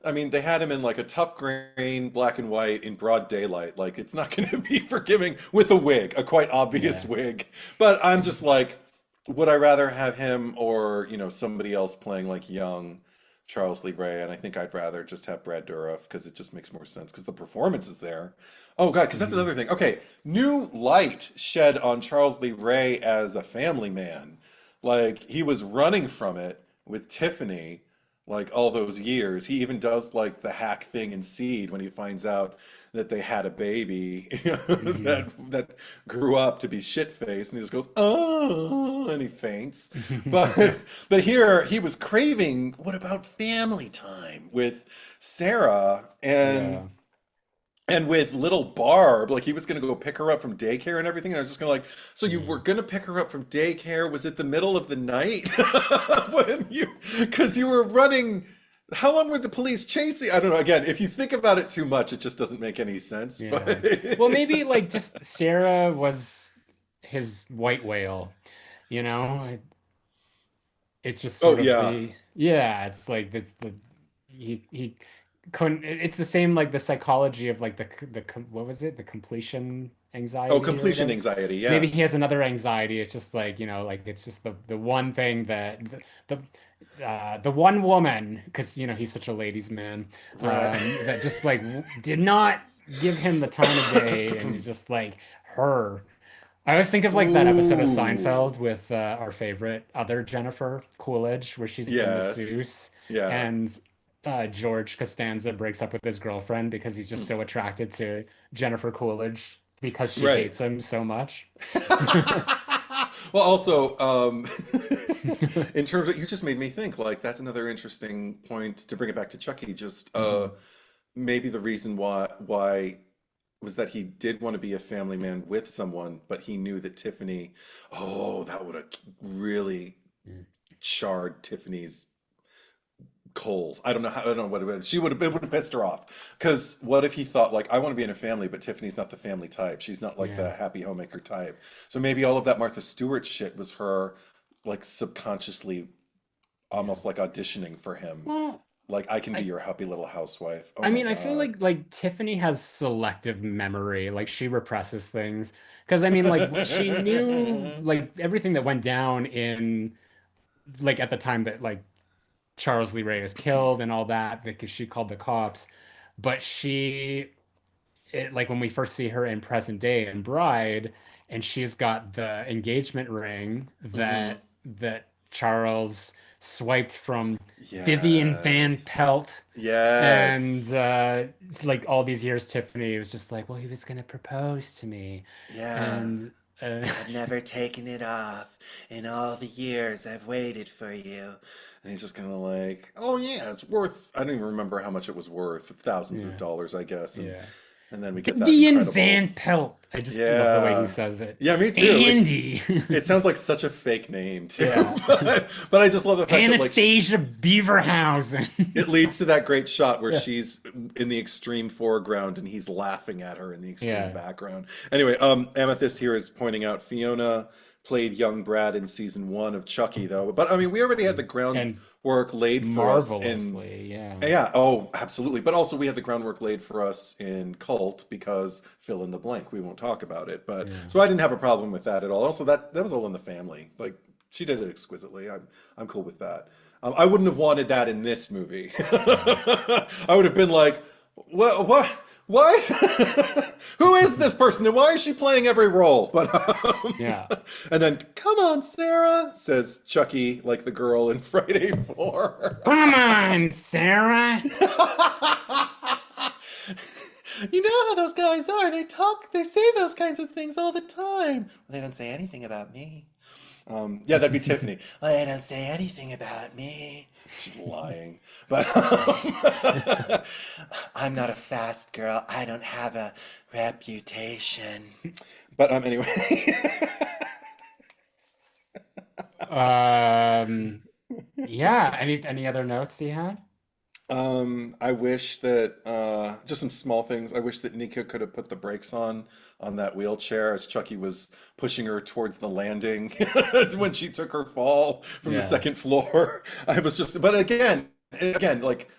B: I mean, they had him in like a tough grain, black and white in broad daylight. Like it's not going to be forgiving with a wig, a quite obvious
A: Yeah.
B: wig. But I'm just like, would I rather have him or somebody else playing like young Charles Lee Ray, and I think I'd rather just have Brad Dourif because it just makes more sense because the performance is there. Oh God, because that's
A: Mhm.
B: another thing. Okay, new light shed on Charles Lee Ray as a family man. Like he was running from it with Tiffany like all those years. He even does like the hack thing in Seed when he finds out that they had a baby
A: Mhm.
B: that grew up to be shit faced and he just goes, oh, and he faints. But but here he was craving, what about family time with Sarah
A: Yeah.
B: and with little Barb, like he was gonna go pick her up from daycare and everything. And I was just gonna like, so you were
A: Mhm.
B: gonna pick her up from daycare? Was it the middle of the night? When you, because you were running, how long were the police chasing? I don't know. Again, if you think about it too much, it just doesn't make any sense.
A: Yeah.
B: But
A: Well, maybe like just Sarah was his white whale, you know? It's just
B: oh
A: sort of
B: yeah.
A: the yeah, it's like the he couldn't it's the same like the psychology of like what was it? The completion
B: Oh,
A: anxiety or
B: completion
A: whatever.
B: anxiety.
A: Maybe
B: Yeah.
A: he has another anxiety. It's just like, like it's just the one thing that the one woman, because he's such a ladies' man,
B: Right.
A: that just like did not give him the time of day, and it's just like her. I always think of like that episode of
B: Ooh.
A: Seinfeld with our favorite other Jennifer Coolidge, where she's the
B: Yes.
A: masseuse,
B: Yeah.
A: and George Costanza breaks up with his girlfriend because he's just so attracted to Jennifer Coolidge because she
B: Right.
A: hates him so much.
B: Well, also, in terms of, you just made me think, like, that's another interesting point to bring it back to Chucky. Just
A: Mhm.
B: maybe the reason why was that he did want to be a family man with someone, but he knew that Tiffany, oh, that would have really
A: Mm.
B: charred Tiffany's coals. I don't know how, I don't know what it would. She would have, it would have pissed her off. Because what if he thought like, I want to be in a family, but Tiffany's not the family type. She's not like the
A: Yeah.
B: happy homemaker type. So maybe all of that Martha Stewart shit was her like subconsciously
A: Yeah.
B: almost like auditioning for him.
A: Well,
B: Like I can be
A: I
B: your happy little housewife. Oh
A: I
B: my
A: mean, I feel
B: God.
A: like Tiffany has selective memory. Like she represses things. Because I mean, like she knew like everything that went down in like at the time that like Charles Lee Ray is killed and all that because she called the cops. But like when we first see her in present day in Bride, and she's got the engagement ring
B: Hmm.
A: that Charles swiped from Vivian Van
B: Yes.
A: Pelt. And
B: Yes.
A: like all these years, Tiffany was just like, well, he was gonna propose to me.
B: Yeah.
A: And
B: I've never taken it off in all the years I've waited for you. And he's just kind of like, oh yeah, it's worth, I don't even remember how much it was worth, thousands of
A: yeah,
B: dollars, I guess.
A: yeah.
B: And then we get that
A: Vivian
B: incredible,
A: Van Pelt. I just love the way he
B: yeah.
A: says it.
B: Yeah, me too.
A: Andy.
B: It sounds like such a fake name too.
A: Yeah.
B: But I just love the fact that like
A: Anastasia Beaverhausen.
B: it leads to that great shot where
A: Yeah.
B: she's in the extreme foreground and he's laughing at her in the extreme
A: Yeah.
B: background. Anyway, Amethyst here is pointing out Fiona played young Brad in season one of Chucky, though. But I mean, we already had the
A: And
B: groundwork laid for us in.
A: marvelously, yeah.
B: Yeah, oh, absolutely. But also, we had the groundwork laid for us in Cult because fill in the blank. We won't talk about it. But
A: Yeah.
B: so I didn't have a problem with that at all. Also, that was all in the family. Like she did it exquisitely. I'm cool with that. I wouldn't have wanted that in this movie.
A: Yeah.
B: I would have been like, what? What? Who is this person and why is she playing every role? But
A: Yeah.
B: and then, come on, Sarah, says Chucky, like the girl in Friday 4.
A: Come on, Sarah.
B: You know how those guys are. They talk, they say those kinds of things all the time. They don't say anything about me. Yeah, that'd be Tiffany. Well, they don't say anything about me. She's lying. But I'm not a fast girl. I don't have a reputation. But anyway.
A: Um, yeah. Any other notes you had?
B: I wish that just some small things. I wish that Nika could have put the brakes on that wheelchair as Chucky was pushing her towards the landing when she took her fall from the
A: Yeah.
B: second floor. I was just, but again, like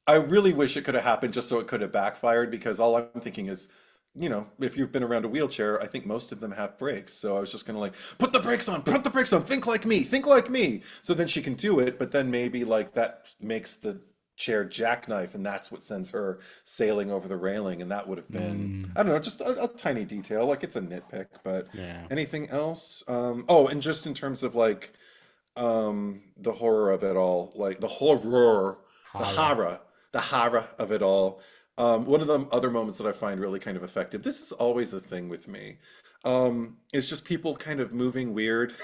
B: I really wish it could have happened just so it could have backfired because all I'm thinking is if you've been around a wheelchair, I think most of them have brakes. So I was just kind of like, put the brakes on, think like me. So then she can do it, but then maybe like that makes the chair jackknife, and that's what sends her sailing over the railing. And that would have been,
A: Mm,
B: I don't know, just a tiny detail. Like it's a nitpick, but
A: yeah.
B: anything else? Oh, and just in terms of like the horror of it all, like the
A: Hara.
B: horror the horror of it all. One of the other moments that I find really kind of effective, this is always a thing with me, it's just people kind of moving weird.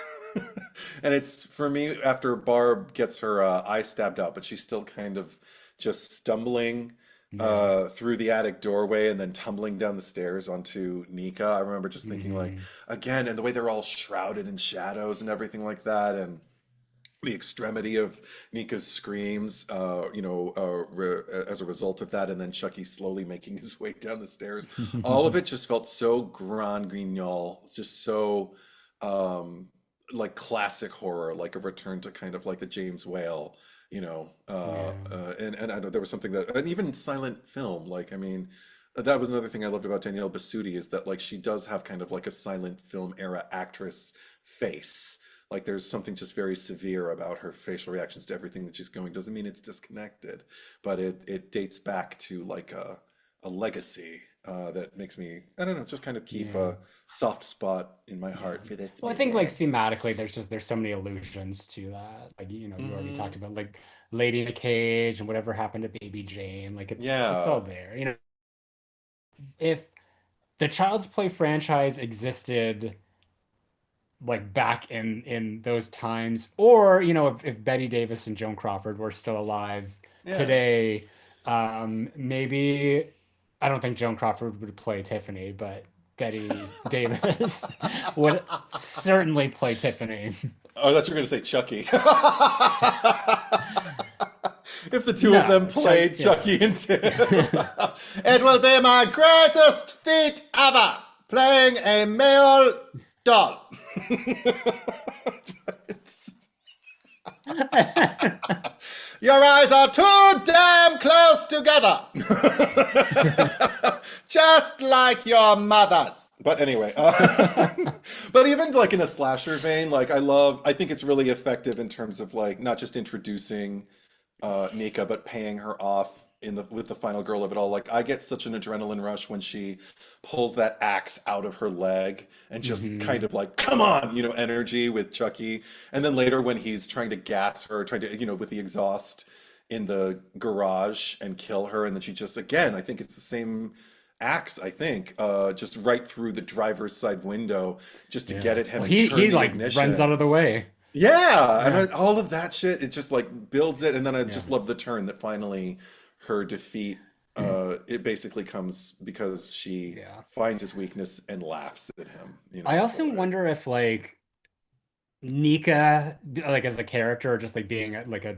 B: And it's for me after Barb gets her eye stabbed out, but she's still kind of just stumbling
A: Yeah.
B: through the attic doorway and then tumbling down the stairs onto Nika. I remember just thinking like,
A: Hmm.
B: again, and the way they're all shrouded in shadows and everything like that, and the extremity of Nika's screams, as a result of that, and then Chucky slowly making his way down the stairs. All of it just felt so grand guignol, just so um, like classic horror, like a return to kind of like the James Whale,
A: Yeah.
B: and I know there was something that, and even silent film, like I mean. That was another thing I loved about Danielle Basutti is that like she does have kind of like a silent film era actress face. Like there's something just very severe about her facial reactions to everything that she's going. Doesn't mean it's disconnected, but it dates back to like a legacy that makes me, I don't know, just kind of keep
A: Yeah.
B: a soft spot in my
A: Yeah.
B: heart for this
A: Well, I think like
B: movie.
A: thematically, there's so many allusions to that. Like, you already
B: Hmm.
A: talked about like Lady in a Cage and whatever happened to Baby Jane. Like it's all
B: Yeah.
A: there. If the Child's Play franchise existed like back in those times, or if Betty Davis and Joan Crawford were still alive
B: Yeah.
A: today, maybe I don't think Joan Crawford would play Tiffany, but Betty Davis would certainly play Tiffany.
B: Oh, I thought you were going to say Chucky. If the two of them
A: No, Chuck,
B: played
A: yeah.
B: Chucky and Tim. It will be my greatest feat ever playing a male doll. Your eyes are too damn close together. Just like your mother's. But anyway, but even like in a slasher vein, like I think it's really effective in terms of like not just introducing Nika, but paying her off in the with the final girl of it all. Like I get such an adrenaline rush when she pulls that axe out of her leg and just kind
A: Hmm.
B: of like, come on, energy with Chucky. And then later when he's trying to gas her, trying to, with the exhaust in the garage and kill her, and then she just again, I think it's the same axe, I think, just right through the driver's side window just to get
A: Yeah.
B: at him
A: Well,
B: and
A: he
B: turn
A: he
B: the
A: like runs out
B: ignition.
A: of the way.
B: Yeah, and
A: Yeah.
B: all of that shit, it just like builds it, and then I
A: Yeah.
B: just love the turn that finally her defeat. It basically comes because she
A: Yeah.
B: finds his weakness and laughs at him,
A: I also
B: for it.
A: wonder if like Nika, like as a character, or just like being like a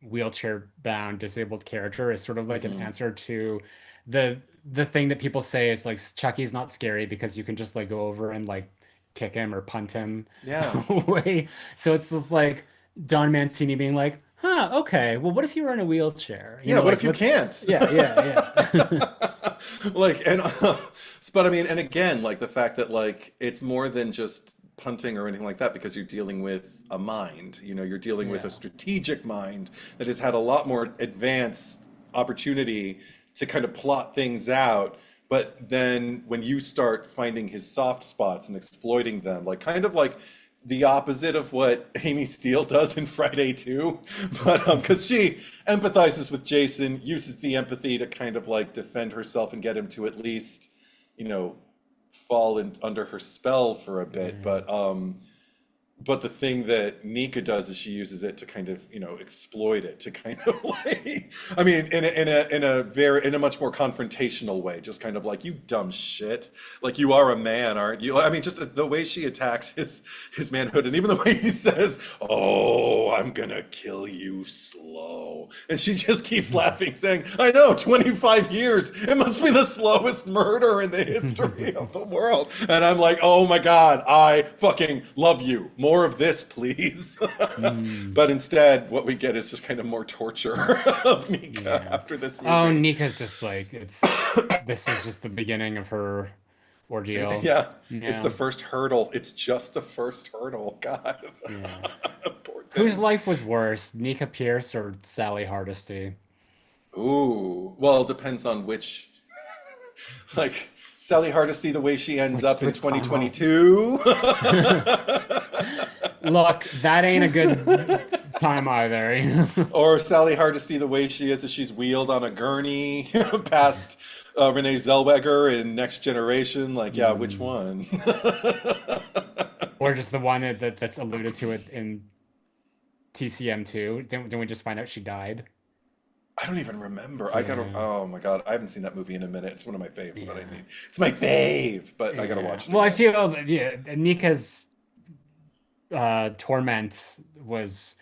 A: wheelchair bound disabled character, is sort of like an
B: Hmm.
A: answer to the thing that people say is like Chucky's not scary because you can just like go over and like kick him or punt him
B: Yeah,
A: away. So it's just like Don Mancini being like, huh, okay, well, what if you were in a wheelchair?
B: yeah. What if
A: Like
B: you
A: let's,
B: can't?
A: yeah, yeah, yeah.
B: Like, and but I mean, and again, like the fact that like it's more than just punting or anything like that because you're dealing with a mind. You're dealing with a
A: Yeah.
B: strategic mind that has had a lot more advanced opportunity to kind of plot things out. But then when you start finding his soft spots and exploiting them, like kind of like the opposite of what Amy Steele does in Friday 2, but because she empathizes with Jason, uses the empathy to kind of like defend herself and get him to at least, you know, fall in under her spell for a bit.
A: Yeah.
B: But the thing that Nika does is she uses it to kind of, exploit it to kind of like, I mean, in a much more confrontational way, just kind of like, you dumb shit, like you are a man, aren't you? I mean, just the way she attacks his manhood, and even the way he says, "Oh, I'm gonna kill you slow," and she just keeps laughing, saying, "I know, 25 years, it must be the slowest murder in the history of the world," and I'm like, "Oh my God, I fucking love you more of this, please.
A: Mm,
B: But instead, what we get is just kind of more torture of Nika
A: yeah.
B: after this
A: Oh,
B: movie.
A: Nika's just like this is just the beginning of her ordeal.
B: Yeah, it's the
A: Yeah.
B: first hurdle. It's just the first hurdle. God,
A: Yeah.
B: poor
A: Whose
B: thing.
A: life was worse, Nika Pierce or Sally Hardesty?
B: Ooh, well, it depends on which, like Sally Hardesty, the way she ends up in
A: Which timeline?
B: 2022,
A: Look, that ain't a good time either.
B: or Sally Hardesty, the way she is as she's wheeled on a gurney past Renee Zellweger in Next Generation. Like, yeah, which
A: Hmm.
B: one?
A: Or just the one that's alluded to it in TCM2. Didn't we just find out she died?
B: I don't even remember. I gotta.
A: Yeah.
B: Oh my God, I haven't seen that movie in a minute. It's one of my faves, but I
A: Yeah.
B: mean, it's my fave. But I gotta
A: Yeah.
B: watch it
A: Well, I
B: again.
A: feel that yeah, Nika's torment was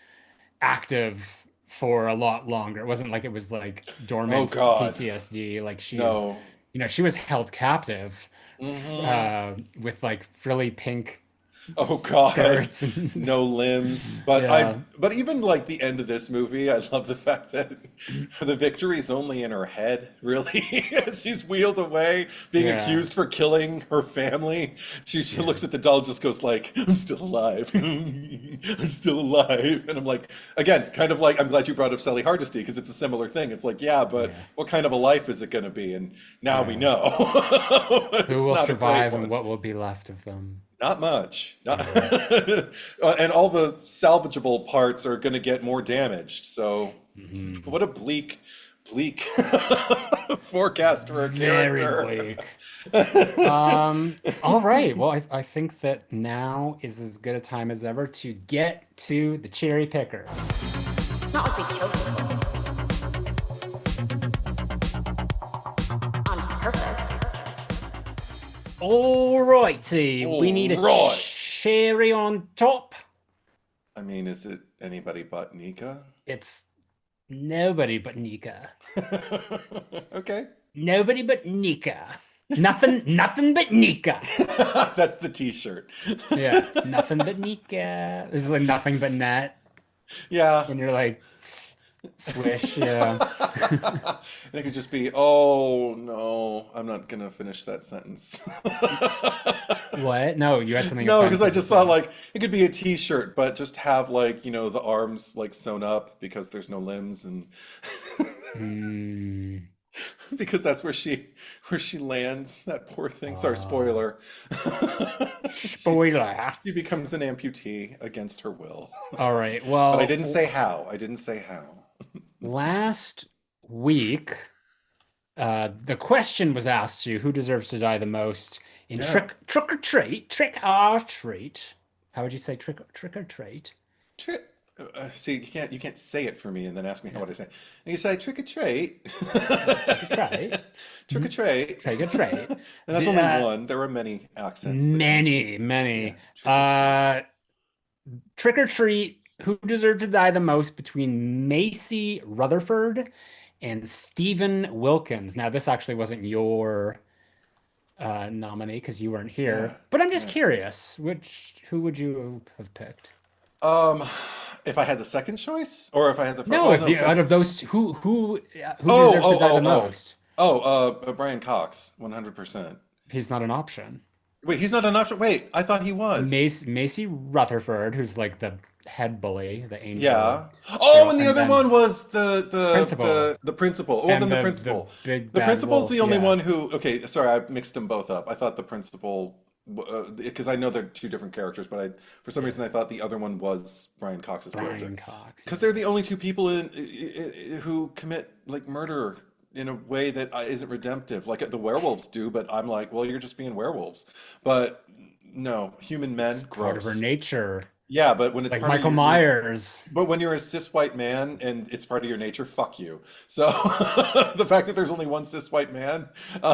A: active for a lot longer. It wasn't like it was like
B: Oh
A: dormant
B: God,
A: PTSD. Like
B: no.
A: she was held captive
B: Hmm.
A: with like frilly pink
B: Oh God,
A: skirts and
B: no limbs. But
A: yeah.
B: but even like the end of this movie, I love the fact that the victory is only in her head, really. As she's wheeled away, being
A: Yeah.
B: accused for killing her family. She
A: Yeah.
B: looks at the doll, just goes like, "I'm still alive. I'm still alive." And I'm like, again, kind of like, I'm glad you brought up Sally Hardesty because it's a similar thing. It's like, yeah, but
A: Yeah.
B: what kind of a life is it going to be? And now we
A: Yeah.
B: know.
A: Who
B: It's
A: will
B: not a great
A: survive and
B: one.
A: what will be left of them?
B: Not much. Not
A: Yeah.
B: and all the salvageable parts are going to get more damaged. So,
A: Mhm.
B: what a bleak forecast for a
A: Very
B: character.
A: bleak. All right. Well, I think that now is as good a time as ever to get to the cherry picker.
C: It's not like we kill people on purpose.
A: All righty. We
B: All
A: need a
B: right.
A: cherry on top.
B: I mean, is it anybody but Nika?
A: It's nobody but Nika.
B: Okay.
A: Nobody but Nika. Nothing but Nika.
B: That's the t-shirt.
A: Yeah, nothing but Nika. This is like nothing but net.
B: Yeah.
A: And you're like, swish, yeah.
B: And it could just be, oh no, I'm not gonna finish that sentence.
A: What? No, you had something
B: No, because I
A: offensive to
B: just thought
A: say.
B: like it could be a t-shirt, but just have like, the arms like sewn up because there's no limbs and
A: Hmm.
B: because that's where she lands, that poor thing. Sorry,
A: Uh,
B: spoiler. She
A: spoiler.
B: she becomes an amputee against her will.
A: All right.
B: But I
A: Well,
B: didn't say how. I didn't say how.
A: last week, the question was asked to you, who deserves to die the most in
B: Yeah.
A: trick or treat? How would you say trick or treat?
B: Tri See, you can't say it for me and then ask me how
A: Yeah.
B: would I say. And you say trick or treat.
A: Yeah, trick or treat.
B: Trick or treat.
A: Trick or treat.
B: And that's only
A: Uh,
B: one. There were many accents that you
A: many,
B: yeah,
A: many.
B: trick or treat.
A: Uh, Trick or treat, who deserved to die the most between Macy Rutherford and Stephen Wilkins? Now, this actually wasn't your nominee because you weren't
B: Yeah.
A: here, but I'm just
B: Yeah.
A: curious, who would you have picked?
B: Um, if I had the second choice or if I had the first,
A: No,
B: well,
A: if
B: no,
A: you, out
B: because
A: of those, who
B: oh,
A: deserves to
B: oh,
A: die the
B: oh, oh,
A: most?
B: Brian Cox, 100%.
A: He's not an option.
B: Wait, he's not an option. Wait, I thought he was.
A: Macy Rutherford, who's like the head bully, the angel
B: Yeah. Oh,
A: girl,
B: and the
A: and
B: other
A: then
B: one was the
A: principal
B: the the principal. Oh,
A: and
B: then the
A: the
B: principal.
A: big
B: The
A: bad
B: principal's
A: wolf.
B: the only
A: Yeah,
B: one who. Okay, sorry, I mixed them both up. I thought the principal, because I know they're two different characters, but for some
A: yeah.
B: reason I thought the other one was Brian Cox's character.
A: Brian Cox.
B: Because
A: Yeah.
B: they're the only two people who commit like murder in a way that isn't redemptive, like the werewolves do. But I'm like, well, you're just being werewolves. But no, human
A: It's
B: men,
A: part of her
B: gross.
A: nature.
B: Yeah, but when it's
A: Like
B: part of
A: Michael
B: your
A: Myers.
B: but when you're a cis white man and it's part of your nature, fuck you. So the fact that there's only one cis white man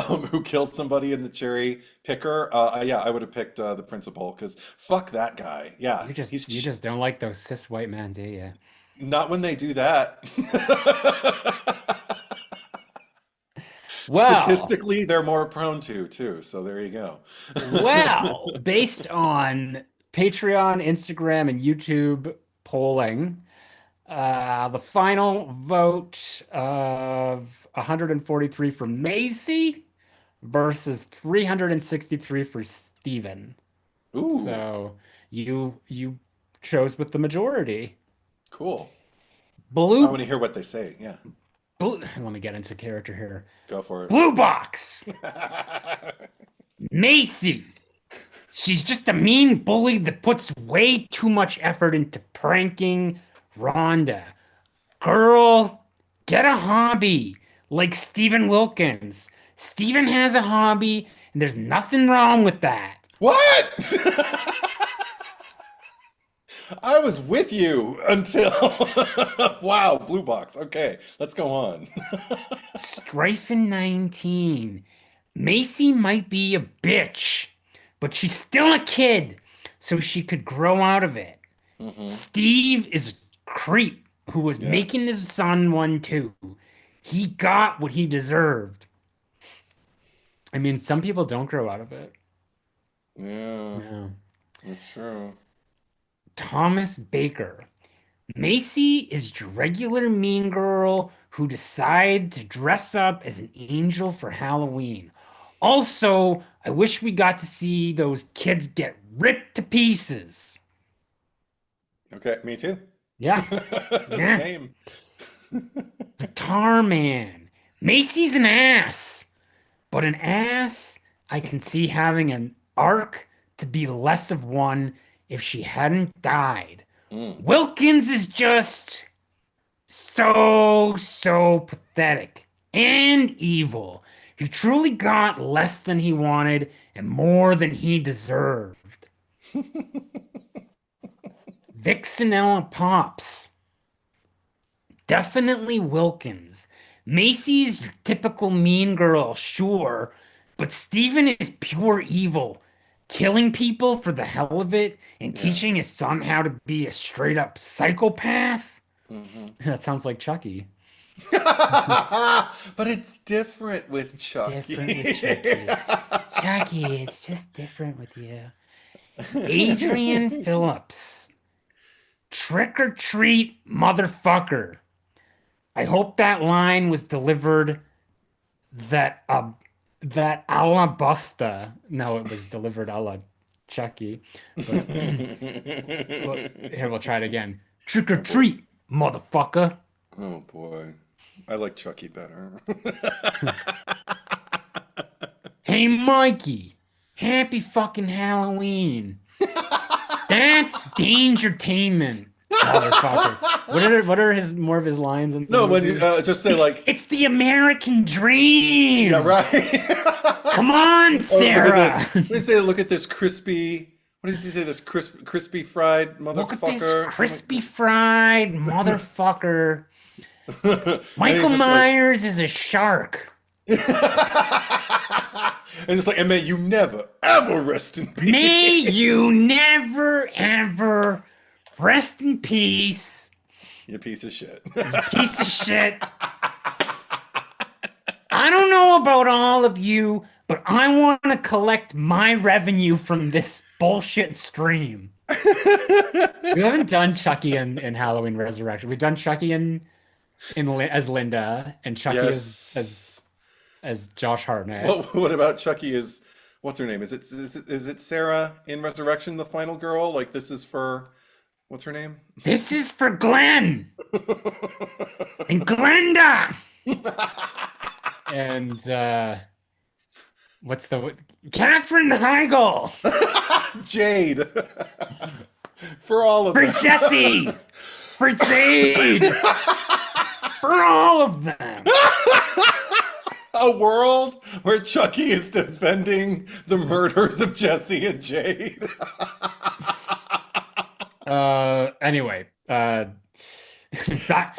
B: who kills somebody in the cherry picker, yeah, I would have picked the principal because fuck that guy. Yeah,
A: You just don't like those cis white men, do you?
B: not when they do that.
A: Well,
B: Statistically, they're more prone to too. So there you go.
A: based on Patreon, Instagram, and YouTube polling. The final vote of 143 for Macy versus 363 for Steven.
B: Ooh,
A: So you chose with the majority.
B: cool. I
A: Blue,
B: want to hear what they say. Yeah,
A: let me get into character here.
B: go for
A: Blue box,
B: it.
A: Macy. She's just a mean bully that puts way too much effort into pranking Rhonda. Girl, get a hobby like Stephen Wilkins. Stephen has a hobby, and there's nothing wrong with that.
B: What? I was with you until wow, blue box. Okay, let's go on.
A: Strifing 19. Macy might be a bitch, but she's still a kid, so she could grow out of it.
B: Hmm.
A: Steve is a creep who was
B: Yeah,
A: making his son one too. He got what he deserved. I mean, some people don't grow out of it.
B: yeah,
A: Yeah.
B: that's true.
A: Thomas Baker. Macy is your regular mean girl who decided to dress up as an angel for Halloween. Also, I wish we got to see those kids get ripped to pieces.
B: Okay, me too.
A: Yeah, yeah.
B: Same.
A: The Tar Man. Macy's an ass, but an ass I can see having an arc to be less of one if she hadn't died.
B: Mm.
A: Wilkins is just so pathetic and evil. He truly got less than he wanted and more than he deserved. Vixenella Pops. Definitely Wilkins. Macy's your typical mean girl, sure, but Steven is pure evil, killing people for the hell of it and
B: Yeah.
A: teaching his son how to be a straight up psychopath.
B: Hmm.
A: That sounds like Chucky.
B: But it's different with
A: Different with
B: Chucky.
A: Chucky. Chucky, it's just different with you. Adrian Phillips. Trick or treat, motherfucker. I hope that line was delivered that that a la Busta. No, it was delivered a la Chucky. But here we'll try it again. Trick or
B: Oh boy.
A: treat, motherfucker.
B: Oh boy. I like Chucky better.
A: Hey Mikey, happy fucking Halloween. That's dangertainment, motherfucker. What are his more of his lines in the
B: No, when you
A: movie?
B: just say
A: It's
B: like,
A: it's the American
B: yeah,
A: dream.
B: right.
A: Come on,
B: Oh, look at this.
A: Sarah.
B: What do you say? Look at this crispy. What does he say? This crispy fried
A: Look at this
B: motherfucker.
A: crispy fried motherfucker.
B: And he's
A: Michael
B: just like,
A: Myers is a shark.
B: and it's like, and may you never ever rest in
A: May
B: peace.
A: you never ever rest in peace,
B: You piece of shit.
A: piece of shit. I don't know about all of you, but I want to collect my revenue from this bullshit stream. We haven't done Chucky in Halloween Resurrection. We've done Chucky as Linda and Chucky
B: Yes.
A: as Josh Hartnett.
B: What about Chucky is what's her name? Is it Sarah in Resurrection, the final girl? Like this is for what's her name?
A: This is for Glenn and Glenda and what's the Catherine Heigl
B: Jade. For all of
A: for
B: them.
A: Jesse for Jade for all of them.
B: A world where Chucky is defending the murders of Jesse and Jade.
A: Anyway, back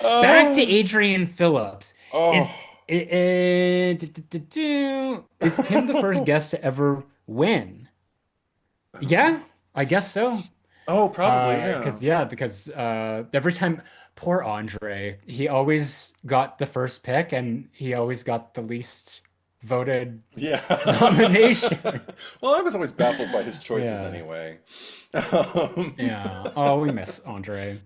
B: Oh,
A: to Adrian Phillips. Is
B: oh,
A: is Tim the first guest to ever win? Yeah, I guess so.
B: oh, probably, yeah.
A: Because every time poor Andre, he always got the first pick and he always got the least voted
B: Yeah.
A: nomination.
B: Well, I was always baffled by his choices
A: Yeah.
B: anyway. Um,
A: Yeah. Oh, we miss Andre.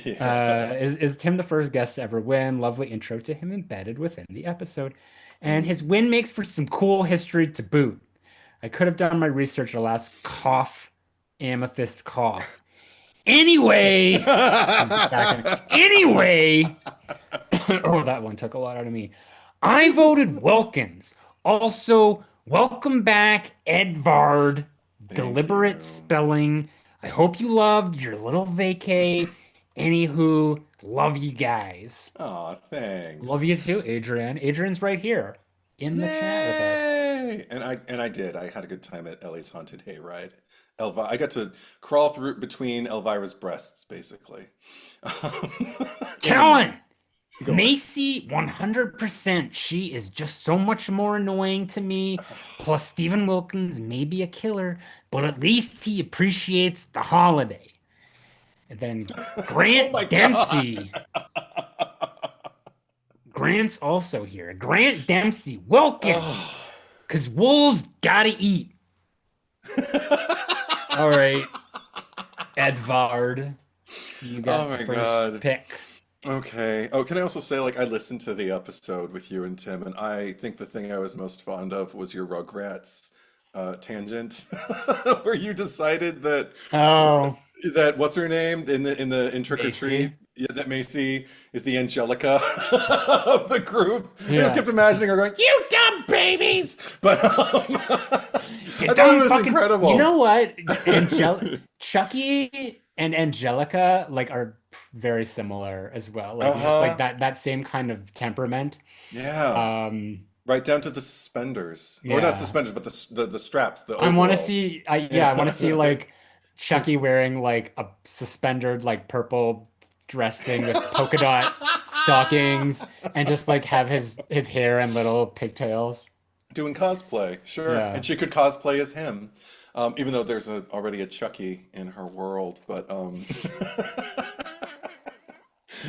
B: yeah.
A: Is Tim the first guest to ever win? Lovely intro to him embedded within the episode. And
B: Mm.
A: his win makes for some cool history to boot. I could have done my research, alas, cough, amethyst cough. Anyway, just gonna get back in. Anyway, oh, that one took a lot out of me. I voted Wilkins. Also, welcome back, Edvard.
B: Thank
A: Deliberate
B: you.
A: spelling. I hope you loved your little vacay. Anywho, love you guys.
B: Aw,
A: Love you
B: thanks.
A: too, Adrian. Adrian's right here in the chat with us.
B: Yay! And I did. I had a good time at Ellie's haunted hayride. I got to crawl through between Elvira's breasts, basically. In the
A: Kellen!
B: night. Go on.
A: Macy, 100%. She is just so much more annoying to me. Plus, Stephen Wilkins may be a killer, but at least he appreciates the holiday. And then
B: Oh my
A: Grant
B: God.
A: Dempsey. Grant's also here. Grant Dempsey, Wilkins,
B: Oh.
A: because wolves gotta eat. All right, Edvard, you
B: Oh
A: got the
B: my
A: first
B: God.
A: pick.
B: Okay. Oh, can I also say, like, I listened to the episode with you and Tim, and I think the thing I was most fond of was your Rugrats tangent, where you decided that
A: Oh,
B: what's her name in Trick or Treat,
A: Macy.
B: yeah, that Macy is the Angelica of the group. I just
A: Yeah.
B: kept imagining her going, "You dumb babies!" But
A: You
B: I thought it
A: dumb
B: was
A: fucking. You
B: incredible.
A: know what? Chucky and Angelica like are very similar as well. Like just like
B: Uh-huh.
A: that same kind of temperament.
B: Yeah.
A: Um,
B: Right down to the suspenders, or not
A: yeah.
B: suspenders, but the straps, the
A: I want to
B: overalls.
A: see. I want to see
B: Yeah.
A: like Chucky wearing like a suspendered like purple dress thing with polka dot stockings and just like have his hair and little pigtails.
B: Doing cosplay, sure.
A: Yeah.
B: And she could cosplay as him, even though there's already a Chucky in her world. But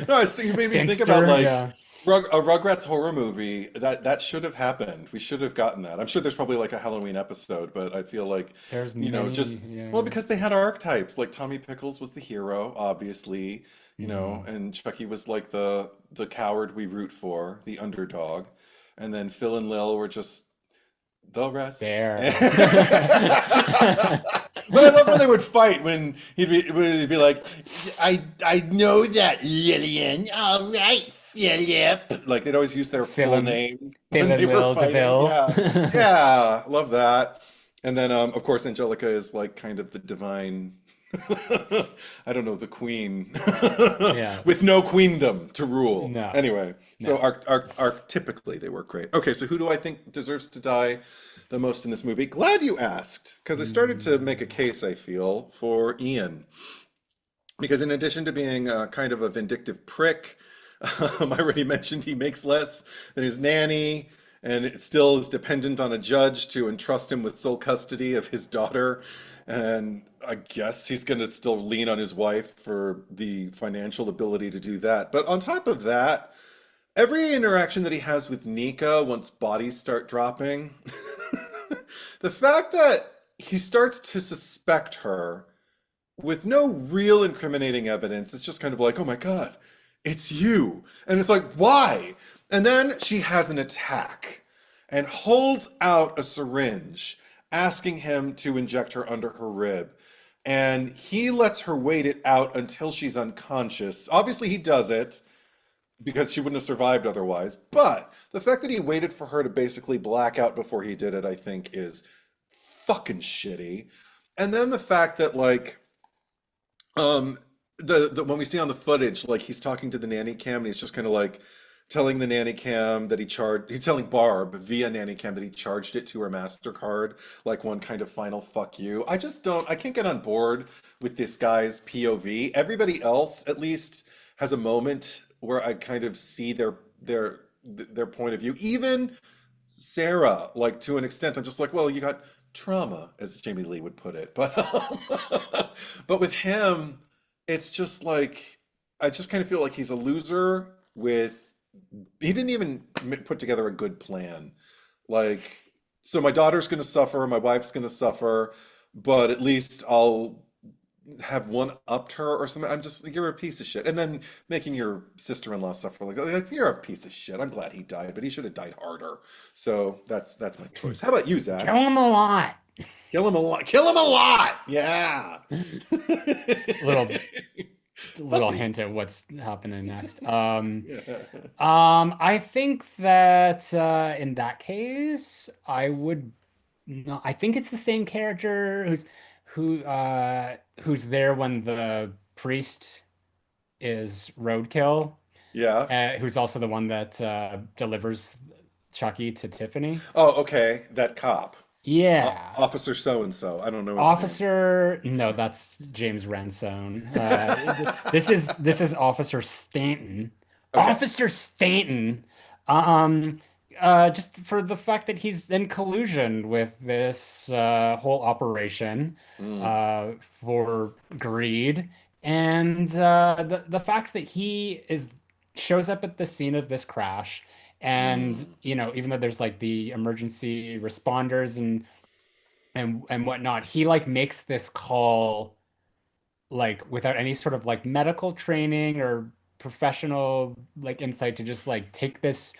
B: no, you made me think about
A: Finster,
B: like
A: yeah.
B: A Rugrats horror movie. That should have happened. We should have gotten that. I'm sure there's probably like a Halloween episode, but I feel like,
A: There's
B: just
A: many,
B: well,
A: yeah.
B: because they had archetypes. Like Tommy Pickles was the hero, obviously,
A: Hmm.
B: and Chucky was like the coward we root for, the underdog, and then Phil and Lil were just the rest.
A: There.
B: But I love when they would fight when he'd be like, I know that, Lillian. All right, Philip. Like they'd always use their
A: Phil
B: full
A: and
B: names
A: Phil
B: when they
A: and
B: were
A: Lil
B: fighting.
A: DeVille.
B: Yeah. Yeah, love that. And then of course Angelica is like kind of the divine I don't know, the queen
A: Yeah.
B: with no queendom to rule.
A: No.
B: Anyway, so
A: No.
B: archetypically they work great. Okay, so who do I think deserves to die the most in this movie? Glad you asked, because I started to make a
A: Mm.
B: case, I feel, for Ian. Because in addition to being kind of a vindictive prick, I already mentioned he makes less than his nanny, and it still is dependent on a judge to entrust him with sole custody of his daughter. And I guess he's going to still lean on his wife for the financial ability to do that. But on top of that, every interaction that he has with Nika once bodies start dropping, the fact that he starts to suspect her with no real incriminating evidence. It's just kind of like, oh my God, it's you. And it's like, why? And then she has an attack and holds out a syringe, asking him to inject her under her rib. And he lets her wait it out until she's unconscious. Obviously, he does it because she wouldn't have survived otherwise. But the fact that he waited for her to basically black out before he did it, I think, is fucking shitty. And then the fact that, like, um, the when we see on the footage, like he's talking to the nanny cam, and he's just kind of like telling the nanny cam that he's telling Barb via nanny cam that he charged it to her MasterCard, like one kind of final fuck you. I can't get on board with this guy's POV. Everybody else, at least, has a moment where I kind of see their point of view. Even Sarah, like to an extent, I'm just like, well, you got trauma, as Jamie Lee would put it. But but with him, it's just like I just kind of feel like he's a loser with he didn't even put together a good plan. Like, so my daughter's going to suffer, my wife's going to suffer, but at least I'll have one upped her or something. I'm just like, you're a piece of shit. And then making your sister-in-law suffer like you're a piece of shit. I'm glad he died, but he should have died harder. So that's my choice. How about you,
A: Kill
B: Zach?
A: him a lot.
B: Kill him a lot. Kill him a lot. Yeah.
A: Little little
B: Buffy.
A: hint at what's happening next.
B: Yeah.
A: I think that in that case, I would no, I think it's the same character who's there when the priest is roadkill,
B: Yeah.
A: who's also the one that delivers Chucky to Tiffany.
B: Oh, okay. That cop.
A: Yeah.
B: Officer so and so. I don't know his name.
A: Officer, no, that's James Ransone. This is Officer Stanton.
B: Okay.
A: Officer Stanton. Um, just for the fact that he's in collusion with this whole operation
B: Mm.
A: for greed, and the fact that he is shows up at the scene of this crash, and
B: Mm.
A: even though there's like the emergency responders and whatnot, he like makes this call like without any sort of like medical training or professional like insight to just like take this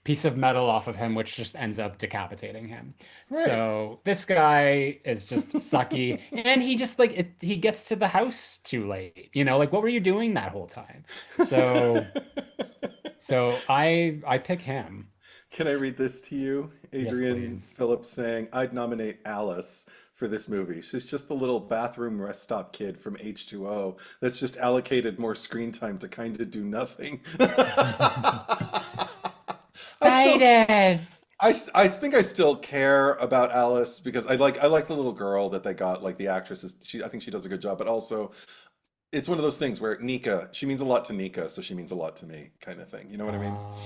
A: piece of metal off of him, which just ends up decapitating him.
B: Right.
A: So this guy is just sucky, and he just like he gets to the house too late. Like what were you doing that whole time? So I pick him.
B: Can I read this to you?
A: Yes,
B: Adrian
A: please.
B: Phillips saying, I'd nominate Alice for this movie. She's just the little bathroom rest stop kid from H2O that's just allocated more screen time to kind of do nothing. I still
A: Spiders.
B: I think I still care about Alice because I like the little girl that they got, like the actress is I think she does a good job, but also it's one of those things where Nika, she means a lot to Nika, so she means a lot to me kind of thing. You know what I mean?
A: Oh.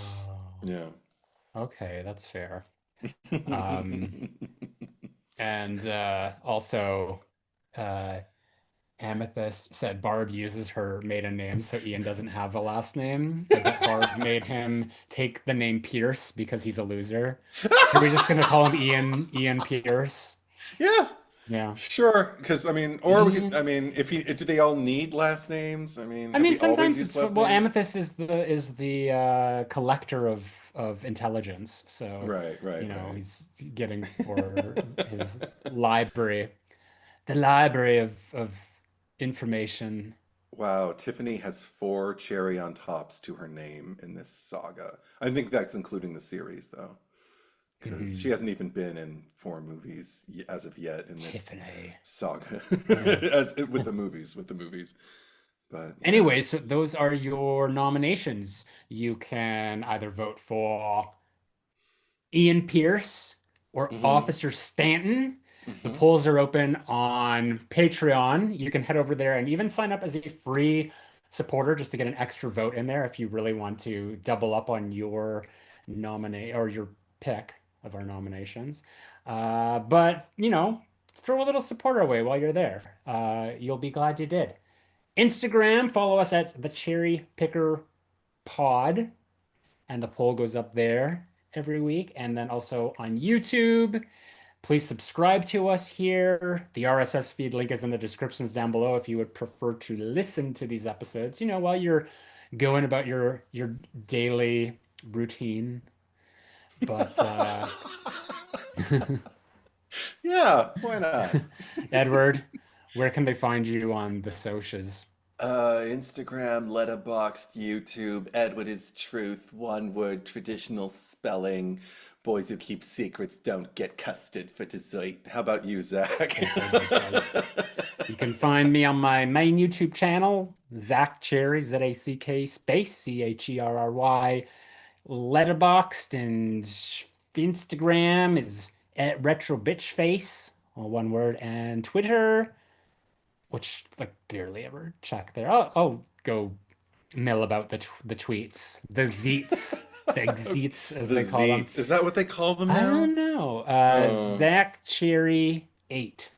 B: Yeah.
A: Okay, that's fair. Um, and also, uh, Amethyst said Barb uses her maiden name, so Ian doesn't have a last name. I bet Barb made him take the name Pierce because he's a loser. So we're just gonna call him Ian Pierce.
B: Yeah,
A: Yeah.
B: sure. Because I mean, or we could.
A: Ian.
B: I mean, if he do they all need last names? I mean,
A: I
B: have
A: mean,
B: we always
A: sometimes
B: used
A: it's
B: last
A: well,
B: names?
A: Amethyst is the collector of intelligence. So,
B: Right, right, right.
A: he's getting for his library, the library of information.
B: Wow, Tiffany has four cherry on tops to her name in this saga. I think that's including the series, though, because she
A: Hmm.
B: hasn't even been in four movies as of yet in this
A: Tiffany.
B: saga,
A: Yeah.
B: as with the movies. But yeah.
A: Anyway, so those are your nominations. You can either vote for Ian Pierce or
B: Hmm.
A: Officer Stanton. The
B: Hmm.
A: polls are open on Patreon. You can head over there and even sign up as a free supporter just to get an extra vote in there if you really want to double up on your nominate or your pick of our nominations. But, throw a little support our way while you're there. You'll be glad you did. Instagram, follow us at the Cherry Picker Pod, and the poll goes up there every week. And then also on YouTube. Please subscribe to us here. The RSS feed link is in the descriptions down below if you would prefer to listen to these episodes, while you're going about your daily routine. But
B: Yeah, why not?
A: Edward, where can they find you on the socials?
B: Instagram, Letterboxd, YouTube, Edward is truth, one word, traditional spelling. Boys who keep secrets don't get custard for dessert. How about you, Zach?
A: Okay, that's right. You can find me on my main YouTube channel, Zack Cherry, Zack space Cherry. Letterboxd and Instagram is at Retro Bitch Face, all one word, and Twitter, which like barely ever check there. I'll go mill about the tweets, the zeets, the exeets as
B: The
A: they call them.
B: Zeets. Is that what they call them
A: I
B: now?
A: don't know.
B: Oh,
A: Zack Cherry 8.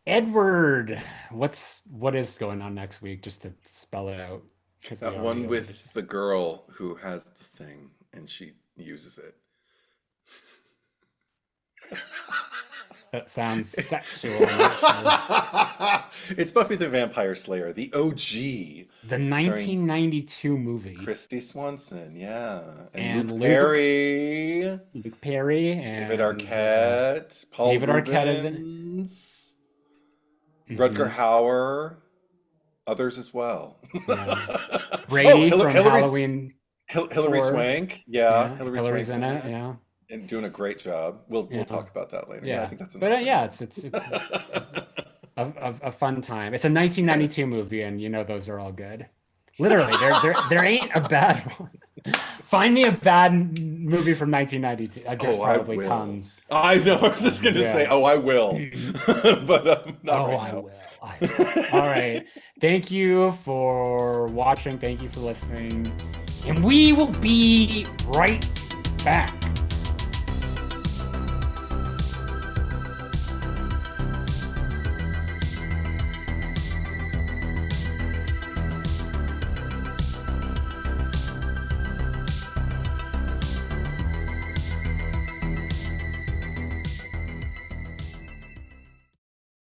A: Edward, what is going on next week? Just to spell it out, because we
B: that
A: already
B: one
A: go over this.
B: with the girl who has the thing and she uses it.
A: That sounds sexual, actually.
B: It's Buffy the Vampire Slayer, the OG,
A: The
B: starring
A: 1992 movie.
B: Christy Swanson, yeah, and
A: And
B: Luke Perry,
A: Luke Perry
B: David
A: and
B: Arquette, Paul
A: David Arquette is in it.
B: Rubens,
A: Mhm.
B: Rutger Hauer, others as well.
A: Yeah. Brady
B: Oh,
A: from Halloween
B: Hilary
A: 4.
B: Swank,
A: Yeah,
B: Hilary
A: Hillary's
B: Swank's
A: in it. Yeah,
B: and doing a great job. We'll
A: yeah,
B: talk about that later. Yeah, I
A: yeah.
B: think that's
A: But
B: enough for
A: yeah,
B: now.
A: it's a fun time. It's a 1992 movie, and you know those are all good. Literally, there ain't a bad one. Find me a bad movie from 1992. There's
B: Oh, I
A: probably
B: will.
A: tons.
B: I know. I was just gonna say,
A: Yeah.
B: oh, I will, but not
A: Oh,
B: right
A: I
B: now.
A: will. I will. All right. Thank you for watching. Thank you for listening. And we will be right back.